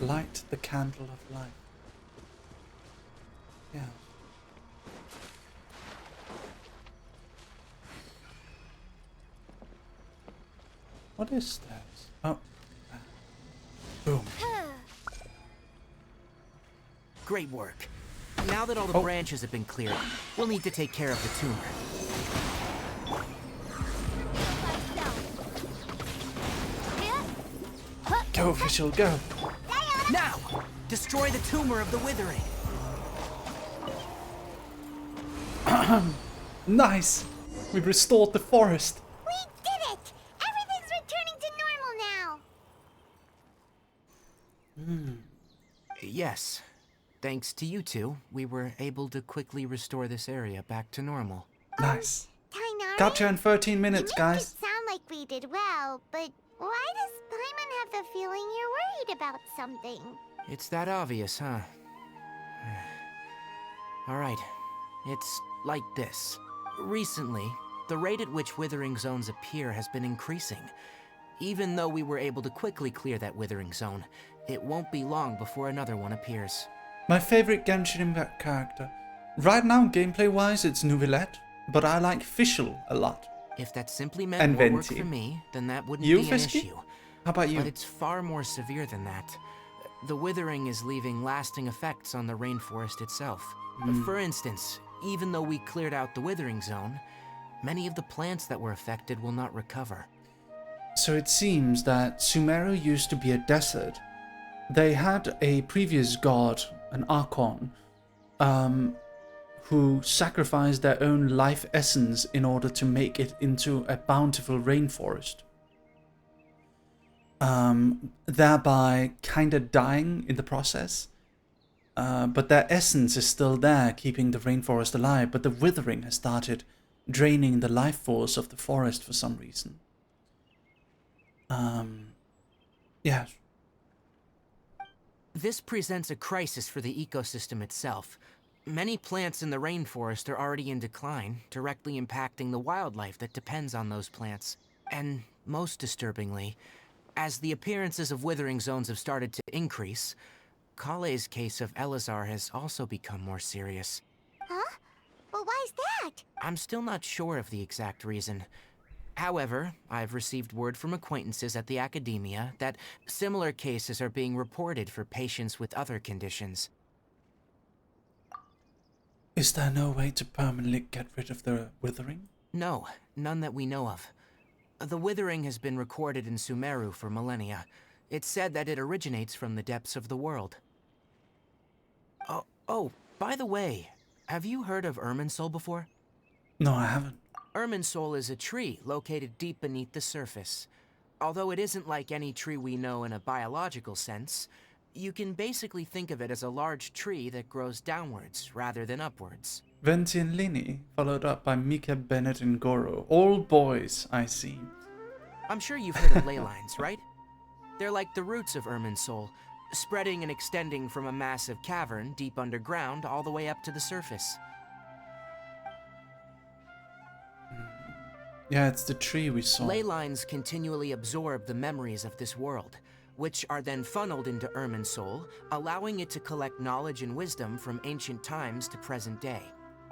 Light the candle of light. Yeah. What is that? Oh. Boom. Great work. Now that all the branches have been cleared, we'll need to take care of the tumor. Go, official, go. Now, destroy the tumor of the Withering. Nice. We've restored the forest. We did it! Everything's returning to normal now. Yes. Thanks to you two, we were able to quickly restore this area back to normal. Nice. Tighnari, Gotcha in 13 minutes, you make guys. it sound like we did well, but why does Paimon have the feeling you're worried about something? It's that obvious, huh? Alright. It's like this. Recently, the rate at which Withering zones appear has been increasing. Even though we were able to quickly clear that Withering zone, it won't be long before another one appears. My favorite Genshin Impact character. Right now, gameplay-wise, it's Neuvillette, but I like Fischl a lot. If that simply meant And more work Venti. for me, then that wouldn't You, be an Fisky? issue. How about you? But it's far more severe than that. The Withering is leaving lasting effects on the rainforest itself. For instance, even though we cleared out the Withering zone, many of the plants that were affected will not recover. So it seems that Sumeru used to be a desert. They had a previous god, an Archon, who sacrificed their own life essence in order to make it into a bountiful rainforest. Thereby kind of dying in the process. But their essence is still there, keeping the rainforest alive, but the Withering has started draining the life force of the forest for some reason. Yeah. This presents a crisis for the ecosystem itself. Many plants in the rainforest are already in decline, directly impacting the wildlife that depends on those plants. And most disturbingly, as the appearances of Withering zones have started to increase, Collei's case of Elazar has also become more serious. Huh? Well, why is that? I'm still not sure of the exact reason. However, I've received word from acquaintances at the academia that similar cases are being reported for patients with other conditions. Is there no way to permanently get rid of the Withering? No, none that we know of. The Withering has been recorded in Sumeru for millennia. It's said that it originates from the depths of the world. Oh, by the way, have you heard of Irminsul before? No, I haven't. Irminsul is a tree located deep beneath the surface. Although it isn't like any tree we know in a biological sense, you can basically think of it as a large tree that grows downwards rather than upwards. Venti and Lini, followed up by Mika, Bennett, and Goro. All boys, I see. I'm sure you've heard of ley lines, right? They're like the roots of Irminsul, spreading and extending from a massive cavern deep underground all the way up to the surface. Yeah, it's the tree we saw. Ley lines continually absorb the memories of this world, which are then funneled into Irminsul, allowing it to collect knowledge and wisdom from ancient times to present day.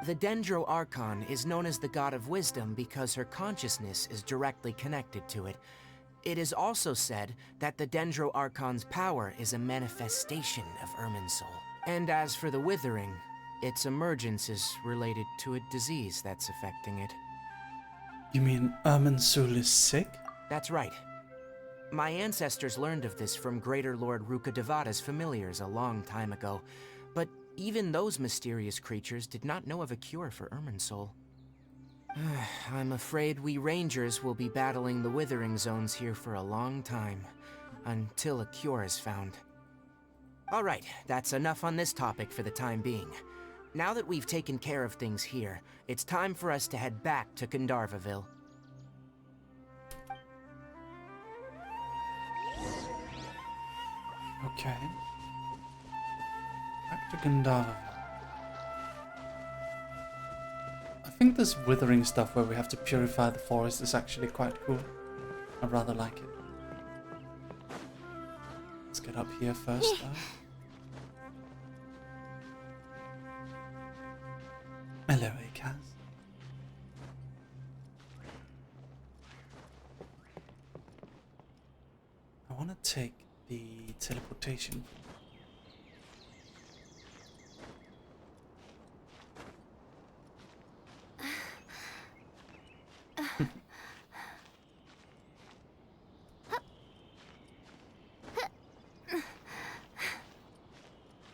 The Dendro Archon is known as the god of wisdom because her consciousness is directly connected to it. It is also said that the Dendro Archon's power is a manifestation of Irminsul. And as for the Withering, its emergence is related to a disease that's affecting it. You mean Irminsul is sick? That's right. My ancestors learned of this from Greater Lord Rukkhadevata's familiars a long time ago, but even those mysterious creatures did not know of a cure for Irminsul. I'm afraid we Rangers will be battling the Withering Zones here for a long time, until a cure is found. Alright, that's enough on this topic for the time being. Now that we've taken care of things here, it's time for us to head back to Gandharvaville. Okay. Back to Gandharvaville. I think this withering stuff where we have to purify the forest is actually quite cool. I rather like it. Let's get up here first though. Hello, Acaz. I want to take the teleportation.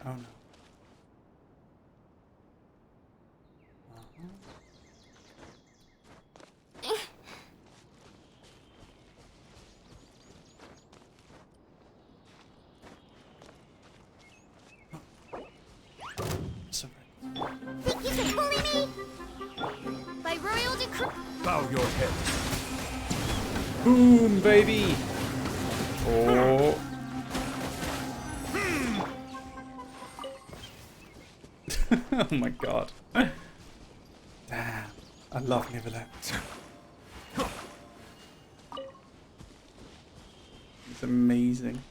Oh no. Sorry. Thank you for pulling me! By royal decree. Bow your head. Boom, baby! Oh. Oh my god. Damn. I love Nivelet. It's amazing.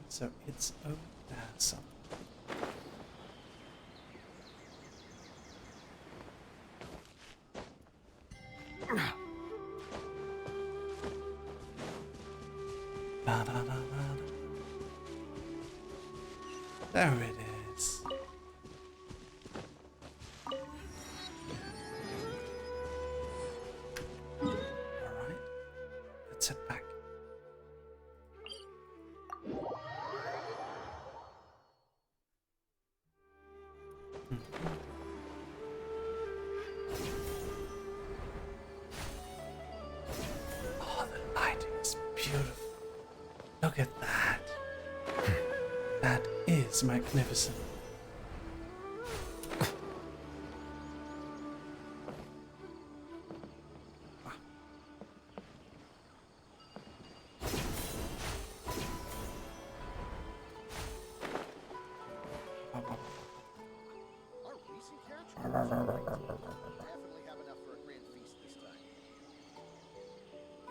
So it's over there somewhere. Da, da, da, da, da. There it is. Alright. Let's head back. Oh, the lighting is beautiful. Look at that. That is magnificent.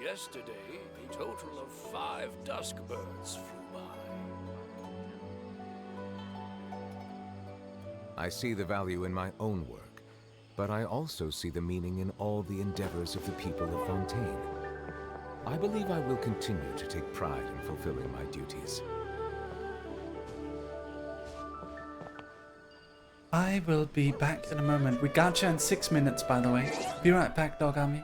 Yesterday, a total of 5 dusk birds flew by. I see the value in my own work, but I also see the meaning in all the endeavors of the people of Fontaine. I believe I will continue to take pride in fulfilling my duties. I will be back in a moment. We gacha in 6 minutes, by the way. Be right back, Dog Army.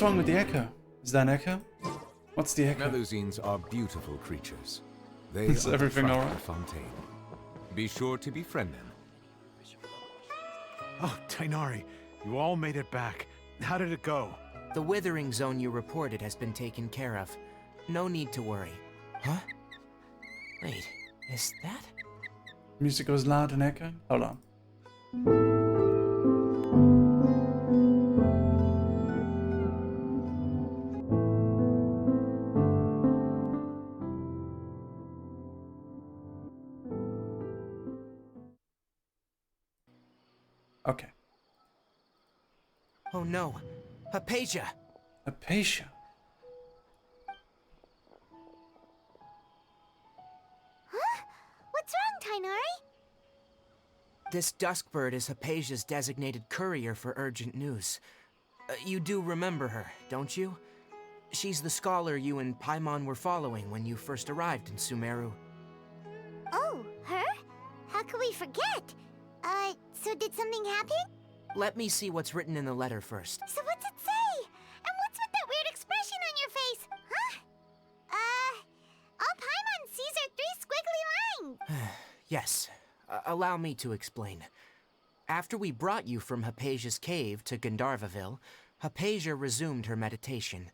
wrong with the echo? Is that an echo? What's the echo? Melusines are beautiful creatures. They Is are everything the all Fractal right? Fontaine. Be sure to befriend them. Oh, Tighnari, you all made it back. How did it go? The Withering zone you reported has been taken care of. No need to worry. Huh? Wait, is that? Music goes loud and echoing. Hold on. Okay. Oh no, Haypasia! Haypasia. Huh? What's wrong, Tighnari? This Duskbird is Haypasia's designated courier for urgent news. You do remember her, don't you? She's the scholar you and Paimon were following when you first arrived in Sumeru. Oh, her? How could we forget? So did something happen? Let me see what's written in the letter first. So what's it say? And what's with that weird expression on your face? Huh? All Paimon sees are 3 squiggly lines. Yes, allow me to explain. After we brought you from Haypasia's cave to Gandharvaville, Haypasia resumed her meditation.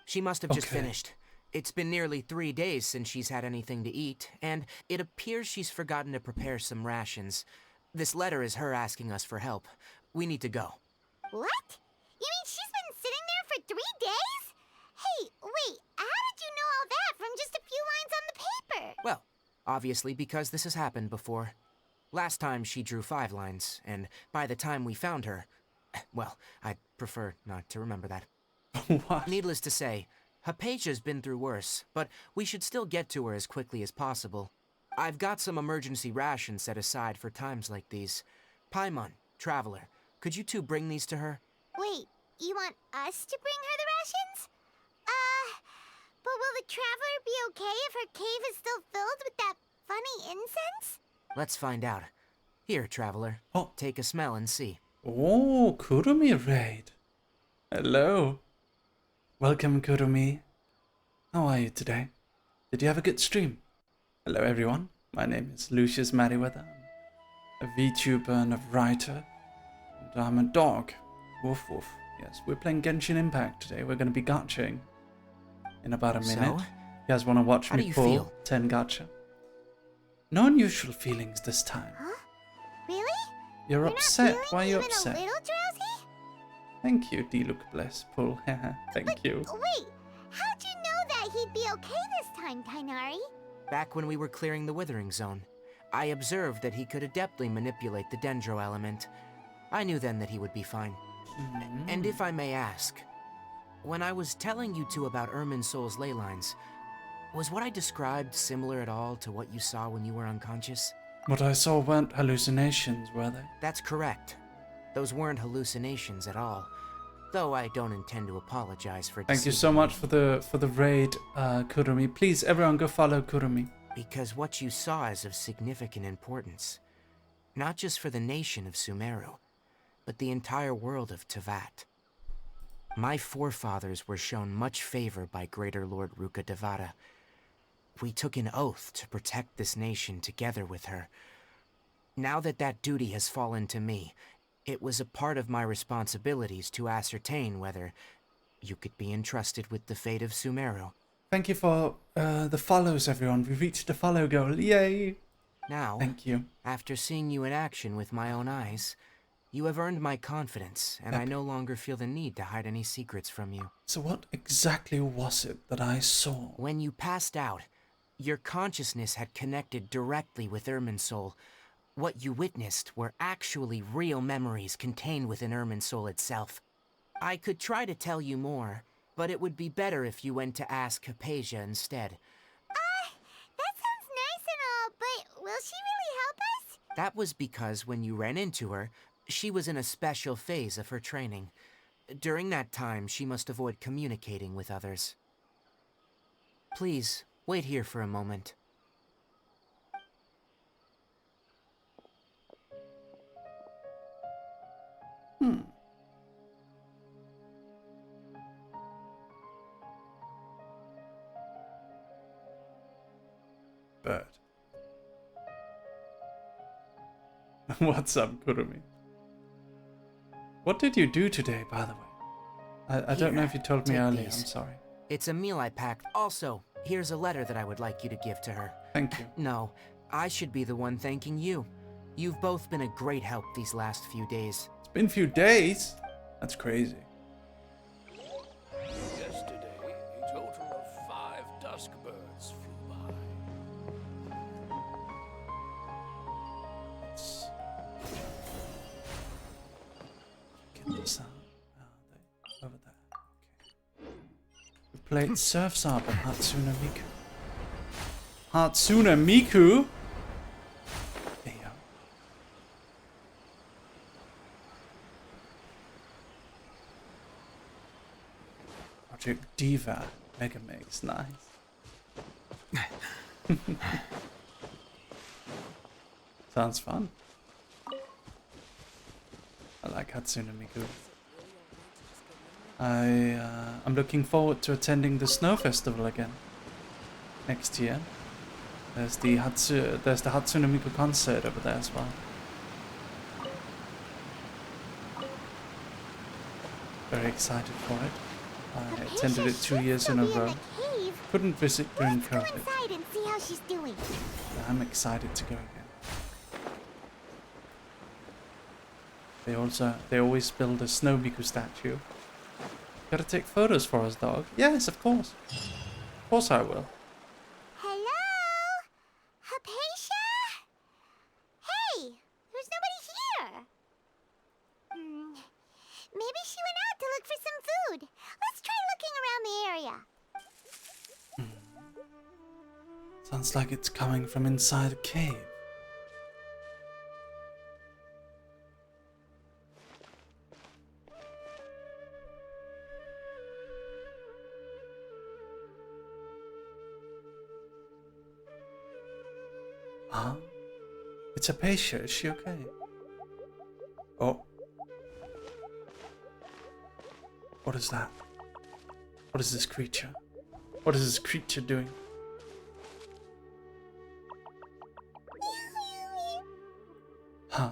She must have just finished. It's been nearly 3 days since she's had anything to eat, and it appears she's forgotten to prepare some rations. This letter is her asking us for help. We need to go. What? You mean she's been sitting there for 3 days? Hey, wait, how did you know all that from just a few lines on the paper? Well, obviously because this has happened before. Last time she drew 5 lines, and by the time we found her... Well, I'd prefer not to remember that. What? Needless to say, Haypasia's been through worse, but we should still get to her as quickly as possible. I've got some emergency rations set aside for times like these. Paimon, Traveler, could you two bring these to her? Wait, you want us to bring her the rations? But will the Traveler be okay if her cave is still filled with that funny incense? Let's find out. Here, Traveler. Oh. Take a smell and see. Oh, Kurumi raid. Hello. Welcome, Kurumi. How are you today? Did you have a good stream? Hello, everyone. My name is Lucius Merryweather. I'm a VTuber and a writer. And I'm a dog. Woof woof. Yes, we're playing Genshin Impact today. We're going to be gachaing in about a minute. So? You guys want to watch How do me you pull feel? 10 gacha? No unusual feelings this time. Huh? Really? You're not upset. feeling Why are you even upset? a little drowsy? Thank you, D-Look Bless Pull. Thank you. Wait, how'd you know that he'd be okay this time, Tighnari? Back when we were clearing the Withering zone, I observed that he could adeptly manipulate the Dendro element. I knew then that he would be fine. And if I may ask, when I was telling you two about Irminsol's ley lines, was what I described similar at all to what you saw when you were unconscious? What I saw weren't hallucinations, were they? That's correct. Those weren't hallucinations at all. Though I don't intend to apologize for Thank you deceiving so much for the raid, Kurumi. Please, everyone, go follow Kurumi. Because what you saw is of significant importance. Not just for the nation of Sumeru, but the entire world of Teyvat. My forefathers were shown much favor by Greater Lord Rukkhadevata. We took an oath to protect this nation together with her. Now that that duty has fallen to me, it was a part of my responsibilities to ascertain whether you could be entrusted with the fate of Sumeru. Thank you for the follows, everyone. We reached the follow goal. Yay! Now, Thank you. after seeing you in action with my own eyes, you have earned my confidence, and I no longer feel the need to hide any secrets from you. So what exactly was it that I saw? When you passed out, your consciousness had connected directly with Irminsul. What you witnessed were actually real memories contained within Irminsul itself. I could try to tell you more, but it would be better if you went to ask Haypasia instead. That sounds nice and all, but will she really help us? That was because when you ran into her, she was in a special phase of her training. During that time, she must avoid communicating with others. Please, wait here for a moment. bird. What's up, Kurumi? What did you do today, by the way? I don't know if you told me earlier, I'm sorry. It's a meal I packed. Also, here's a letter that I would like you to give to her. Thank you. No, I should be the one thanking you. You've both been a great help these last few days. It's been a few days? That's crazy. Yesterday, a total of 5 dusk birds flew by. Let's get this out. Over there. Okay. We played Surf's Up and Hatsune Miku. Hatsune Miku? There you go. Project Diva. Mega Mix. Nice. Sounds fun. I like Hatsune Miku. I'm looking forward to attending the Snow Festival again next year. There's the Hatsune Miku concert over there as well. Very excited for it. I attended it 2 years in a row. Couldn't visit during COVID. Inside and see how she's doing. But I'm excited to go again. They always build a Snow Miku statue. Gotta take photos for us, dog. Yes, of course. Of course I will. Hello? Haypasia? Hey, there's nobody here. Maybe she went out to look for some food. Let's try looking around the area. Sounds like it's coming from inside a cave. Huh? It's Haypasia. Is she okay? Oh. What is that? What is this creature? What is this creature doing? Huh?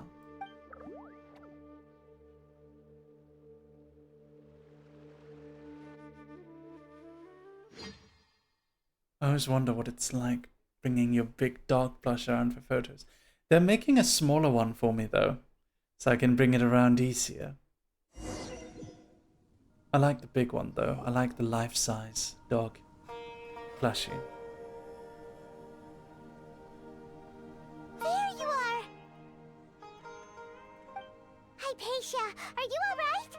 I always wonder what it's like bringing your big dog plush around for photos. They're making a smaller one for me though, so I can bring it around easier. I like the big one though. I like the life-size dog plushie. There you are. Haypasia, are you alright?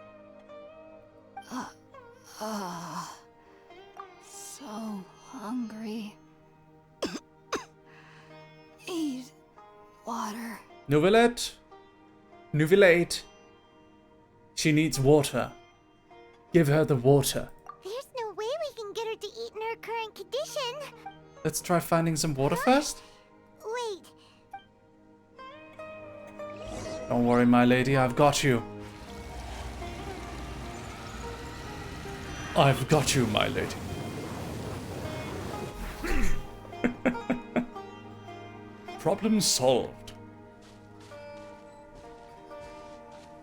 So hungry. Eat water. Novelette. Novelate. She needs water. Give her the water. There's no way we can get her to eat in her current condition. Let's try finding some water first. Wait. Don't worry, my lady. I've got you. I've got you, my lady. Problem solved.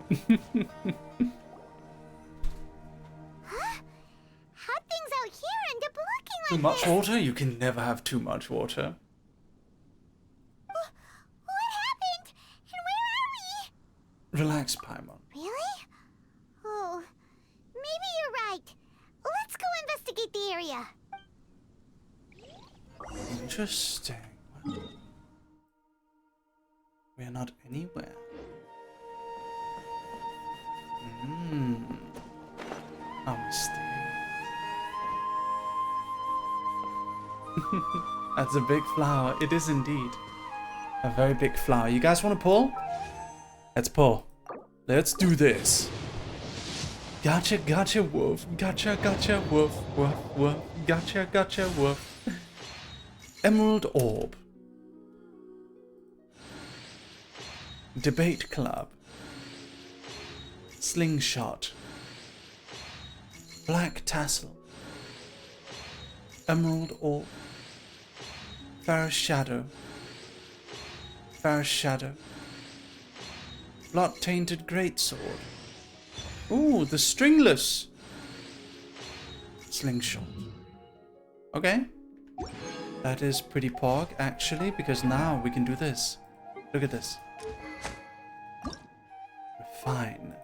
How'd things out here end up looking like Too much this? water? You can never have too much water. What happened? And where are we? Relax, Paimon. Really? Oh, maybe you're right. Let's go investigate the area. Interesting. We are not anywhere. How mysterious. That's a big flower. It is indeed. A very big flower. You guys want to pull? Let's pull. Let's do this. Gotcha, gotcha, woof. Gotcha, gotcha, woof, woof, woof. Gotcha, gotcha, woof. Emerald orb. Debate club. Slingshot. Black tassel. Emerald orb. Fair Shadow. Fair Shadow. Blood-tainted greatsword. Ooh, the stringless slingshot. Okay. That is pretty pog, actually, because now we can do this. Look at this. Refine.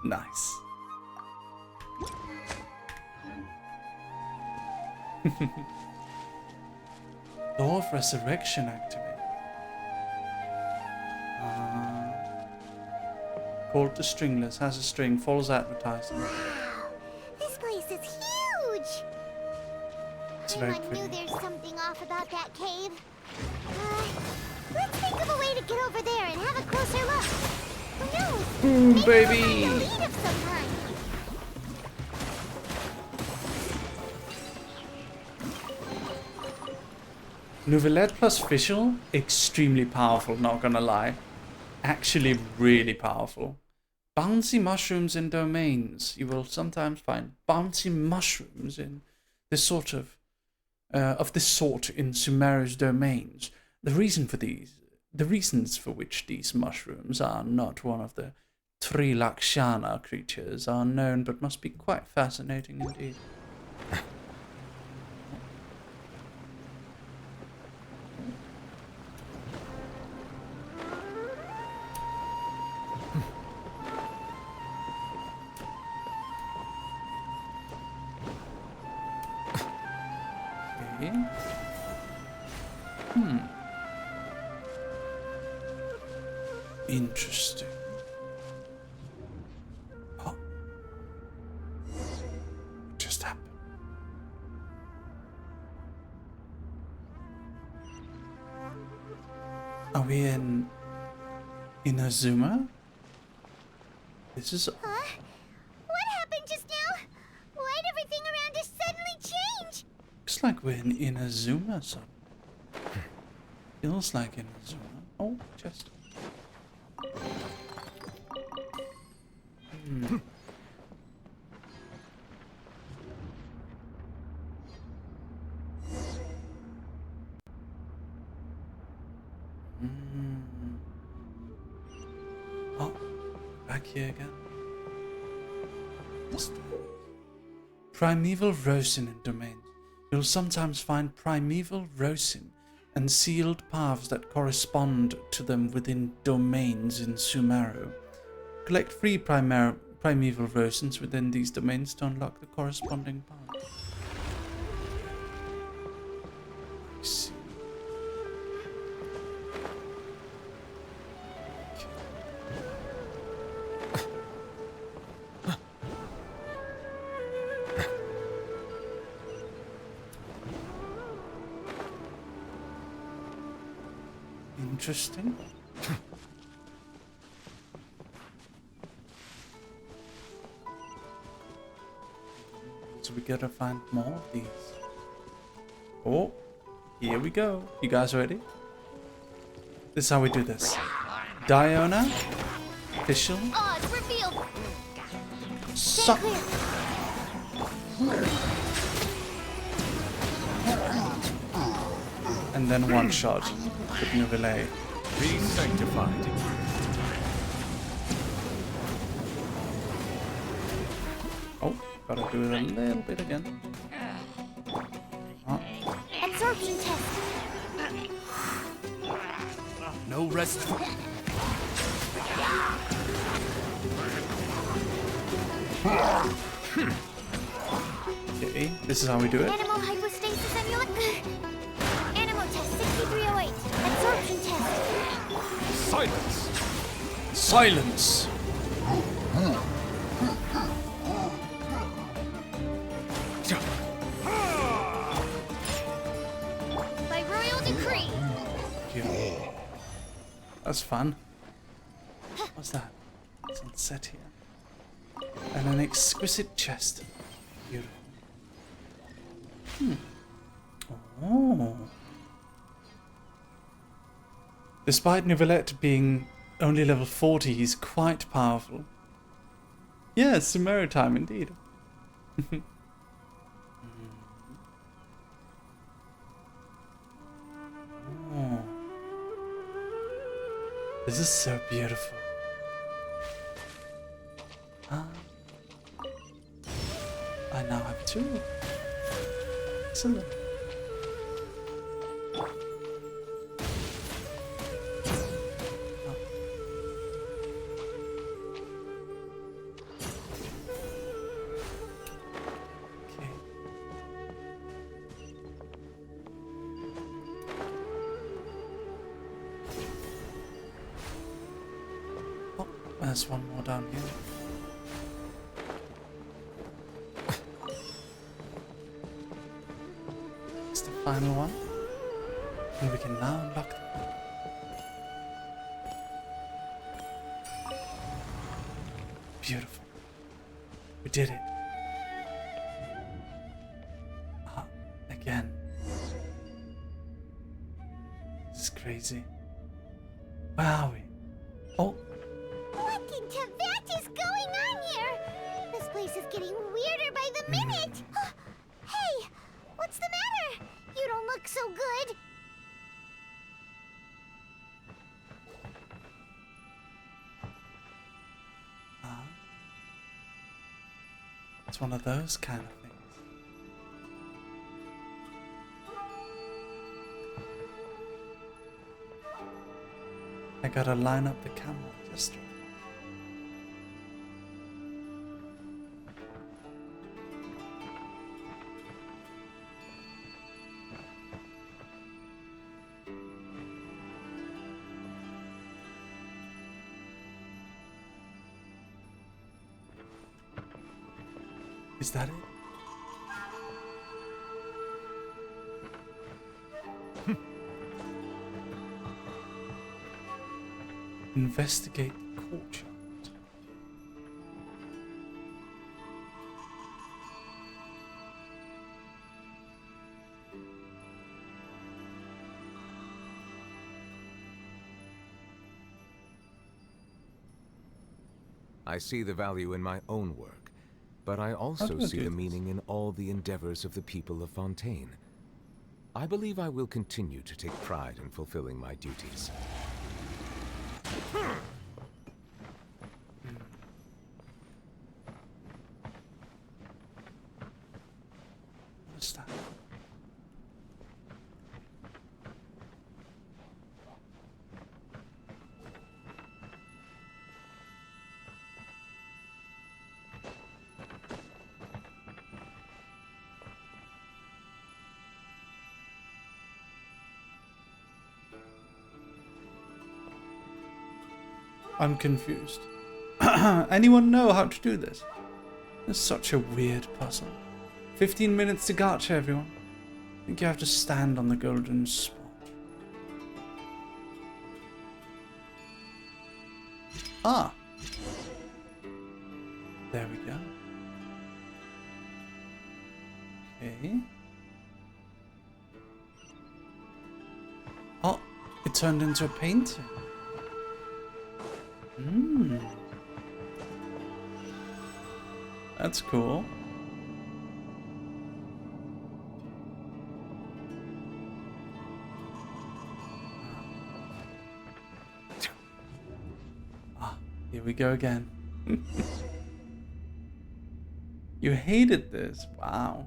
Nice. Law of Resurrection activate. Called the Stringless, has a string, follows advertising. Wow, this place is huge. It's very I knew pretty. there's something off about that cave. Let's think of a way to get over there and have a closer look. Who knows? Maybe baby. we'll find a lead of some kind. Nouvellette plus Fischl, extremely powerful, not gonna lie. Actually really powerful. Bouncy mushrooms in domains. You will sometimes find bouncy mushrooms in this sort of this sort in Sumeru's domains. The reasons for which these mushrooms are not one of the Trilakshana creatures are unknown, but must be quite fascinating indeed. Interesting. Oh. What just happened? Are we in Azuma? This is. Huh? What happened just now? Why'd everything around us suddenly change? Looks like we're in Inazuma, so. Feels like Inazuma. Oh, chest. Oh, back here again. Primeval Rosin in domains. You'll sometimes find primeval Rosin and sealed paths that correspond to them within domains in Sumeru. Collect free primeval Rosins within these domains to unlock the corresponding path. I see. Interesting. So we gotta find more of these. Oh, here we go. You guys ready? This is how we do this. Diona, Fischl, Oh, it's revealed. Suck. And then one shot with Nouvelle. Be sanctified. Oh, gotta do it a little bit again. Absorption test. No rest. Okay, this is how we do it. Animal hypostasis amulet. Animal test 6308. Absorption test. Silence! Silence! By royal decree. Yeah. That's fun. What's that? Sunset here. And an exquisite chest. Beautiful. Oh. Despite Nouvellette being only level 40, he's quite powerful. Yeah, Sumeru time indeed. Oh. This is so beautiful. I now have 2. Excellent. There's one more down here. It's the final one. And we can now unlock them. Beautiful. We did it. Again. This is crazy. Where are we? Oh. This is getting weirder by the minute. Hey, what's the matter? You don't look so good. It's one of those kind of things. I gotta line up the camera just right. Is that it? Investigate the courtyard. I see the value in my own work, but I also see the meaning in all the endeavors of the people of Fontaine. I believe I will continue to take pride in fulfilling my duties. What's that? I'm confused. Anyone know how to do this? It's such a weird puzzle. 15 minutes to gacha, everyone. I think you have to stand on the golden spot. Ah. There we go. Okay. Oh, it turned into a painting. That's cool. Ah, here we go again. You hated this. Wow.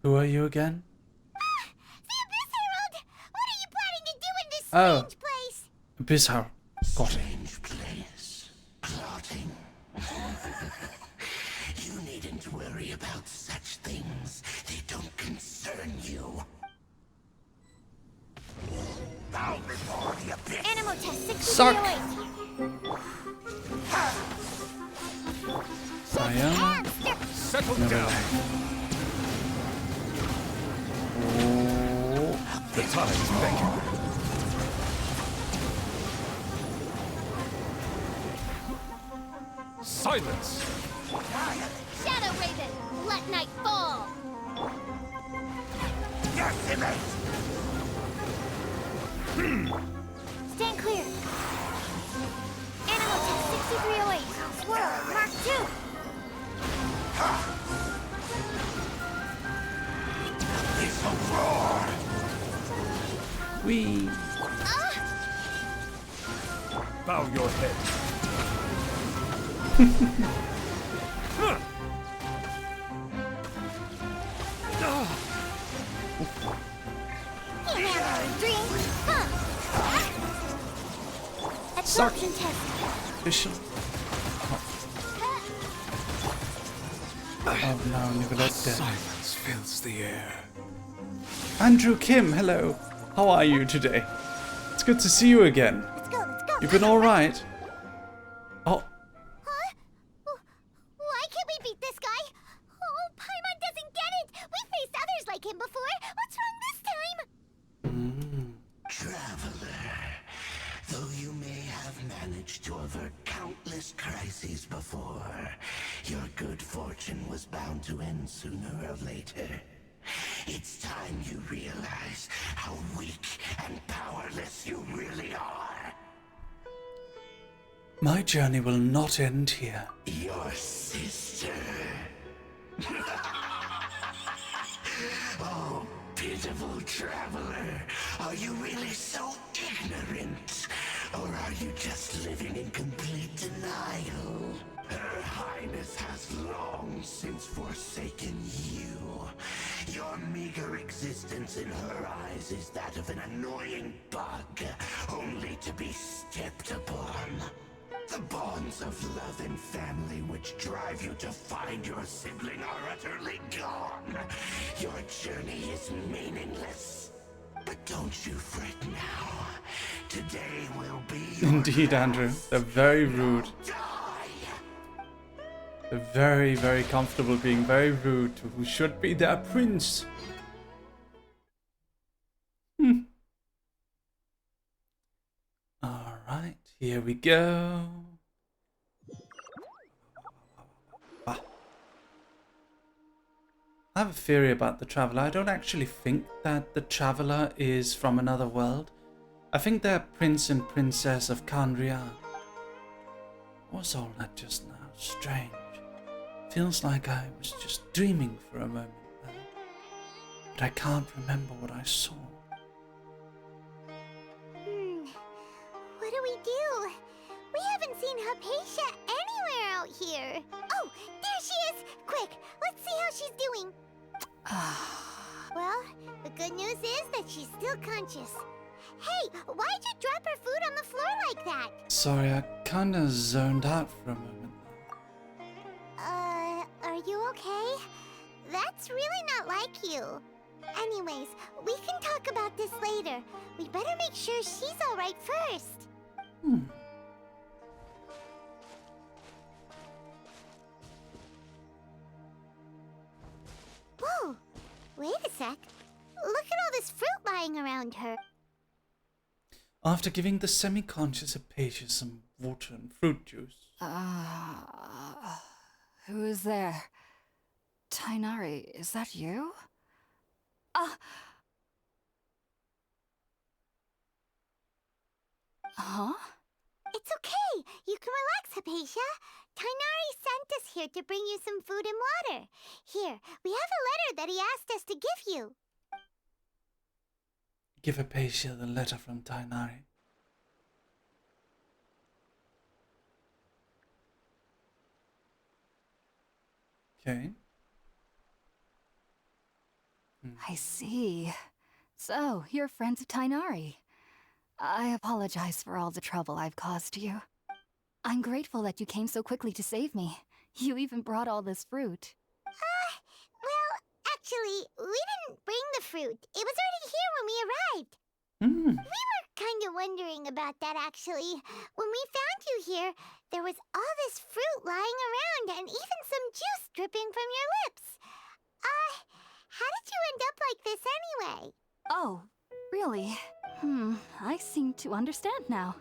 Who are you again? The Abyss Herald! What are you planning to do in this strange place? Abyss Herald. Got it. Strange place. Plotting. You needn't worry about such things. They don't concern you. Bow before the Abyss. Animal test 60 Suck. Sayonara. Settle down. The tides beckon. Silence! Shadow Raven, let night fall! Yes, Stand clear. Animal Tech 6308, Swirl, Mark 2. It's a roar! We. Bow your head. Drink. Absorption test. Vision. Oh no, Nicolette. Silence fills the air. Andrew Kim, hello. How are you today? It's good to see you again. Let's go. You've been alright? Oh, Huh? Why can't we beat this guy? Oh, Paimon doesn't get it. We faced others like him before. What's wrong this time? Traveler, though you may have managed to avert countless crises before, your good fortune was bound to end sooner or later. It's time you realize how weak and powerless you really are. my journey will not end here. Your sister. Oh, pitiful traveler. Are you really so ignorant? Or are you just living in complete denial? Her Highness has long since forsaken you. Your meager existence in her eyes is that of an annoying bug, only to be stepped upon. The bonds of love and family which drive you to find your sibling are utterly gone. Your journey is meaningless. But don't you fret now. Today will be your Indeed, Andrew. They're very rude. They're very, very comfortable being very rude to who should be their prince. Alright, here we go. I have a theory about the Traveler. I don't actually think that the Traveler is from another world. I think they're Prince and Princess of Kandria. What was all that just now? Strange. Feels like I was just dreaming for a moment there. But I can't remember what I saw. What do we do? We haven't seen Haypasia anywhere out here. Oh, there she is! Quick, let's see how she's doing. Well, the good news is that she's still conscious. Hey, why'd you drop her food on the floor like that? Sorry, I kinda zoned out for a moment. Are you okay? That's really not like you. Anyways, we can talk about this later. We better make sure she's alright first. Whoa! Wait a sec. Look at all this fruit lying around her. After giving the semi-conscious Haypasia some water and fruit juice. Who is there? Tighnari, is that you? Huh? It's okay. You can relax, Haypasia. Tighnari sent us here to bring you some food and water. Here, we have a letter that he asked us to give you. Give Haypasia the letter from Tighnari. Okay. I see. So, you're friends of Tighnari. I apologize for all the trouble I've caused you. I'm grateful that you came so quickly to save me. You even brought all this fruit. Well, actually, we didn't bring the fruit. It was already here when we arrived. We were kind of wondering about that, actually. When we found you here, there was all this fruit lying around and even some juice dripping from your lips. How did you end up like this anyway? Oh, Really? I seem to understand now.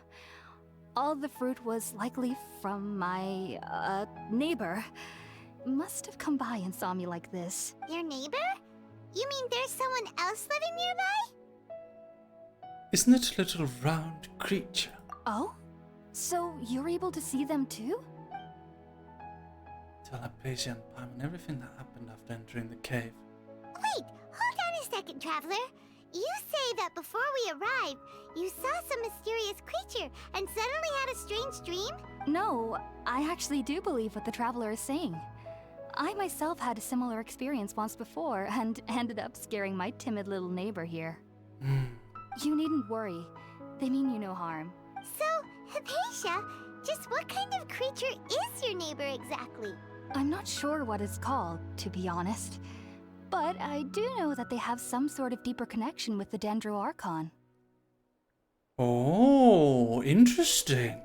All the fruit was likely from my, neighbor. Must have come by and saw me like this. Your neighbor? You mean there's someone else living nearby? Isn't it a little round creature? Oh? So you're able to see them too? Tell Haypasia and Paimon everything that happened after entering the cave. Wait, hold on a second, Traveler. You say that before we arrived, you saw some mysterious creature and suddenly had a strange dream? No, I actually do believe what the Traveler is saying. I myself had a similar experience once before and ended up scaring my timid little neighbor here. You needn't worry. They mean you no harm. So, Haypasia, just what kind of creature is your neighbor exactly? I'm not sure what it's called, to be honest. But I do know that they have some sort of deeper connection with the Dendro Archon. Oh, interesting.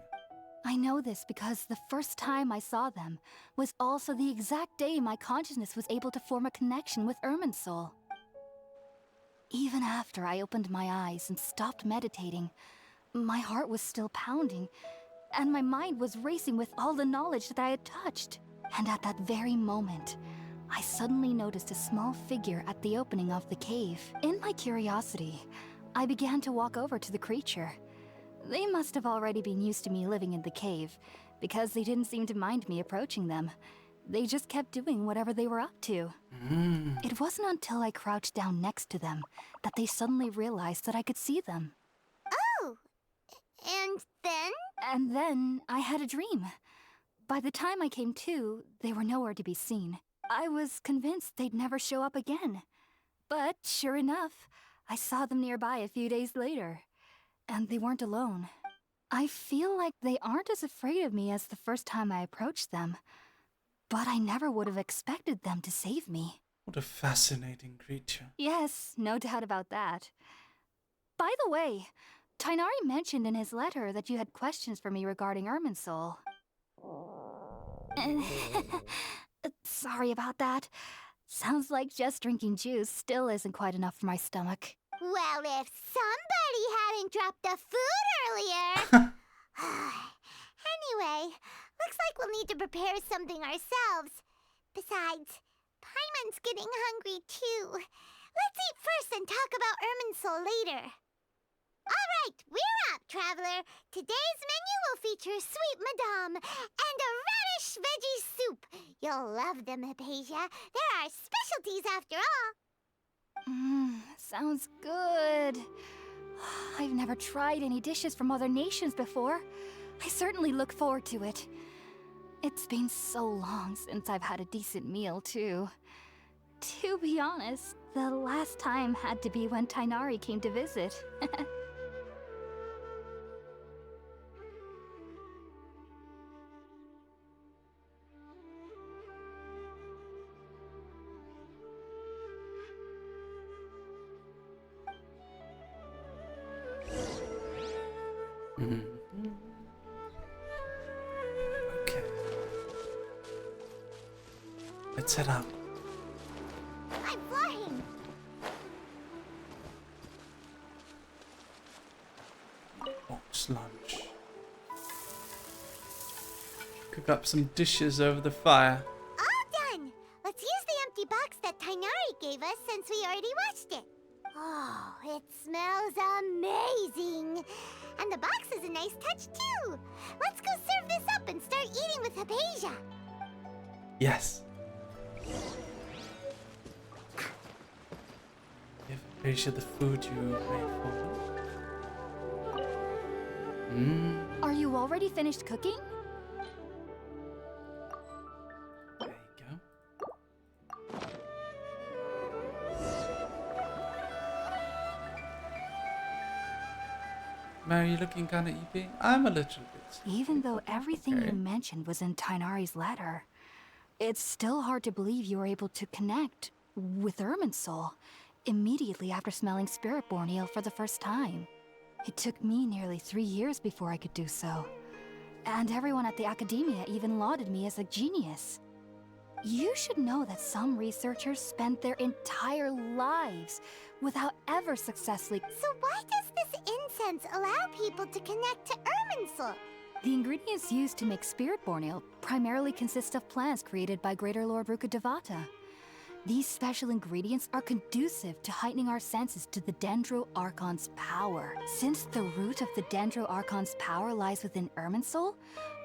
I know this because the first time I saw them was also the exact day my consciousness was able to form a connection with Irminsul. Even after I opened my eyes and stopped meditating, my heart was still pounding, and my mind was racing with all the knowledge that I had touched. And at that very moment, I suddenly noticed a small figure at the opening of the cave. In my curiosity, I began to walk over to the creature. They must have already been used to me living in the cave, because they didn't seem to mind me approaching them. They just kept doing whatever they were up to. It wasn't until I crouched down next to them that they suddenly realized that I could see them. Oh, and then? And then I had a dream. By the time I came to, they were nowhere to be seen. I was convinced they'd never show up again. But sure enough, I saw them nearby a few days later. And they weren't alone. I feel like they aren't as afraid of me as the first time I approached them. But I never would have expected them to save me. What a fascinating creature. Yes, no doubt about that. By the way, Tighnari mentioned in his letter that you had questions for me regarding Irminsul. Sorry about that. Sounds like just drinking juice still isn't quite enough for my stomach. Well, if somebody hadn't dropped the food earlier... Anyway, looks like we'll need to prepare something ourselves. Besides, Paimon's getting hungry too. Let's eat first and talk about Irminsul later. Alright, we're up, Traveler. Today's menu will feature sweet madame and a radish veggie soup. You'll love them, Haypasia. They're our specialties after all. Sounds good. I've never tried any dishes from other nations before. I certainly look forward to it. It's been so long since I've had a decent meal, too. To be honest, the last time had to be when Tighnari came to visit. Okay. Let's head out. I'm flying. Box lunch. Cook up some dishes over the fire. All done. Let's use the empty box that Tighnari gave us since we already watched it. Oh, it smells amazing. And the box is a nice touch too. Let's go serve this up and start eating with Haypasia. Yes. Give Haypasia the food you made for her. Are you already finished cooking? There you go. Mary, you looking kind of eepy? I'm a little bit. Even though everything Okay. you mentioned was in Tighnari's letter, it's still hard to believe you were able to connect with Irminsul immediately after smelling Spiritborn eel for the first time. It took me nearly 3 years before I could do so. And everyone at the Academia even lauded me as a genius. You should know that some researchers spend their entire lives without ever successfully. So why does this incense allow people to connect to Irminsul? The ingredients used to make spirit-born ale primarily consist of plants created by Greater Lord Rukkhadevata. These special ingredients are conducive to heightening our senses to the Dendro Archon's power. Since the root of the Dendro Archon's power lies within Irminsul,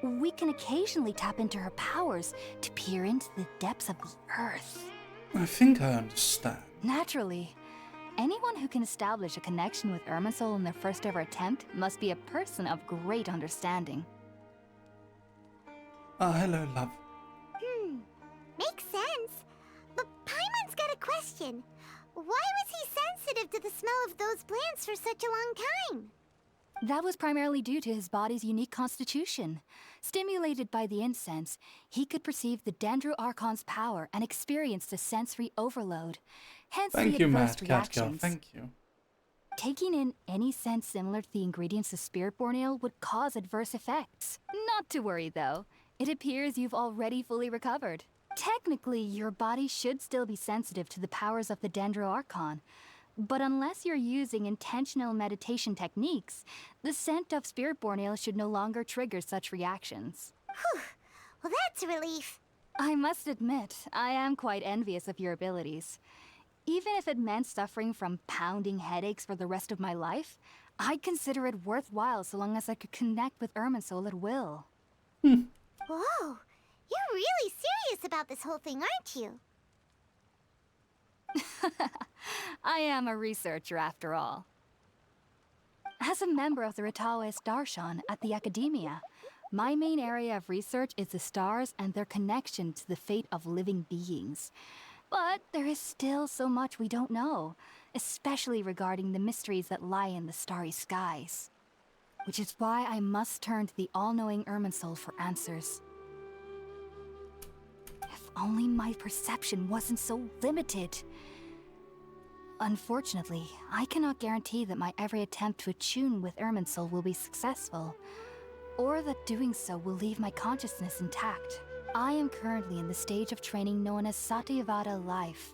we can occasionally tap into her powers to peer into the depths of the earth. I think I understand. Naturally, anyone who can establish a connection with Irminsul in their first ever attempt must be a person of great understanding. Hello, love. Makes sense. But Paimon's got a question. Why was he sensitive to the smell of those plants for such a long time? That was primarily due to his body's unique constitution. Stimulated by the incense, he could perceive the Dendro Archon's power and experience the sensory overload. Hence Thank the you, adverse Mad Cat Girl. reactions. Thank you. Taking in any scent similar to the ingredients of Spirit-born Ale would cause adverse effects. Not to worry, though. It appears you've already fully recovered. Technically, your body should still be sensitive to the powers of the Dendro Archon. But unless you're using intentional meditation techniques, the scent of Spirit-born Ale should no longer trigger such reactions. Whew. Well, that's a relief. I must admit, I am quite envious of your abilities. Even if it meant suffering from pounding headaches for the rest of my life, I'd consider it worthwhile so long as I could connect with Irminsul at will. Whoa, you're really serious about this whole thing, aren't you? I am a researcher after all. As a member of the Retaoist Archon at the Academia, my main area of research is the stars and their connection to the fate of living beings. But there is still so much we don't know, especially regarding the mysteries that lie in the starry skies. Which is why I must turn to the all-knowing Irminsul for answers. If only my perception wasn't so limited. Unfortunately, I cannot guarantee that my every attempt to attune with Irminsul will be successful, or that doing so will leave my consciousness intact. I am currently in the stage of training known as Satyavada life.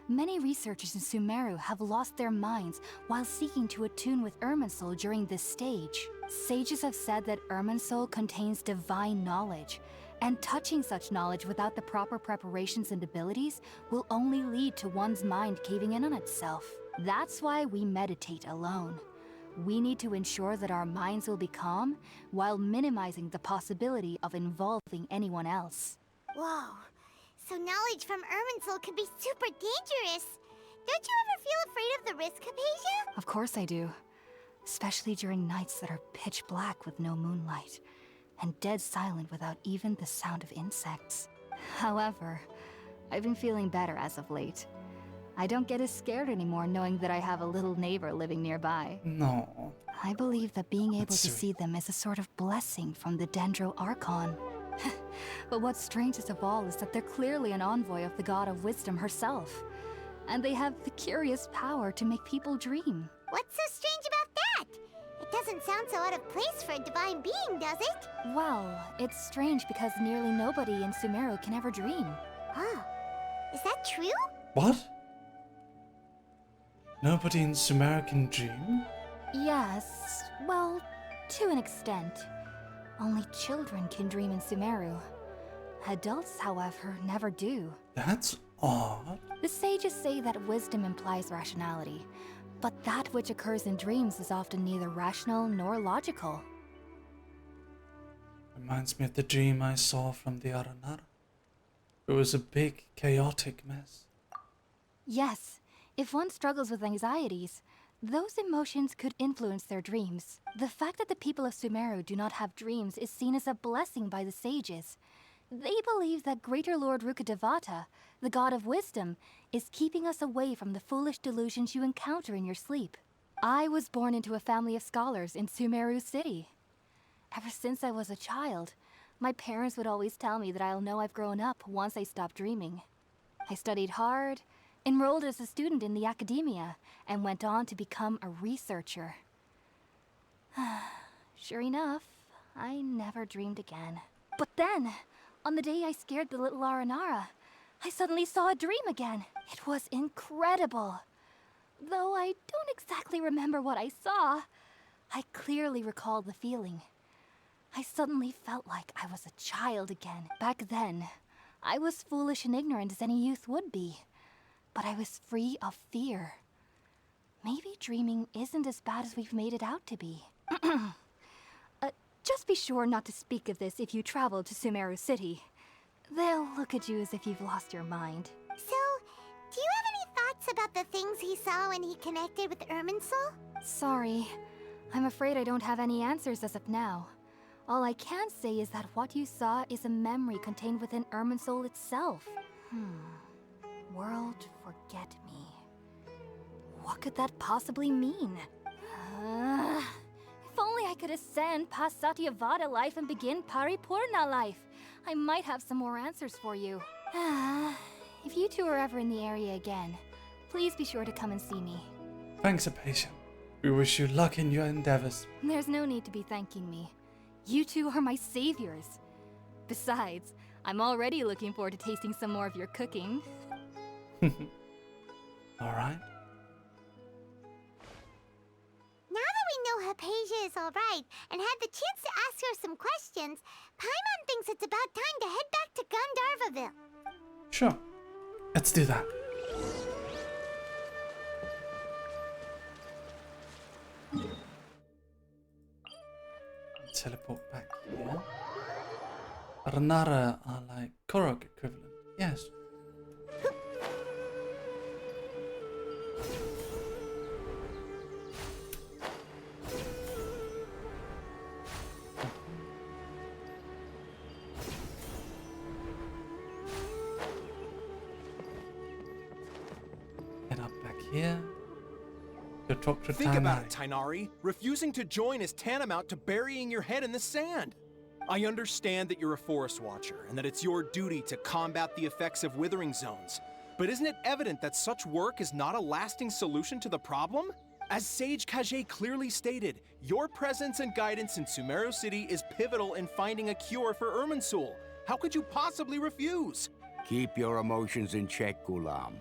Many researchers in Sumeru have lost their minds while seeking to attune with Irminsul during this stage. Sages have said that Irminsul contains divine knowledge, and touching such knowledge without the proper preparations and abilities will only lead to one's mind caving in on itself. That's why we meditate alone. We need to ensure that our minds will be calm while minimizing the possibility of involving anyone else. Whoa, so knowledge from Irminsul could be super dangerous. Don't you ever feel afraid of the risk, Haypasia? Of course I do. Especially during nights that are pitch black with no moonlight, and dead silent without even the sound of insects. However, I've been feeling better as of late. I don't get as scared anymore knowing that I have a little neighbor living nearby. No. I believe that being able to see them is a sort of blessing from the Dendro Archon. But what's strangest of all is that they're clearly an envoy of the God of Wisdom herself. And they have the curious power to make people dream. What's so strange about that? It doesn't sound so out of place for a divine being, does it? Well, it's strange because nearly nobody in Sumeru can ever dream. Oh, is that true? What? Nobody in Sumeru can dream? Yes, well, to an extent. Only children can dream in Sumeru. Adults, however, never do. That's odd. The sages say that wisdom implies rationality, but that which occurs in dreams is often neither rational nor logical. Reminds me of the dream I saw from the Aranara. It was a big, chaotic mess. Yes, if one struggles with anxieties, those emotions could influence their dreams. The fact that the people of Sumeru do not have dreams is seen as a blessing by the sages. They believe that Greater Lord Rukkhadevata, the God of Wisdom, is keeping us away from the foolish delusions you encounter in your sleep. I was born into a family of scholars in Sumeru City. Ever since I was a child, my parents would always tell me that I'll know I've grown up once I stop dreaming. I studied hard, enrolled as a student in the Academia, and went on to become a researcher. Sure enough, I never dreamed again. But then, on the day I scared the little Aranara, I suddenly saw a dream again. It was incredible. Though I don't exactly remember what I saw, I clearly recall the feeling. I suddenly felt like I was a child again. Back then, I was foolish and ignorant as any youth would be. But I was free of fear. Maybe dreaming isn't as bad as we've made it out to be. Just be sure not to speak of this if you travel to Sumeru City. They'll look at you as if you've lost your mind. So, do you have any thoughts about the things he saw when he connected with Irminsul? Sorry. I'm afraid I don't have any answers as of now. All I can say is that what you saw is a memory contained within Irminsul itself. World forget me. What could that possibly mean? If only I could ascend past Satyavada life and begin Paripurna life. I might have some more answers for you. If you two are ever in the area again, please be sure to come and see me. Thanks, Haypasia. We wish you luck in your endeavors. There's no need to be thanking me. You two are my saviors. Besides, I'm already looking forward to tasting some more of your cooking. Alright. Now that we know Haypasia is alright and had the chance to ask her some questions, Paimon thinks it's about time to head back to Gandharvaville. Sure. Let's do that. Teleport back here. Ranara are like Korok equivalent. Yes. Head up back here. To talk to Think about it, Tighnari. Tighnari. Refusing to join is tantamount to burying your head in the sand. I understand that you're a forest watcher and that it's your duty to combat the effects of withering zones. But isn't it evident that such work is not a lasting solution to the problem? As Sage GACHA clearly stated, your presence and guidance in Sumeru City is pivotal in finding a cure for Irminsul. How could you possibly refuse? Keep your emotions in check, Ghulam.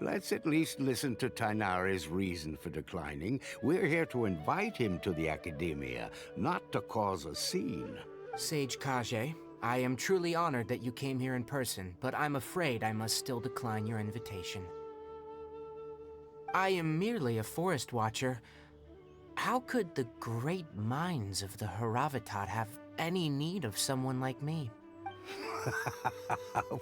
Let's at least listen to Tighnari's reason for declining. We're here to invite him to the Academia, not to cause a scene. Sage GACHA, I am truly honored that you came here in person, but I'm afraid I must still decline your invitation. I am merely a forest watcher. How could the great minds of the Haravatat have any need of someone like me?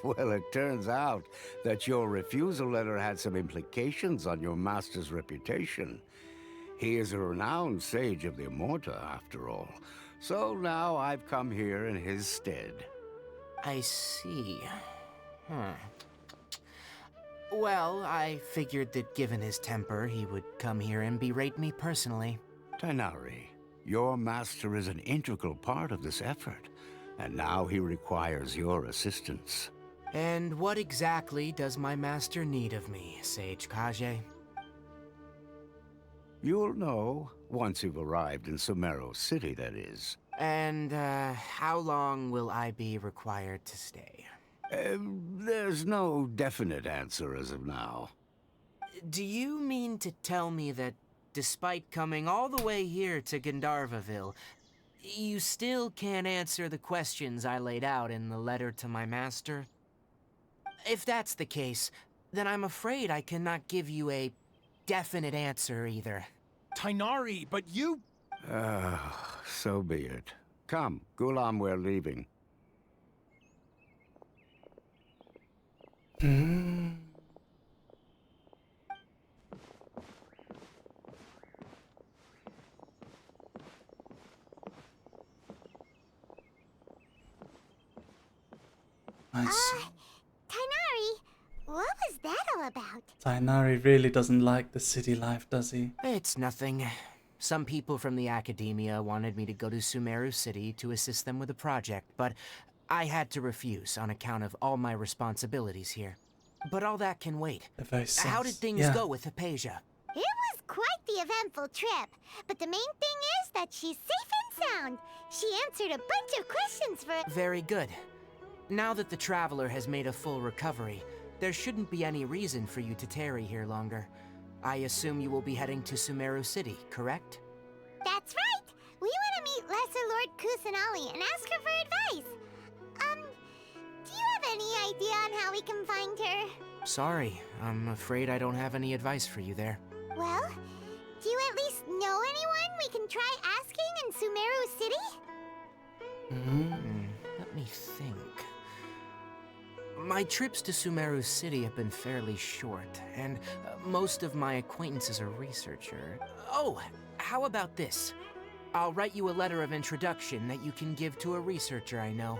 Well, it turns out that your refusal letter had some implications on your master's reputation. He is a renowned sage of the Immorta, after all. So now I've come here in his stead. I see. Well, I figured that given his temper, he would come here and berate me personally. Tighnari, your master is an integral part of this effort. And now he requires your assistance. And what exactly does my master need of me, Sage GACHA? You'll know once you've arrived in Sumeru City, that is. And, how long will I be required to stay? There's no definite answer as of now. Do you mean to tell me that, despite coming all the way here to Gandharvaville, you still can't answer the questions I laid out in the letter to my master? If that's the case, then I'm afraid I cannot give you a definite answer either. Tighnari, but you... So be it. Come, Ghulam, we're leaving. I see. Tighnari, what was that all about? Tighnari really doesn't like the city life, does he? It's nothing. Some people from the Academia wanted me to go to Sumeru City to assist them with a project, but I had to refuse on account of all my responsibilities here. But all that can wait. How did things go with Haypasia? It was quite the eventful trip, but the main thing is that she's safe and sound. She answered a bunch of questions for... Very good. Now that the Traveler has made a full recovery, there shouldn't be any reason for you to tarry here longer. I assume you will be heading to Sumeru City, correct? That's right! We want to meet Lesser Lord Kusanali and ask her for advice. Do you have any idea on how we can find her? Sorry, I'm afraid I don't have any advice for you there. Well, do you at least know anyone we can try asking in Sumeru City? Let me think. My trips to Sumeru City have been fairly short, and most of my acquaintances are researcher. Oh, how about this? I'll write you a letter of introduction that you can give to a researcher I know.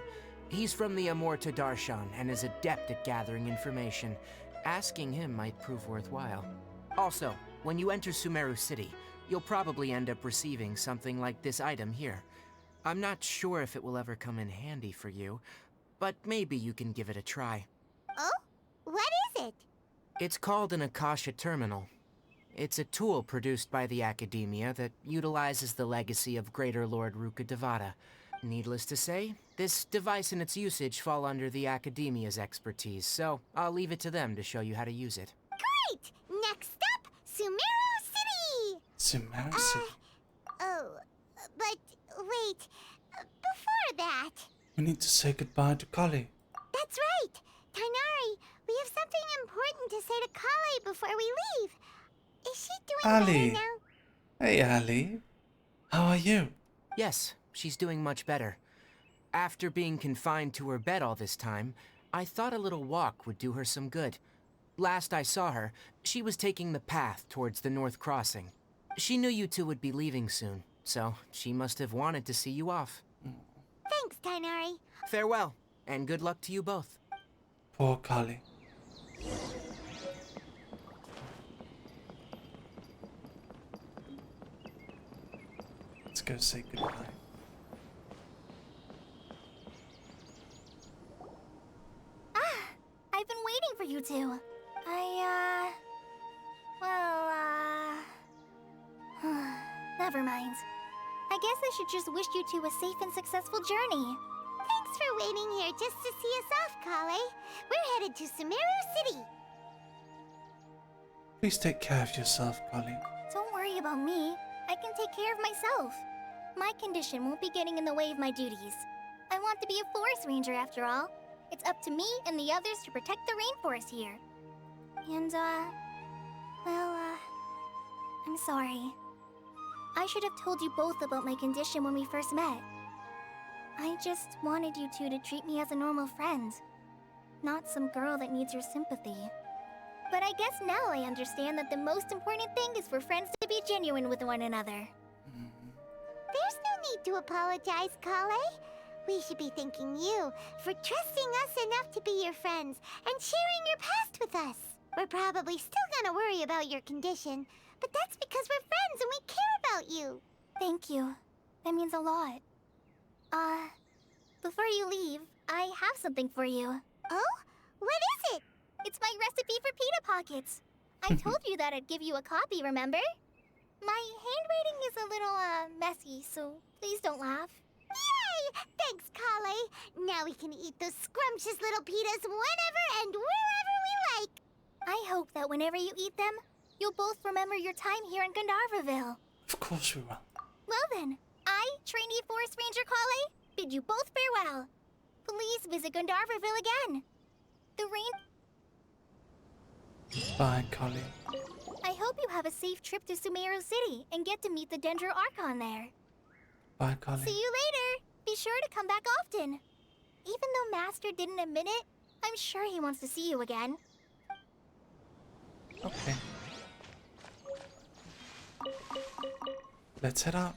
He's from the Amorta Darshan and is adept at gathering information. Asking him might prove worthwhile. Also, when you enter Sumeru City, you'll probably end up receiving something like this item here. I'm not sure if it will ever come in handy for you, but maybe you can give it a try. Oh? What is it? It's called an Akasha Terminal. It's a tool produced by the Academia that utilizes the legacy of Greater Lord Rukkhadevata. Needless to say, this device and its usage fall under the Academia's expertise, so I'll leave it to them to show you how to use it. Great! Next up, Sumeru City! Sumeru City. But wait, before that... We need to say goodbye to Collei. That's right! Tighnari, we have something important to say to Collei before we leave. Is she doing Ali. better now? Hey, Ali. How are you? Yes, she's doing much better. After being confined to her bed all this time, I thought a little walk would do her some good. Last I saw her, she was taking the path towards the North Crossing. She knew you two would be leaving soon, so she must have wanted to see you off. Thanks, Tighnari. Farewell, and good luck to you both. Poor Collei. Let's go say goodbye. I've been waiting for you two. Never mind. I guess I should just wish you two a safe and successful journey. Thanks for waiting here just to see us off, Collei. We're headed to Sumeru City. Please take care of yourself, Collei. Don't worry about me. I can take care of myself. My condition won't be getting in the way of my duties. I want to be a forest ranger after all. It's up to me and the others to protect the rainforest here. And, I'm sorry. I should have told you both about my condition when we first met. I just wanted you two to treat me as a normal friend, not some girl that needs your sympathy. But I guess now I understand that the most important thing is for friends to be genuine with one another. There's no need to apologize, Collei. We should be thanking you for trusting us enough to be your friends and sharing your past with us. We're probably still gonna worry about your condition, but that's because we're friends and we care about you. Thank you. That means a lot. Before you leave, I have something for you. Oh? What is it? It's my recipe for pita pockets. I told you that I'd give you a copy, remember? My handwriting is a little, messy, so please don't laugh. Yay! Thanks, Collei. Now we can eat those scrumptious little pitas whenever and wherever we like. I hope that whenever you eat them, you'll both remember your time here in Gandharvaville. Of course we will. Well then, I, trainee Forest Ranger Collei, bid you both farewell. Please visit Gandharvaville again. The rain... Bye, Collei. I hope you have a safe trip to Sumeru City and get to meet the Dendro Archon there. Bye, Collei. See you later. Be sure to come back often. Even though Master didn't admit it, I'm sure he wants to see you again. Okay. Let's head out.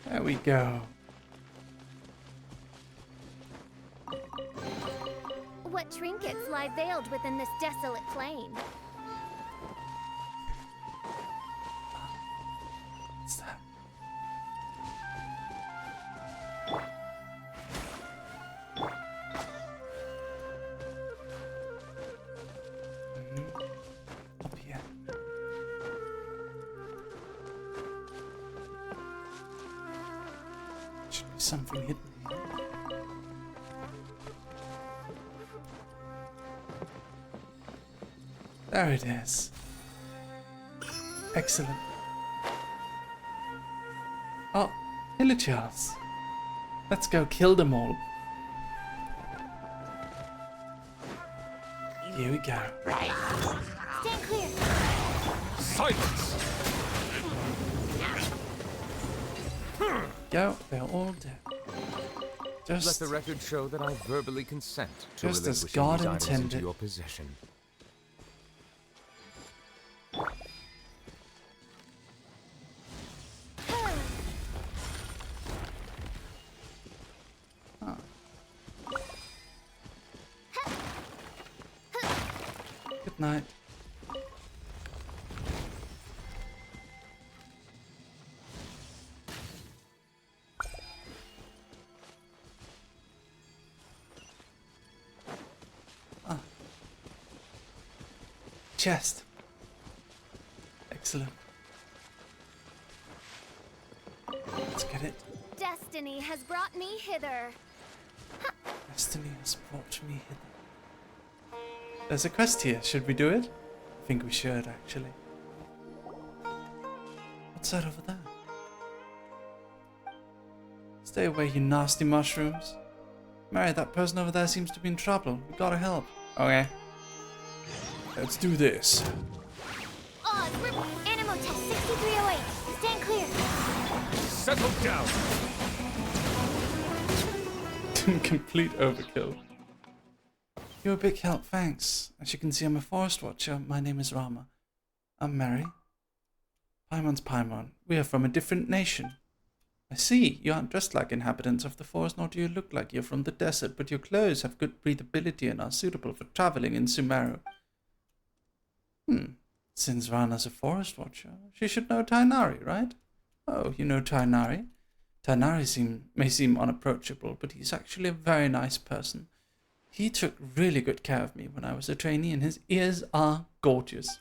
There we go. What trinkets lie veiled within this desolate plain? What's that? something hidden here. There it is. Excellent. Oh, villagers. Let's go kill them all. Here we go. Stand clear. Silence! Go, they're all dead. Let Just, the record show that I verbally consent to just as relinquishing God these items into intended. your possession. Good night. Chest. Excellent. Let's get it. Destiny has brought me hither. Destiny has brought me hither. There's a quest here. Should we do it? I think we should, actually. What's that over there? Stay away, you nasty mushrooms. Mary, that person over there seems to be in trouble. We gotta help. Okay. Let's do this. Oz, Animo test 6308. Stand clear. Settle down! Complete overkill. You're a big help, thanks. As you can see, I'm a forest watcher. My name is Rama. I'm Mary. Paimon's Paimon. We are from a different nation. I see. You aren't dressed like inhabitants of the forest, nor do you look like you're from the desert, but your clothes have good breathability and are suitable for traveling in Sumeru. Since Rana's a forest watcher, she should know Tighnari, right? Oh, you know Tighnari? Tighnari may seem unapproachable, but he's actually a very nice person. He took really good care of me when I was a trainee, and his ears are gorgeous.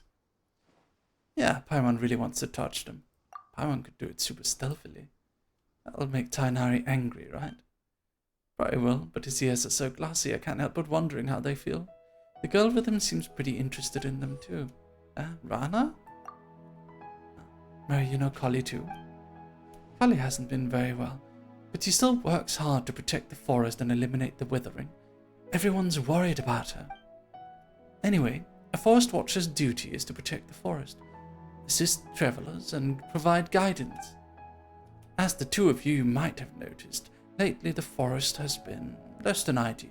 Yeah, Paimon really wants to touch them. Paimon could do it super stealthily. That'll make Tighnari angry, right? Probably will, but his ears are so glassy I can't help but wondering how they feel. The girl with him seems pretty interested in them too. Rana? Mary, you know Collei too? Collei hasn't been very well, but she still works hard to protect the forest and eliminate the withering. Everyone's worried about her. Anyway, a forest watcher's duty is to protect the forest, assist travelers, and provide guidance. As the two of you might have noticed, lately the forest has been less than ideal.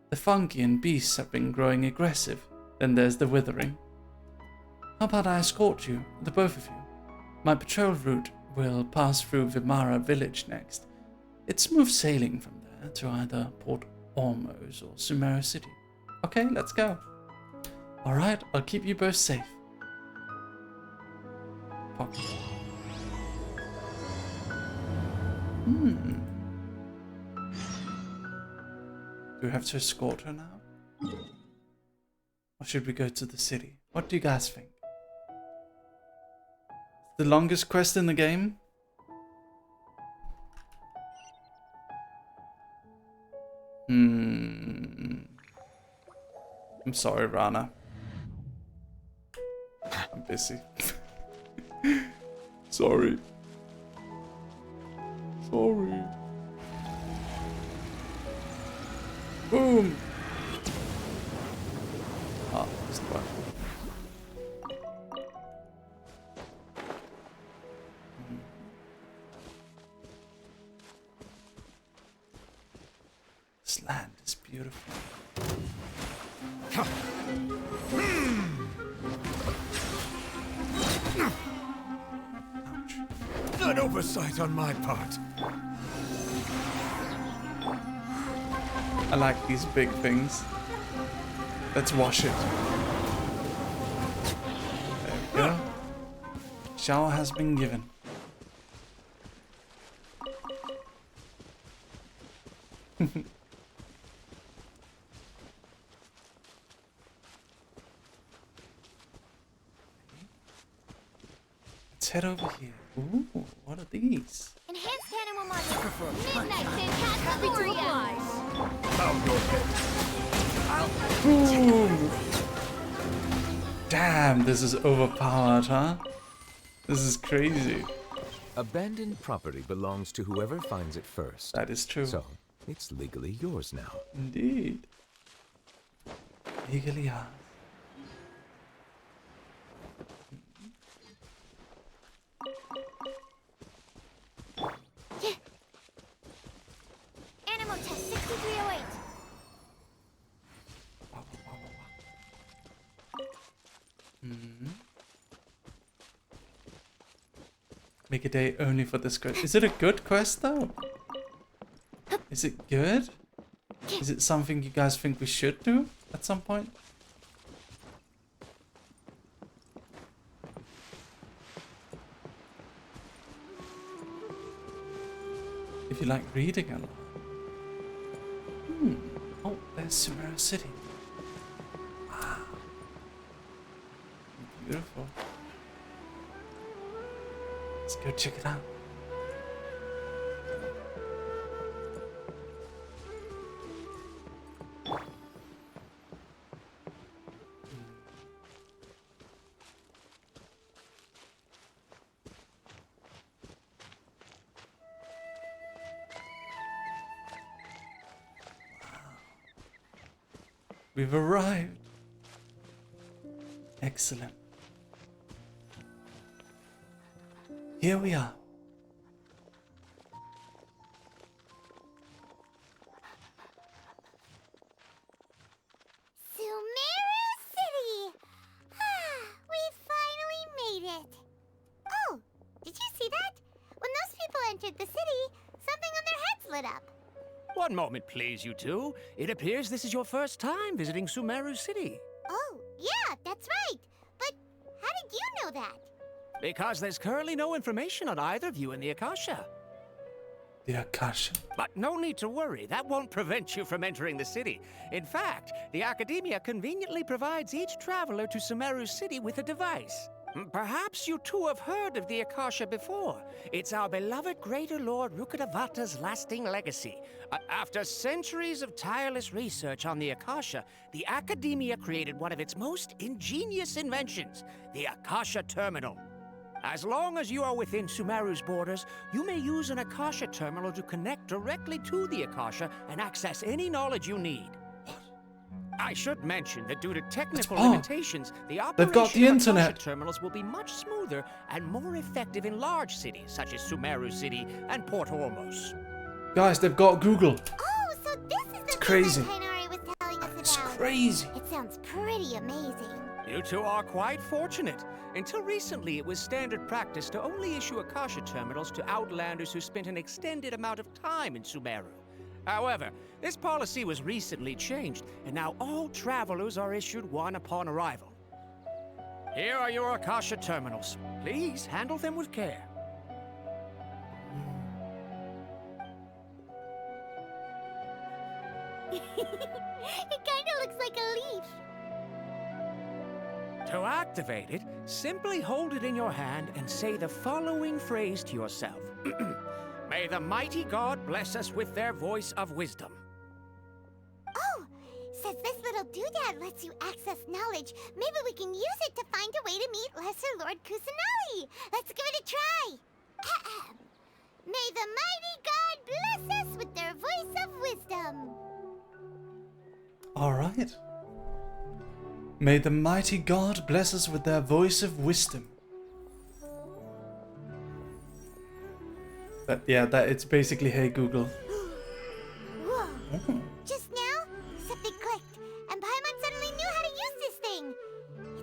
The fungi and beasts have been growing aggressive. Then there's the withering. How about I escort you, the both of you? My patrol route will pass through Vimara village next. It's smooth sailing from there to either Port Ormuz or Sumeru City. Okay, let's go. Alright, I'll keep you both safe. Pocket. Do we have to escort her now? Or should we go to the city? What do you guys think? The longest quest in the game? I'm sorry, Rana. I'm busy. Sorry. Sorry. Boom! Ah, that's the one. This land is beautiful. An oversight on my part. I like these big things. Let's wash it. There we go. Shower has been given. Let's head over here. Ooh, what are these? Enhanced Animo Midnight Fantasmagoria! Bow your head. Boom! Damn, this is overpowered, huh? This is crazy. Abandoned property belongs to whoever finds it first. That is true. So, it's legally yours now. Indeed. Legally yours. Animal test 6308. Make a day only for this quest. Is it a good quest though? Is it good? Is it something you guys think we should do at some point? If you like reading a lot. Oh, there's Sumeru City. Wow. Beautiful. Let's go check it out. We've arrived. Excellent. Here we are. Sumeru City! We finally made it. Oh, did you see that? When those people entered the city, something on their heads lit up. One moment, please, you two. It appears this is your first time visiting Sumeru City. Oh, yeah, that's right. But how did you know that? Because there's currently no information on either of you in the Akasha. The Akasha. But no need to worry, that won't prevent you from entering the city. In fact, the Academia conveniently provides each traveler to Sumeru City with a device. Perhaps you two have heard of the Akasha before. It's our beloved Greater Lord Rukkhadevata's lasting legacy. After centuries of tireless research on the Akasha, the Academia created one of its most ingenious inventions, the Akasha Terminal. As long as you are within Sumeru's borders, you may use an Akasha terminal to connect directly to the Akasha and access any knowledge you need. I should mention that due to technical limitations, the They've got the operation of internet. Akasha terminals will be much smoother and more effective in large cities such as Sumeru City and Port Ormos. Guys, they've got Google. Oh, so this is the crazy. thing that Tighnari was telling us about. It's crazy. It sounds pretty amazing. You two are quite fortunate. Until recently, it was standard practice to only issue Akasha terminals to outlanders who spent an extended amount of time in Sumeru. However, this policy was recently changed, and now all travelers are issued one upon arrival. Here are your Akasha terminals. Please handle them with care. It kinda looks like a leaf. To activate it, simply hold it in your hand and say the following phrase to yourself. May the mighty God bless us with their voice of wisdom. Oh, since this little doodad lets you access knowledge, maybe we can use it to find a way to meet Lesser Lord Kusanali. Let's give it a try. Ahem. May the mighty God bless us with their voice of wisdom. All right. May the mighty God bless us with their voice of wisdom. It's basically, hey Google. Whoa. Just now, something clicked, and Paimon suddenly knew how to use this thing.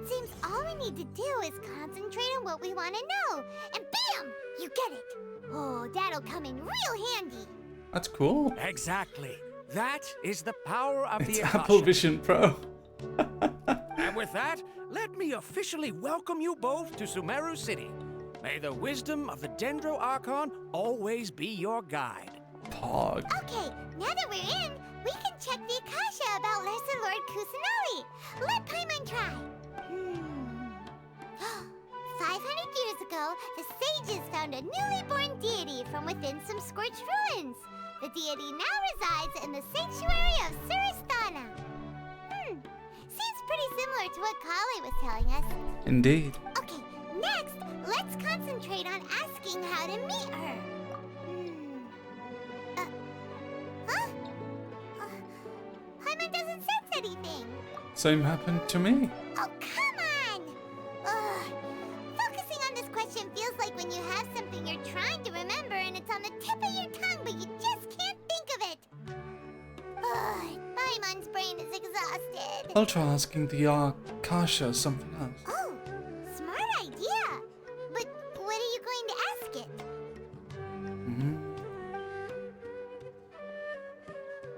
It seems all we need to do is concentrate on what we want to know, and bam! You get it. Oh, that'll come in real handy. That's cool. Exactly. That is the power of It's the Akasha. Apple Vision Pro. And with that, let me officially welcome you both to Sumeru City. May the wisdom of the Dendro Archon always be your guide. Pog. Okay, now that we're in, we can check the Akasha about Lesser Lord Kusanali. Let Paimon try. 500 years ago, the sage sages found a newly born deity from within some scorched ruins. The deity now resides in the sanctuary of Surasthana. Seems pretty similar to what Collei was telling us. Indeed. Okay, next, let's concentrate on asking how to meet her. Huh? Paimon doesn't sense anything. Same happened to me. Oh, come on! Ugh. Focusing on this question feels like when you have something you're trying to remember and it's on the tip of your tongue, but you just can't think of it. Ugh. Paimon's brain is exhausted. I'll try asking the Akasha something else. Oh, smart idea. But what are you going to ask it?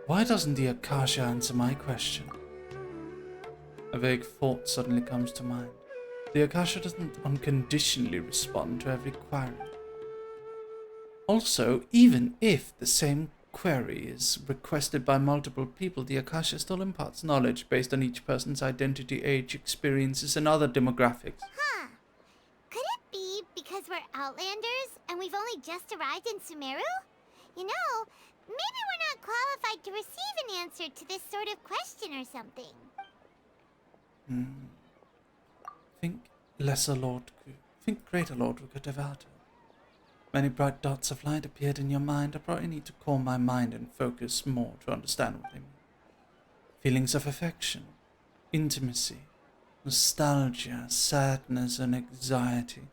Why doesn't the Akasha answer my question? A vague thought suddenly comes to mind. The Akasha doesn't unconditionally respond to every query. Also, even if the same query is requested by multiple people, the Akasha still imparts knowledge based on each person's identity, age, experiences, and other demographics. Huh. Could it be because we're Outlanders and we've only just arrived in Sumeru? You know, maybe we're not qualified to receive an answer to this sort of question or something. Think Greater Lord Rukadevata. Many bright dots of light appeared in your mind. I probably need to calm my mind and focus more to understand what they mean. Feelings of affection, intimacy, nostalgia, sadness, and anxiety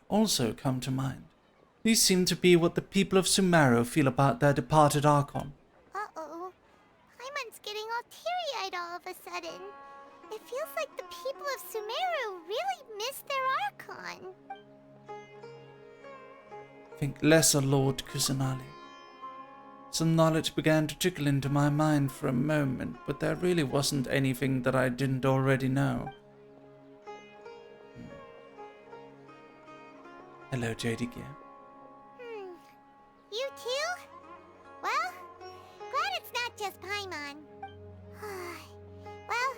also come to mind. These seem to be what the people of Sumeru feel about their departed Archon. Uh-oh. Paimon's getting all teary-eyed all of a sudden. It feels like the people of Sumeru really miss their Archon. Think Lesser Lord Kusanali. Some knowledge began to trickle into my mind for a moment, but there really wasn't anything that I didn't already know. Hello, JD Gear. You too? Well, glad it's not just Paimon. Well,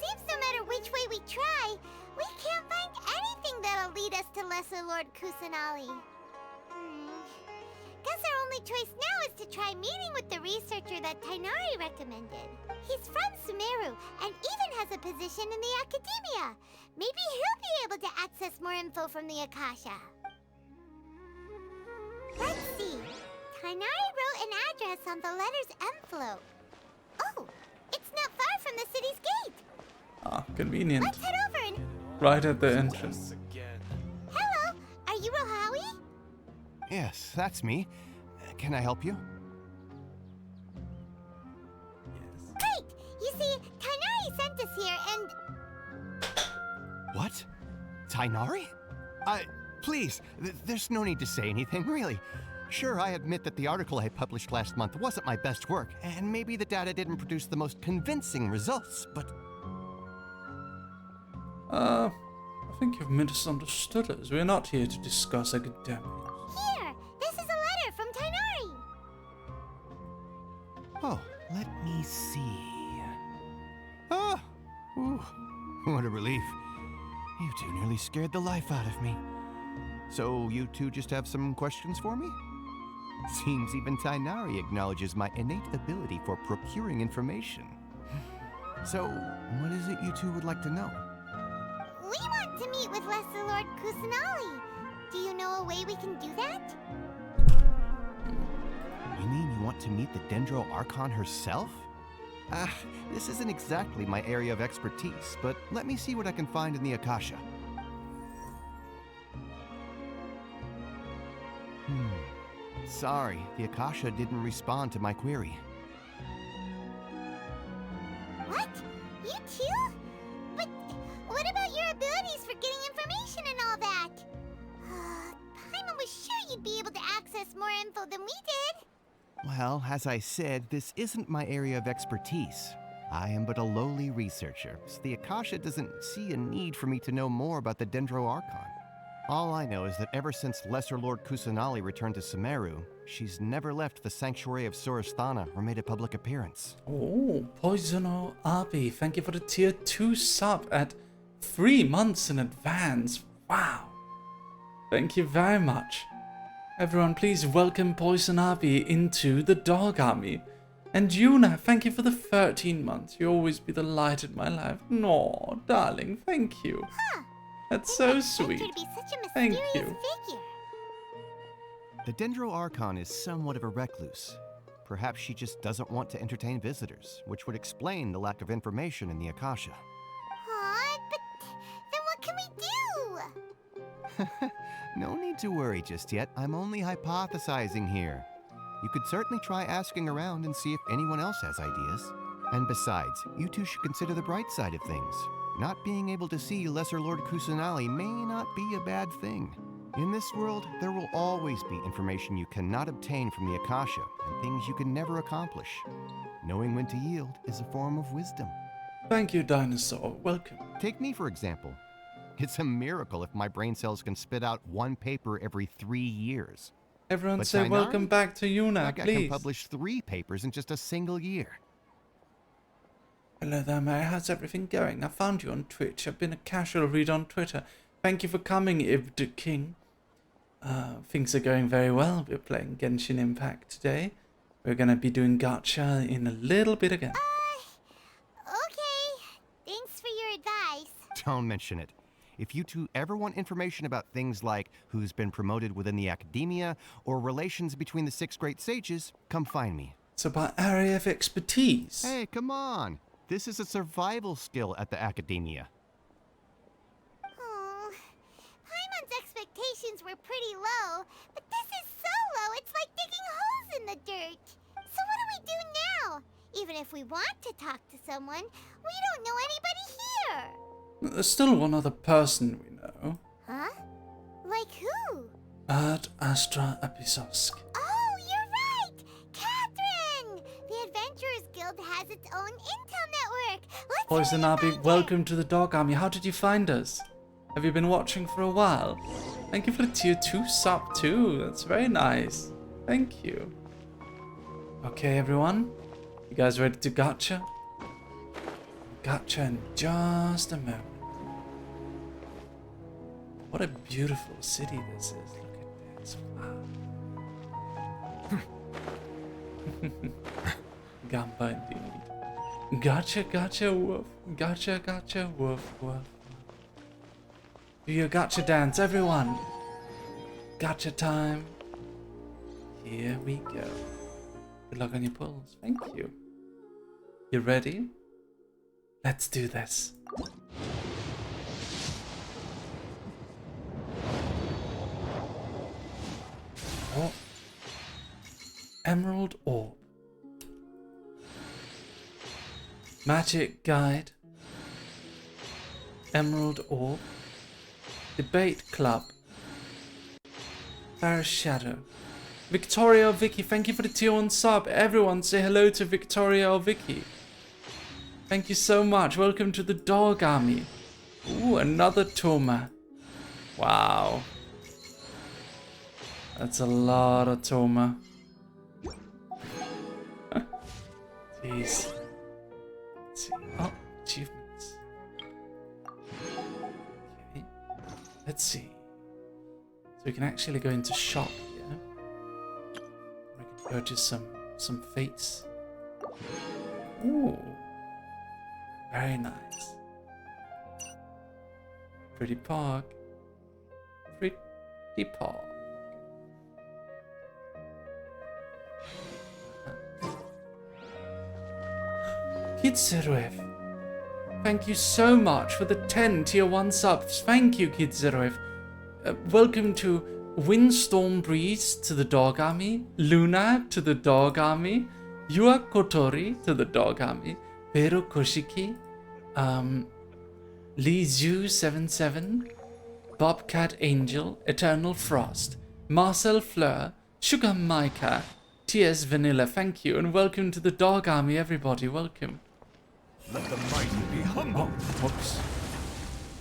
seems no matter which way we try, we can't find anything that'll lead us to Lesser Lord Kusanali. Guess our only choice now is to try meeting with the researcher that Tighnari recommended. He's from Sumeru and even has a position in the Academia. Maybe he'll be able to access more info from the Akasha. Let's see. Tighnari wrote an address on the letter's envelope. Oh, it's not far from the city's gate. Ah, convenient. Let's head over and... Right at the entrance. Hello, are you Rohawi? Yes, that's me. Can I help you? Great! You see, Tighnari sent us here and... What? Tighnari? Please, there's no need to say anything, really. Sure, I admit that the article I published last month wasn't my best work, and maybe the data didn't produce the most convincing results, but... I think you've misunderstood us. We're not here to discuss academia. Here! This is a letter from Tighnari! Oh, let me see... Oh! Ooh, what a relief. You two nearly scared the life out of me. So, you two just have some questions for me? Seems even Tighnari acknowledges my innate ability for procuring information. So, what is it you two would like to know? We want to meet with Lesser Lord Kusanali. Do you know a way we can do that? You mean you want to meet the Dendro Archon herself? This isn't exactly my area of expertise, but let me see what I can find in the Akasha. Sorry, the Akasha didn't respond to my query. What? You too? But what about your abilities for getting information and all that? Paimon was sure you'd be able to access more info than we did. Well, as I said, this isn't my area of expertise. I am but a lowly researcher, so the Akasha doesn't see a need for me to know more about the Dendro Archon. All I know is that ever since Lesser Lord Kusanali returned to Sumeru, she's never left the sanctuary of Surasthana or made a public appearance. Oh, Poisono Abi, thank you for the tier 2 sub at 3 months in advance. Wow. Thank you very much. Everyone, please welcome Poison Ivy into the dog army. And Yuna, thank you for the 13 months. You always be the light in my life. No, darling, thank you. That's so sweet. To be such a Thank mysterious you. figure. The Dendro Archon is somewhat of a recluse. Perhaps she just doesn't want to entertain visitors, which would explain the lack of information in the Akasha. Aw, but then what can we do? No need to worry just yet. I'm only hypothesizing here. You could certainly try asking around and see if anyone else has ideas. And besides, you two should consider the bright side of things. Not being able to see Lesser Lord Kusanali may not be a bad thing. In this world, there will always be information you cannot obtain from the Akasha and things you can never accomplish. Knowing when to yield is a form of wisdom. Thank you, Dinosaur. Welcome. Take me, for example. It's a miracle if my brain cells can spit out one paper every 3 years. Everyone But say Tighnari, welcome back to Yuna, that guy please. can publish 3 papers in just a single year. Hello there, Mary. How's everything going? I found you on Twitch. I've been a casual read on Twitter. Thank you for coming, Ibd King. Things are going very well. We're playing Genshin Impact today. We're going to be doing gacha in a little bit again. Okay. Thanks for your advice. Don't mention it. If you two ever want information about things like who's been promoted within the academia or relations between the 6 great sages, come find me. So by area of expertise. Hey, come on. This is a survival skill at the academia. Oh, Paimon's expectations were pretty low, but this is so low it's like digging holes in the dirt. So what do we do now? Even if we want to talk to someone, we don't know anybody here. There's still one other person we know. Huh? Like who? Ad Astra Episosk. Oh, you're right! Catherine! The Adventurers Guild has its own intel network. Let's Poison Ivy, welcome to the dog army. How did you find us? Have you been watching for a while? Thank you for the tier 2 sub too. That's very nice. Thank you. Okay, everyone. You guys ready to gacha? Gacha in just a moment. What a beautiful city this is. Look at this. Wow. Gamba indeed. Gacha, gacha, woof. Gacha, gacha, woof, woof. Do your gacha dance, everyone. Gacha time. Here we go. Good luck on your pulls. Thank you. You ready? Let's do this. Oh. Emerald Orb. Magic Guide. Emerald Orb. Debate Club. Fair Shadow. Victoria or Vicky, thank you for the tier 1 sub. Everyone say hello to Victoria or Vicky. Thank you so much. Welcome to the dog army. Ooh, another Toma. Wow. That's a lot of Toma. Jeez. Let's see. Oh, achievements. Okay. Let's see. So we can actually go into shop here. We can purchase some fates. Ooh. Very nice. Pretty park. Pretty park. Kidzeroev, thank you so much for the 10 tier 1 subs. Thank you, Kidzeroev. Welcome to Windstorm Breeze to the dog army, Luna to the dog army, Yua Kotori to the dog army, Pero Koshiki, Lee Zhu 77, Bobcat Angel, Eternal Frost, Marcel Fleur, Sugar Micah, TS Vanilla, thank you, and welcome to the dog army, everybody, welcome. Let the mighty be humble. Oh, whoops.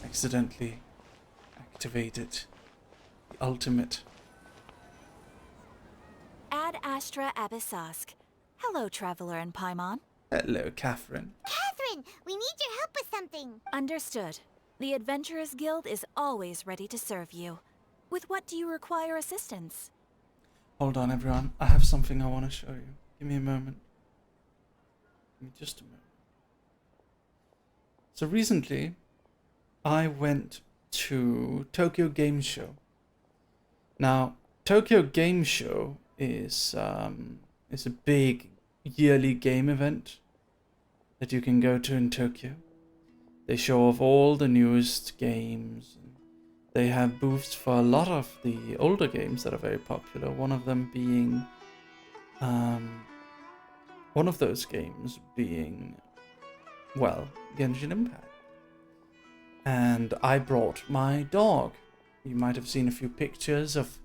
Accidentally activated the ultimate. Ad Astra Episosk. Hello, Traveler and Paimon. Hello, Catherine. Catherine, we need your help with something. Understood. The Adventurers Guild is always ready to serve you. With what do you require assistance? Hold on, everyone. I have something I want to show you. Give me a moment. Give me just a moment. So recently, I went to Tokyo Game Show. Now, Tokyo Game Show is a big yearly game event that you can go to in Tokyo. They show off all the newest games. They have booths for a lot of the older games that are very popular. One of them being, one of those games being, well, Genshin Impact. And I brought my dog. You might have seen a few pictures of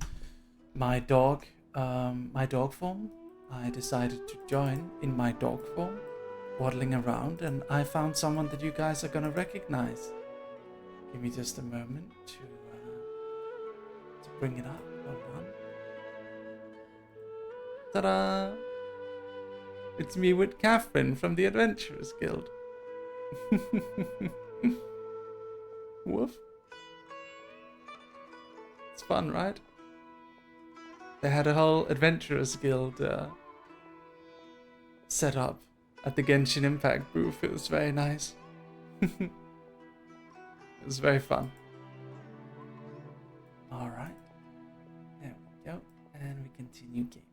my dog form. I decided to join in my dog form, waddling around, and I found someone that you guys are gonna recognize. Give me just a moment to bring it up. Hold on. Ta-da! It's me with Catherine from the Adventurers Guild. Woof. It's fun, right? They had a whole Adventurers Guild set up at the Genshin Impact booth. It was very nice. It was very fun. Alright. There we go. And we continue game.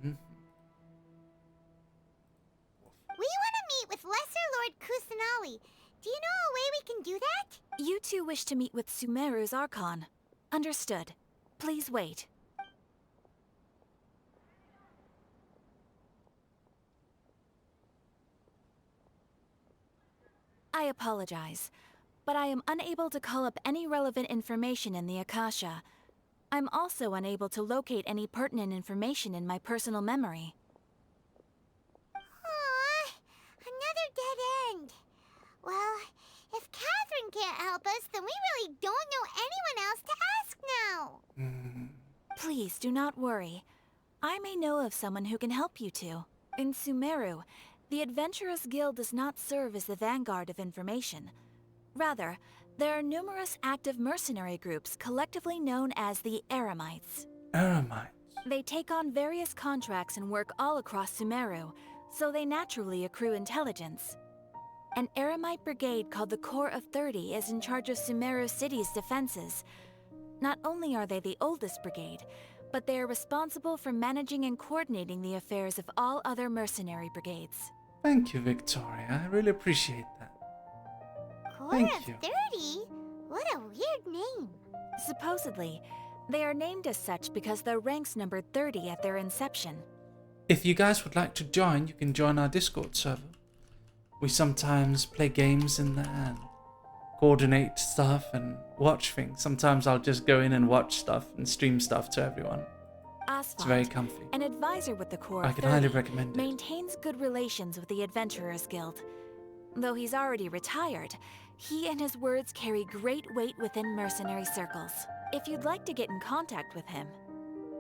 We want to meet with Lesser Lord Kusanali. Do you know a way we can do that? You two wish to meet with Sumeru's Archon. Understood. Please wait. I apologize, but I am unable to call up any relevant information in the Akasha. I'm also unable to locate any pertinent information in my personal memory. Aww, another dead end. Well, if Catherine can't help us, then we really don't know anyone else to ask now. Please do not worry. I may know of someone who can help you two. In Sumeru, the Adventurers Guild does not serve as the vanguard of information. Rather, there are numerous active mercenary groups collectively known as the Eremites. Eremites? They take on various contracts and work all across Sumeru, so they naturally accrue intelligence. An Eremite brigade called the Corps of 30 is in charge of Sumeru City's defenses. Not only are they the oldest brigade, but they are responsible for managing and coordinating the affairs of all other mercenary brigades. Thank you, Victoria. I really appreciate that. Corps Thank of you. 30? What a weird name. Supposedly, they are named as such because their ranks numbered 30 at their inception. If you guys would like to join, you can join our Discord server. We sometimes play games in there and coordinate stuff and watch things. Sometimes I'll just go in and watch stuff and stream stuff to everyone. It's very comfy. An advisor with the Corps I of can 30, highly recommend it. maintains good relations with the Adventurers Guild. Though he's already retired, he and his words carry great weight within mercenary circles. If you'd like to get in contact with him,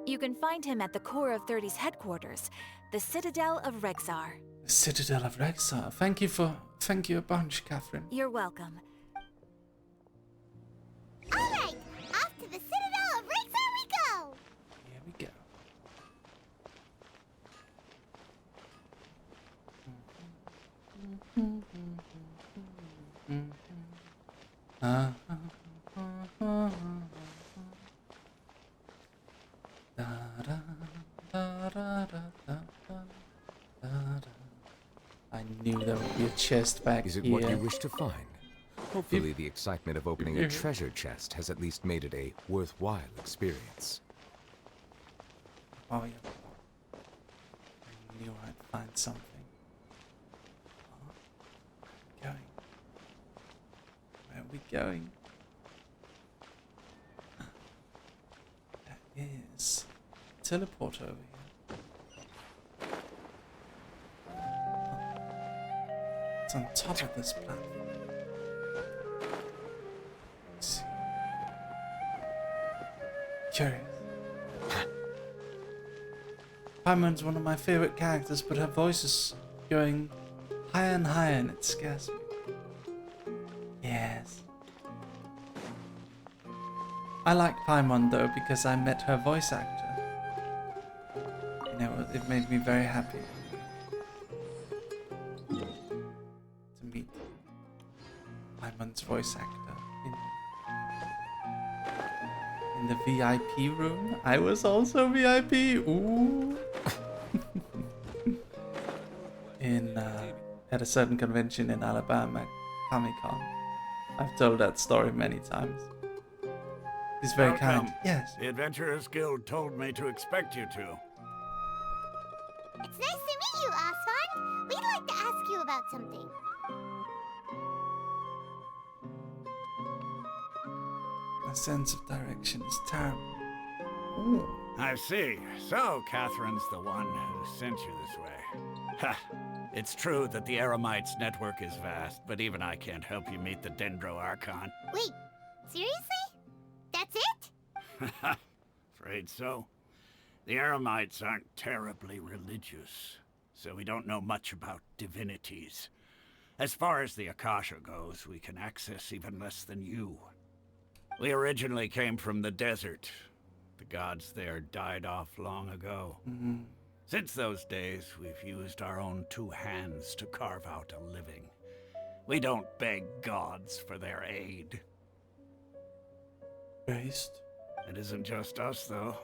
you can find him at the Corps of 30's headquarters, the Citadel of Rexar. The Citadel of Rexar. Thank you a bunch, Catherine. You're welcome. Alright, off to the Citadel of Rexar we go! Here we go. I knew there would be a chest back Is it here. what you wish to find? Hopefully the excitement of opening a treasure chest has at least made it a worthwhile experience. Oh yeah. I knew I'd find something. Where are we going? Where are we going? There is a teleporter over here. It's on top of this platform. Let's see. Curious. Paimon's one of my favorite characters, but her voice is going higher and higher and it scares me. Yes. I like Paimon though because I met her voice actor. You know, it made me very happy to meet Paimon's voice actor in the VIP room. I was also VIP. Ooh. At a certain convention in Alabama, Comic-Con. I've told that story many times. He's very kind. Yes. The Adventurers Guild told me to expect you to. It's nice to meet you, Asfand. We'd like to ask you about something. My sense of direction is terrible. Ooh. I see. So, Catherine's the one who sent you this way. Ha! It's true that the Eremites network is vast, but even I can't help you meet the Dendro Archon. Wait, seriously? That's it? Afraid so. The Eremites aren't terribly religious, so we don't know much about divinities. As far as the Akasha goes, we can access even less than you. We originally came from the desert. The gods there died off long ago. Since those days, we've used our own two hands to carve out a living. We don't beg gods for their aid. Based. It isn't just us, though.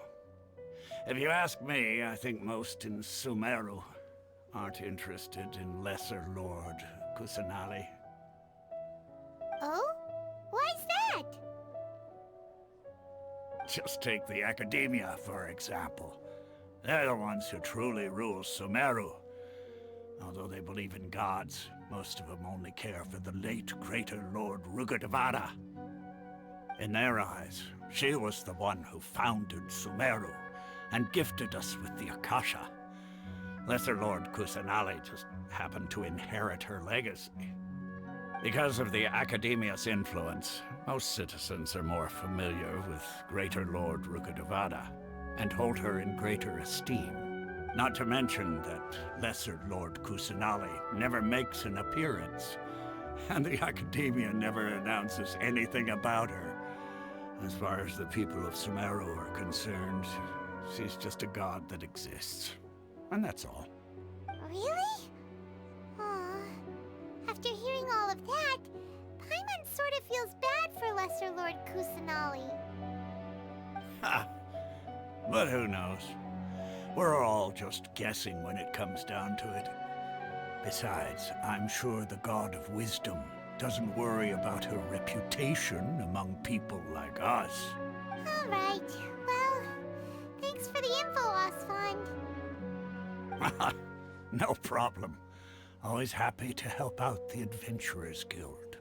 If you ask me, I think most in Sumeru aren't interested in Lesser Lord Kusanali. Oh? Why's that? Just take the Academia, for example. They're the ones who truly rule Sumeru. Although they believe in gods, most of them only care for the late Greater Lord Rugurtavara. In their eyes, she was the one who founded Sumeru and gifted us with the Akasha. Lesser Lord Kusanali just happened to inherit her legacy. Because of the Academia's influence, most citizens are more familiar with Greater Lord Rugurtavara and hold her in greater esteem. Not to mention that Lesser Lord Kusanali never makes an appearance, and the Academia never announces anything about her. As far as the people of Sumeru are concerned, she's just a god that exists. And that's all. Really? Aw. After hearing all of that, Paimon sort of feels bad for Lesser Lord Kusanali. Ha! But who knows? We're all just guessing when it comes down to it. Besides, I'm sure the God of Wisdom doesn't worry about her reputation among people like us. All right. Well, thanks for the info, Asfand. No problem. Always happy to help out the Adventurers Guild.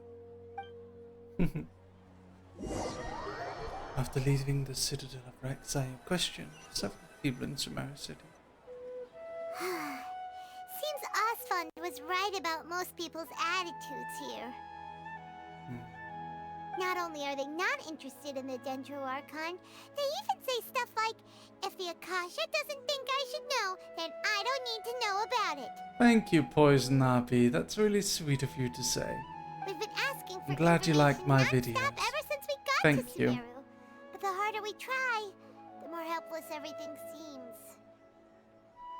After leaving the citadel of Rex, I questioned several people in Sumeru City. Seems Asfand was right about most people's attitudes here. Not only are they not interested in the Dendro Archon, they even say stuff like, if the Akasha doesn't think I should know, then I don't need to know about it. Thank you, Poison Nappy. That's really sweet of you to say. We've been asking for I'm glad you like my videos videos. ever since we got Thank to you. Sumeru. But the harder we try, the more helpless everything seems.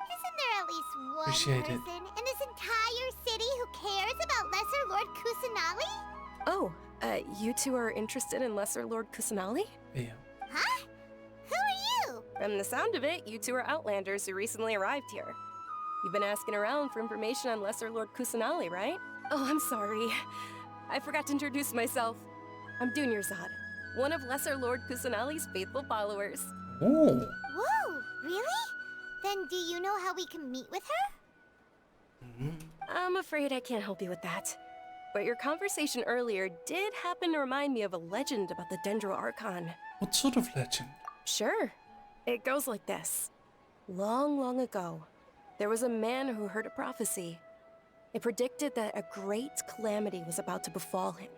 Isn't there at least one Appreciate it. person in this entire city who cares about Lesser Lord Kusanali? Oh, you two are interested in Lesser Lord Kusanali? Yeah. Huh? Who are you? From the sound of it, you two are Outlanders who recently arrived here. You've been asking around for information on Lesser Lord Kusanali, right? Oh, I'm sorry. I forgot to introduce myself. I'm Dunyarzad, one of Lesser Lord Kusanali's faithful followers. Oh. Whoa, really? Then do you know how we can meet with her? I'm afraid I can't help you with that. But your conversation earlier did happen to remind me of a legend about the Dendro Archon. What sort of legend? Sure. It goes like this. Long, long ago, there was a man who heard a prophecy. It predicted that a great calamity was about to befall him.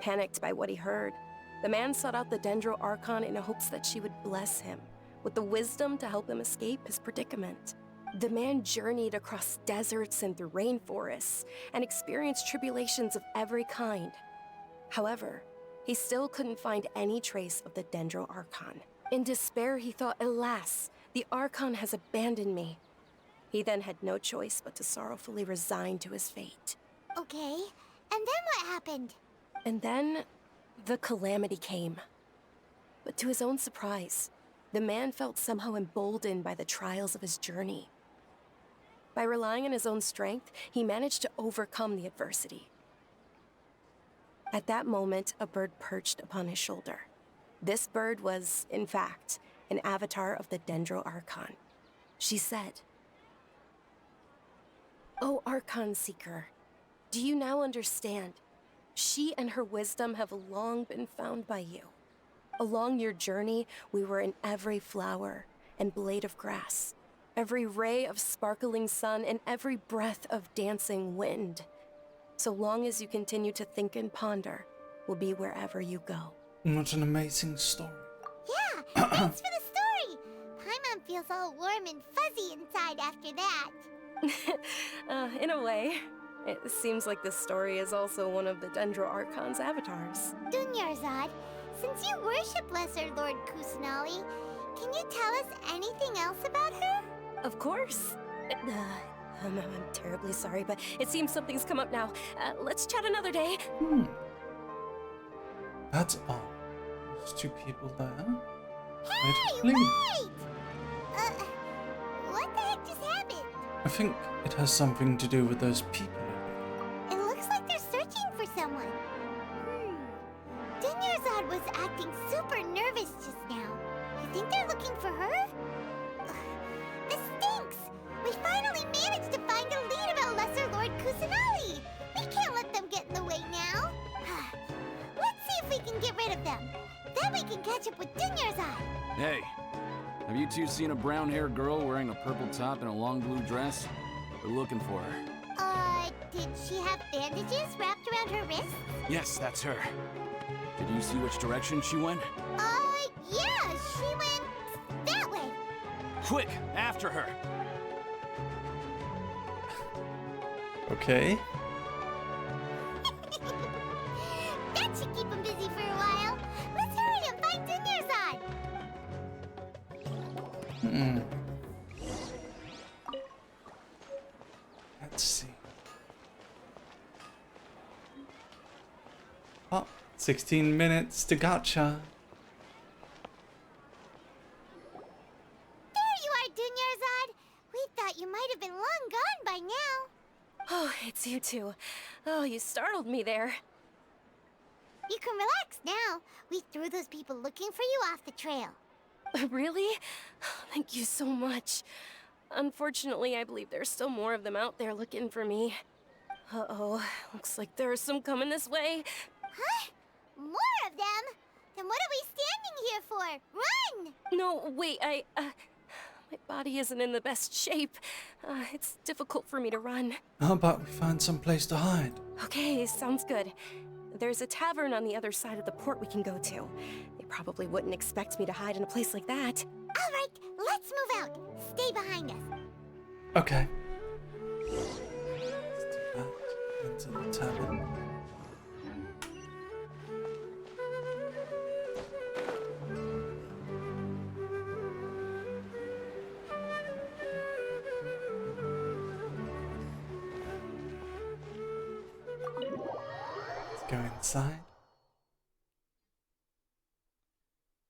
Panicked by what he heard, the man sought out the Dendro Archon in hopes that she would bless him with the wisdom to help him escape his predicament. The man journeyed across deserts and through rainforests and experienced tribulations of every kind. However, He still couldn't find any trace of the Dendro Archon. In despair, he thought, alas, the Archon has abandoned me. He then had no choice but to sorrowfully resign to his fate. Okay, and then what happened? And then, the calamity came. But to his own surprise, the man felt somehow emboldened by the trials of his journey. By relying on his own strength, he managed to overcome the adversity. At that moment, a bird perched upon his shoulder. This bird was, in fact, an avatar of the Dendro Archon. She said, "O Archon Seeker, do you now understand? She and her wisdom have long been found by you. Along your journey, we were in every flower and blade of grass, every ray of sparkling sun, and every breath of dancing wind. So long as you continue to think and ponder, we'll be wherever you go." What an amazing story. Yeah, thanks for the story. Paimon feels all warm and fuzzy inside after that. In a way. It seems like this story is also one of the Dendro Archon's avatars. Dunyarzad, since you worship Lesser Lord Kusanali, can you tell us anything else about her? Of course. I'm terribly sorry, but it seems something's come up now. Let's chat another day. That's odd. There's two people there. Hey, wait! What the heck just happened? I think it has something to do with those people. It looks like they're searching for someone. Dunyarzad was acting super nervous just now. You think they're looking for her? This stinks! We finally managed to find a lead about Lesser Lord Kusanali! We can't let them get in the way now! Let's see if we can get rid of them. Then we can catch up with Dunyarzad! Hey, have you two seen a brown-haired girl wearing a purple top and a long blue dress? We're looking for her. Did she have bandages wrapped around her wrists? Yes, that's her. Did you see which direction she went? Yeah, she went that way. Quick, after her! Okay. That should keep him busy for a while. Let's hurry and find Dunyarzad. Let's see. Oh, 16 minutes to GACHA. There you are, Dunyarzad. We thought you might have been long gone by now. Oh, it's you two. Oh, you startled me there. You can relax now. We threw those people looking for you off the trail. Really? Thank you so much. Unfortunately, I believe there's still more of them out there looking for me. Uh-oh, looks like there are some coming this way. Huh? More of them? Then what are we standing here for? Run! No, wait, my body isn't in the best shape. It's difficult for me to run. How about we find some place to hide? Okay, sounds good. There's a tavern on the other side of the port we can go to. They probably wouldn't expect me to hide in a place like that. All right, let's move out. Stay behind us. Okay. Let's do that. Into the tavern. Go inside.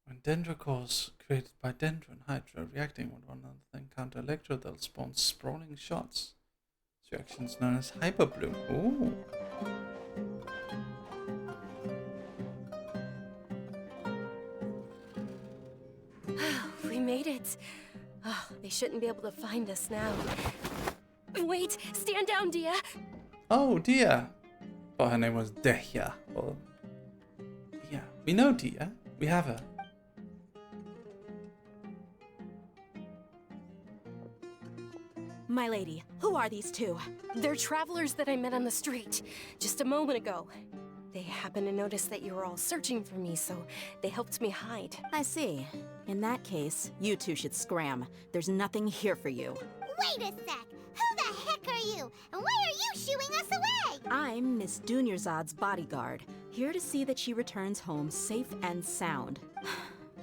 When Dendro cores created by Dendro and Hydra reacting with one another encounter Electro, they'll spawn sprawling shots. This reaction is known as Hyperbloom. Ooh. We made it. Oh, they shouldn't be able to find us now. Wait, stand down, Dia. Oh, Dia. But her name was Dehya. Or Dia. We know Dia. We have her. My lady, who are these two? They're travelers that I met on the street just a moment ago. They happened to notice that you were all searching for me, so they helped me hide. I see. In that case, you two should scram. There's nothing here for you. Wait a sec. Who the heck are you? And why are you shooing us away? I'm Miss Dunyarzad's bodyguard. Here to see that she returns home safe and sound.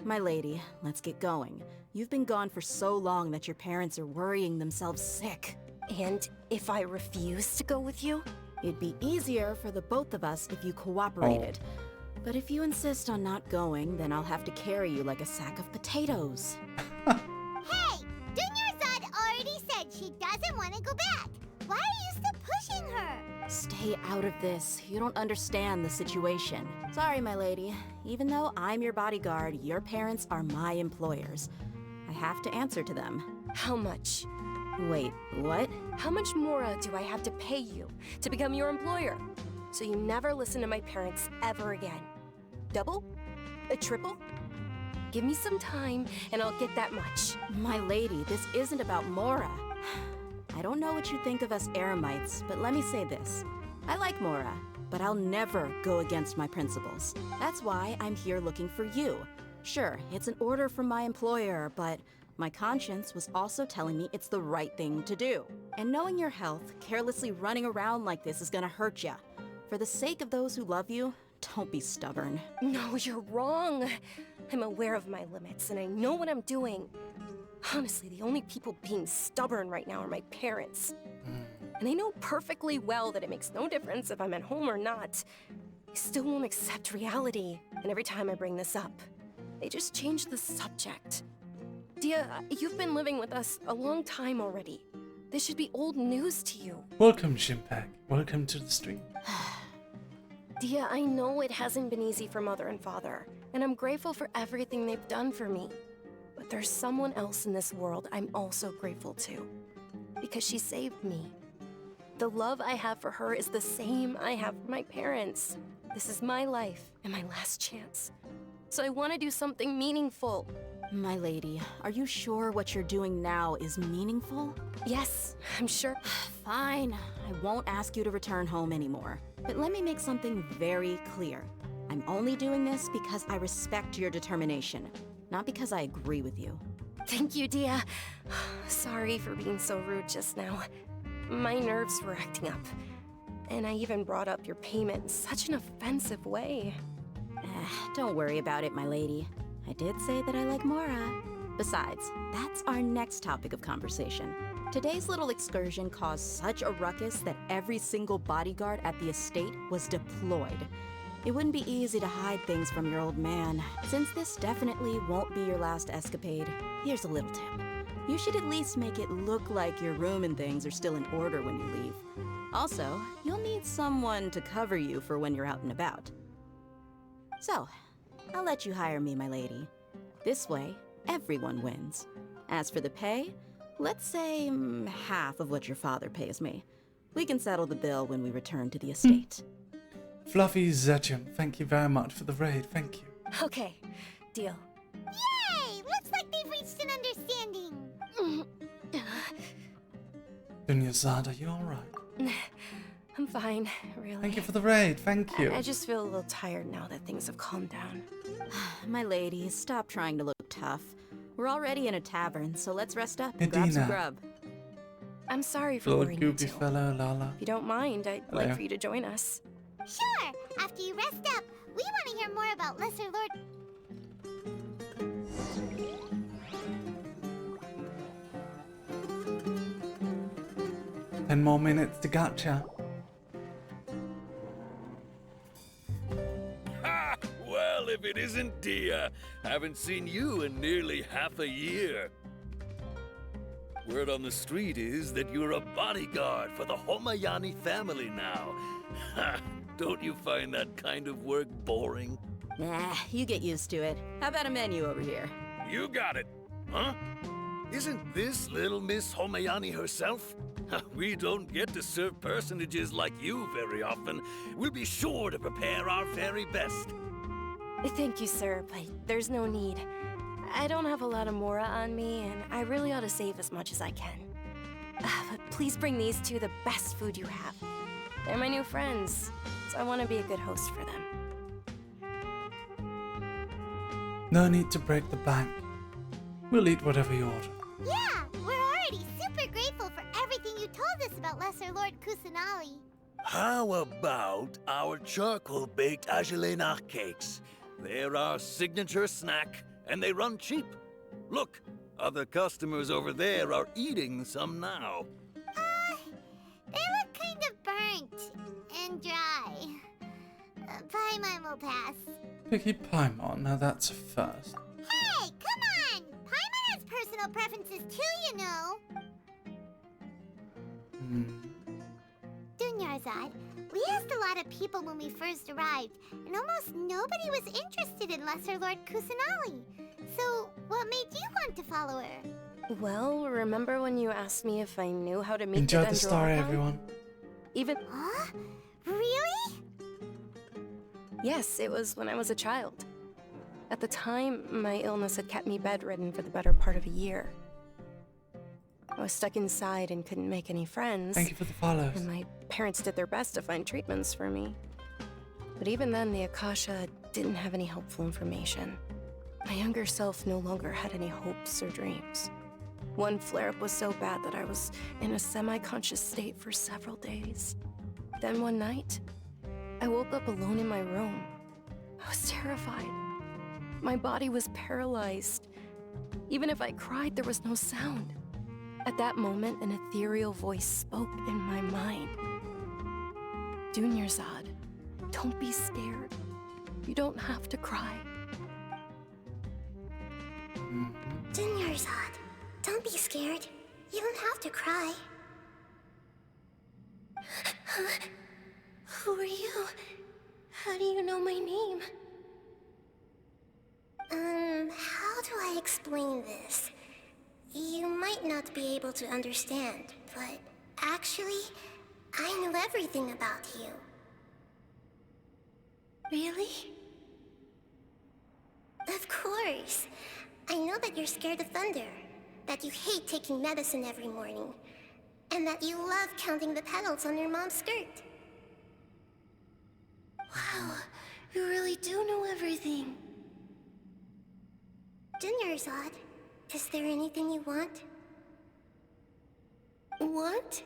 My lady, let's get going. You've been gone for so long that your parents are worrying themselves sick. And if I refuse to go with you? It'd be easier for the both of us if you cooperated. But if you insist on not going, then I'll have to carry you like a sack of potatoes. Hey! Dunyarzad already said she doesn't want to go back. Why are you still pushing her? Stay out of this. You don't understand the situation. Sorry, my lady. Even though I'm your bodyguard, your parents are my employers. I have to answer to them. How much? Wait, what? How much more do I have to pay you to become your employer? So you never listen to my parents ever again. Double? A triple? Give me some time and I'll get that much. My lady, this isn't about Mora. I don't know what you think of us Eremites, but let me say this. I like Mora, but I'll never go against my principles. That's why I'm here looking for you. Sure, it's an order from my employer, but my conscience was also telling me it's the right thing to do. And knowing your health, carelessly running around like this is gonna hurt ya. For the sake of those who love you, don't be stubborn. No, you're wrong. I'm aware of my limits and I know what I'm doing. Honestly, the only people being stubborn right now are my parents. And they know perfectly well that it makes no difference if I'm at home or not. They still won't accept reality. And every time I bring this up, they just change the subject. Dia, you've been living with us a long time already. This should be old news to you. Welcome, Shimpak. Welcome to the stream. Dia, I know it hasn't been easy for Mother and Father, and I'm grateful for everything they've done for me. But there's someone else in this world I'm also grateful to, because she saved me. The love I have for her is the same I have for my parents. This is my life and my last chance. So I want to do something meaningful. My lady, are you sure what you're doing now is meaningful? Yes, I'm sure. Fine, I won't ask you to return home anymore. But let me make something very clear. I'm only doing this because I respect your determination, not because I agree with you. Thank you, Dia. Sorry for being so rude just now. My nerves were acting up. And I even brought up your payment in such an offensive way. Don't worry about it, my lady. I did say that I like Mora. Besides, that's our next topic of conversation. Today's little excursion caused such a ruckus that every single bodyguard at the estate was deployed. It wouldn't be easy to hide things from your old man. Since this definitely won't be your last escapade, here's a little tip. You should at least make it look like your room and things are still in order when you leave. Also, you'll need someone to cover you for when you're out and about. So, I'll let you hire me, my lady. This way, everyone wins. As for the pay, let's say half of what your father pays me. We can settle the bill when we return to the estate. Fluffy Zetchum, thank you very much for the raid. Thank you. Okay, deal. Yay! Looks like they've reached an understanding. Dunyarzad, are you alright? I'm fine, really. Thank you for the raid. Thank you. I just feel a little tired now that things have calmed down. My lady, stop trying to look tough. We're already in a tavern, so let's rest up and grab some Medina. grub. I'm sorry for Little worrying you goopy too. fellow, Lala. If you don't mind, I'd Hello. like for you to join us. Sure! After you rest up, we want to hear more about Lesser Lord... 10 more minutes to gacha. Ha! Well, if it isn't Dia, haven't seen you in nearly half a year. Word on the street is that you're a bodyguard for the Homayani family now. Ha! Don't you find that kind of work boring? Nah, you get used to it. How about a menu over here? You got it, huh? Isn't this little Miss Homayani herself? We don't get to serve personages like you very often. We'll be sure to prepare our very best. Thank you, sir, but there's no need. I don't have a lot of Mora on me, and I really ought to save as much as I can. But please bring these two the best food you have. They're my new friends, so I want to be a good host for them. No need to break the bank. We'll eat whatever you order. Yeah, we're already super grateful for everything you told us about Lesser Lord Kusanali. How about our charcoal-baked ASTRALINE'S cakes? They're our signature snack, and they run cheap. Look, other customers over there are eating some now. They look kind of burnt and dry. Paimon will pass. Picky Paimon, now that's a first. Hey, come on! Paimon has personal preferences too, you know. Dunyarzad, we asked a lot of people when we first arrived, and almost nobody was interested in Lesser Lord Kusanali. So, what made you want to follow her? Well, remember when you asked me if I knew how to meet Enjoy the the story, Dendro? everyone. Even... Huh? Really? Yes, it was when I was a child. At the time, my illness had kept me bedridden for the better part of a year. I was stuck inside and couldn't make any friends. Thank you for the follows. And my parents did their best to find treatments for me. But even then, the Akasha didn't have any helpful information. My younger self no longer had any hopes or dreams. One flare-up was so bad that I was in a semi-conscious state for several days. Then one night, I woke up alone in my room. I was terrified. My body was paralyzed. Even if I cried, there was no sound. At that moment, an ethereal voice spoke in my mind. Dunyarzad, don't be scared. You don't have to cry. Dunyarzad, don't be scared. You don't have to cry. Who are you? How do you know my name? How do I explain this? You might not be able to understand, but actually, I know everything about you. Really? Of course. I know that you're scared of thunder, that you hate taking medicine every morning, and that you love counting the petals on your mom's skirt. Wow, you really do know everything. Dunyarzad, is there anything you want? What?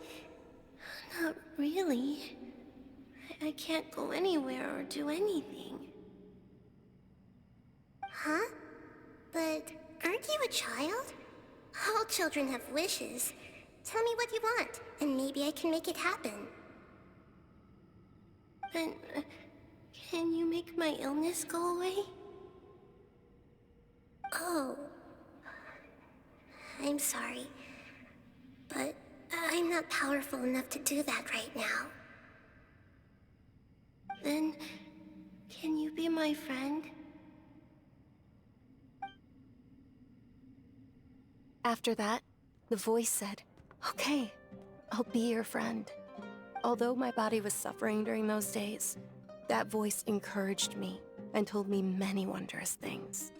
Not really. I can't go anywhere or do anything. Huh? But aren't you a child? All children have wishes. Tell me what you want, and maybe I can make it happen. But can you make my illness go away? Oh. I'm sorry. But I'm not powerful enough to do that right now. Then, can you be my friend? After that, the voice said, "Okay, I'll be your friend." Although my body was suffering during those days, that voice encouraged me and told me many wondrous things.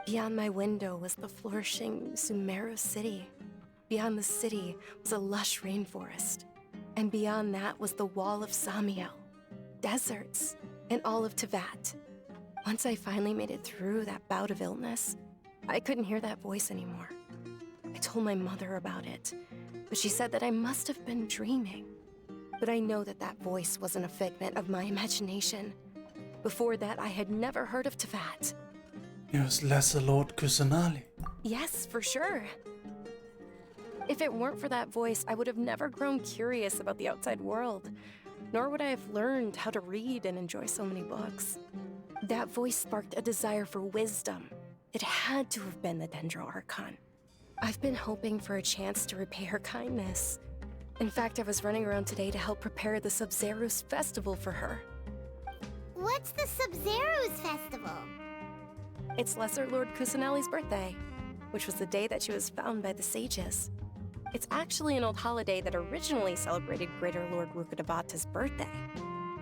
Beyond my window was the flourishing Sumeru city. Beyond the city was a lush rainforest. And beyond that was the wall of Samiel, deserts, and all of Teyvat. Once I finally made it through that bout of illness, I couldn't hear that voice anymore. I told my mother about it, but she said that I must have been dreaming. But I know that that voice wasn't a figment of my imagination. Before that, I had never heard of Teyvat. It was Lesser Lord Kusanali. Yes, for sure. If it weren't for that voice, I would have never grown curious about the outside world, nor would I have learned how to read and enjoy so many books. That voice sparked a desire for wisdom. It had to have been the Dendro Archon. I've been hoping for a chance to repay her kindness. In fact, I was running around today to help prepare the Sub-Zero's festival for her. What's the Sub-Zero's festival? It's Lesser Lord Kusanali's birthday, which was the day that she was found by the sages. It's actually an old holiday that originally celebrated Greater Lord Rukkhadevata's birthday.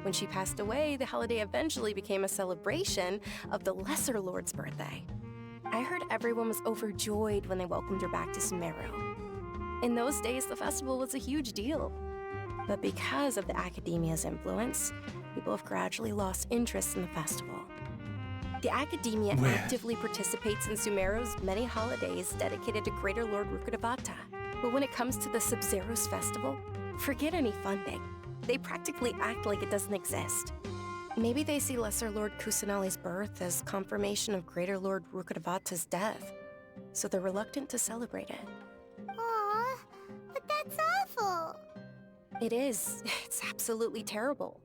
When she passed away, the holiday eventually became a celebration of the Lesser Lord's birthday. I heard everyone was overjoyed when they welcomed her back to Sumeru. In those days, the festival was a huge deal. But because of the Academia's influence, people have gradually lost interest in the festival. The Academia actively participates in Sumeru's many holidays dedicated to Greater Lord Rukkhadevata. But when it comes to the Sub-Zero's festival, forget any funding. They practically act like it doesn't exist. Maybe they see Lesser Lord Kusanali's birth as confirmation of Greater Lord Rukkhadevata's death, so they're reluctant to celebrate it. Aw, but that's awful. It is. It's absolutely terrible.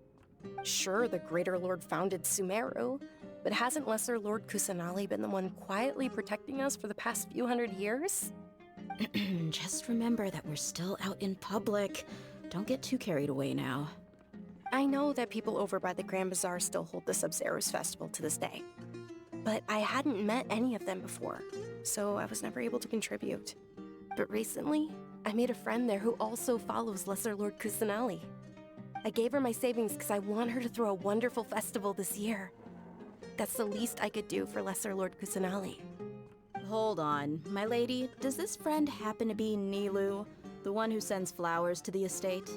Sure, the Greater Lord founded Sumeru, but hasn't Lesser Lord Kusanali been the one quietly protecting us for the past few hundred years? Just remember that we're still out in public. Don't get too carried away now. I know that people over by the Grand Bazaar still hold the Sub-Zero's festival to this day, but I hadn't met any of them before, so I was never able to contribute. But recently, I made a friend there who also follows Lesser Lord Kusanali. I gave her my savings because I want her to throw a wonderful festival this year. That's the least I could do for Lesser Lord Kusanali. Hold on, my lady. Does this friend happen to be Nilou, the one who sends flowers to the estate?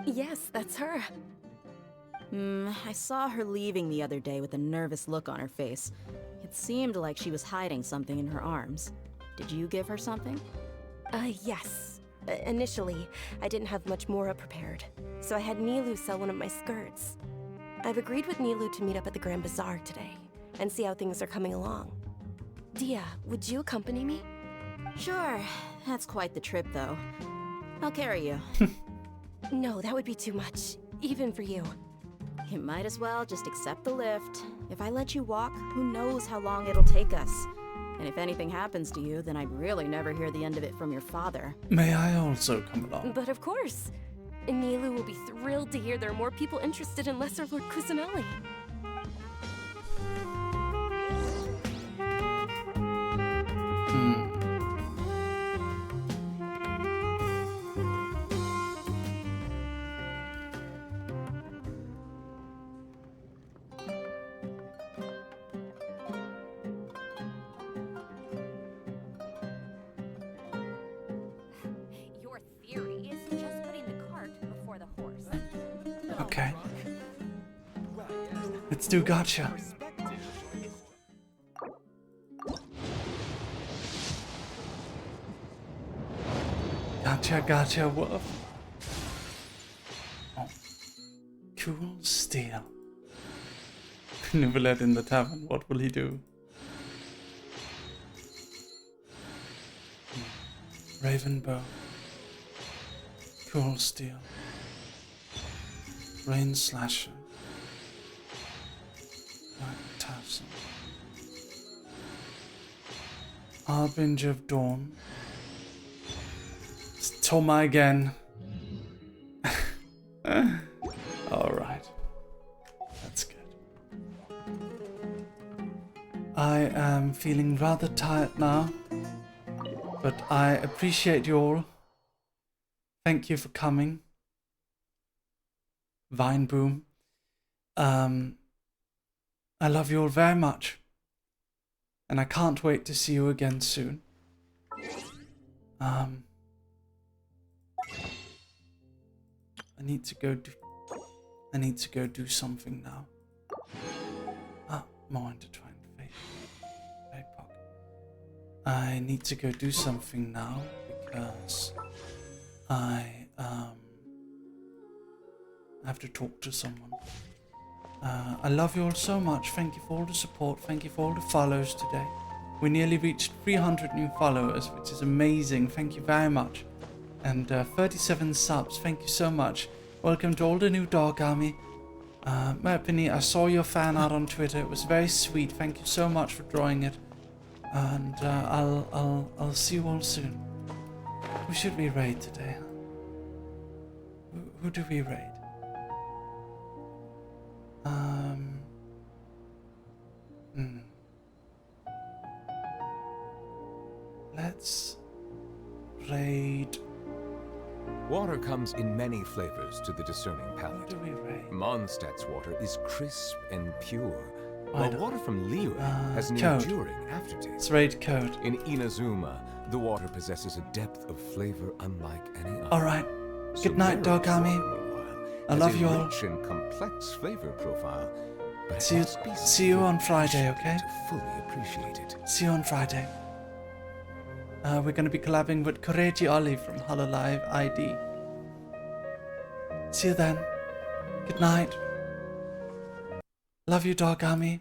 Yes, that's her. I saw her leaving the other day with a nervous look on her face. It seemed like she was hiding something in her arms. Did you give her something? Yes. Initially, I didn't have much Mora prepared, so I had Nilou sell one of my skirts. I've agreed with Nilou to meet up at the Grand Bazaar today, and see how things are coming along. Dia, would you accompany me? Sure. That's quite the trip, though. I'll carry you. No, that would be too much, even for you. You might as well just accept the lift. If I let you walk, who knows how long it'll take us. And if anything happens to you, then I'd really never hear the end of it from your father. May I also come along? But of course. Nilou will be thrilled to hear there are more people interested in Lesser Lord Kusanali. Okay. Let's do GACHA. GACHA, woof. Oh. Cool steel. Nivelette in the tavern, what will he do? Raven bow. Cool steel. Rain slasher. Black tassel. Harbinger of dawn. It's Toma again. Alright. That's good. I am feeling rather tired now, but I appreciate you all. Thank you for coming. Vine Boom. I love you all very much, and I can't wait to see you again soon. I need to go do something now. More intertwined fate. I need to go do something now because I have to talk to someone. I love you all so much. Thank you for all the support. Thank you for all the follows today. We nearly reached 300 new followers, which is amazing. Thank you very much. And 37 subs. Thank you so much. Welcome to all the new dog army. Merpini, I saw your fan art on Twitter. It was very sweet. Thank you so much for drawing it. And I'll see you all soon. Who should we raid today? Who do we raid? Let's raid. Water comes in many flavors to the discerning palate. Who do we raid? Mondstadt's water is crisp and pure, Why while not? water from Liyue has an Code. enduring aftertaste. Let's raid code. In Inazuma, the water possesses a depth of flavor unlike any other. Alright. Good night, dog army. I love you all. Rich and complex flavor profile, but it See you, must be see you on Friday, okay? to fully appreciate it. See you on Friday. We're going to be collabing with Koreji Oli from Hololive ID. See you then. Good night. Love you, Dogami.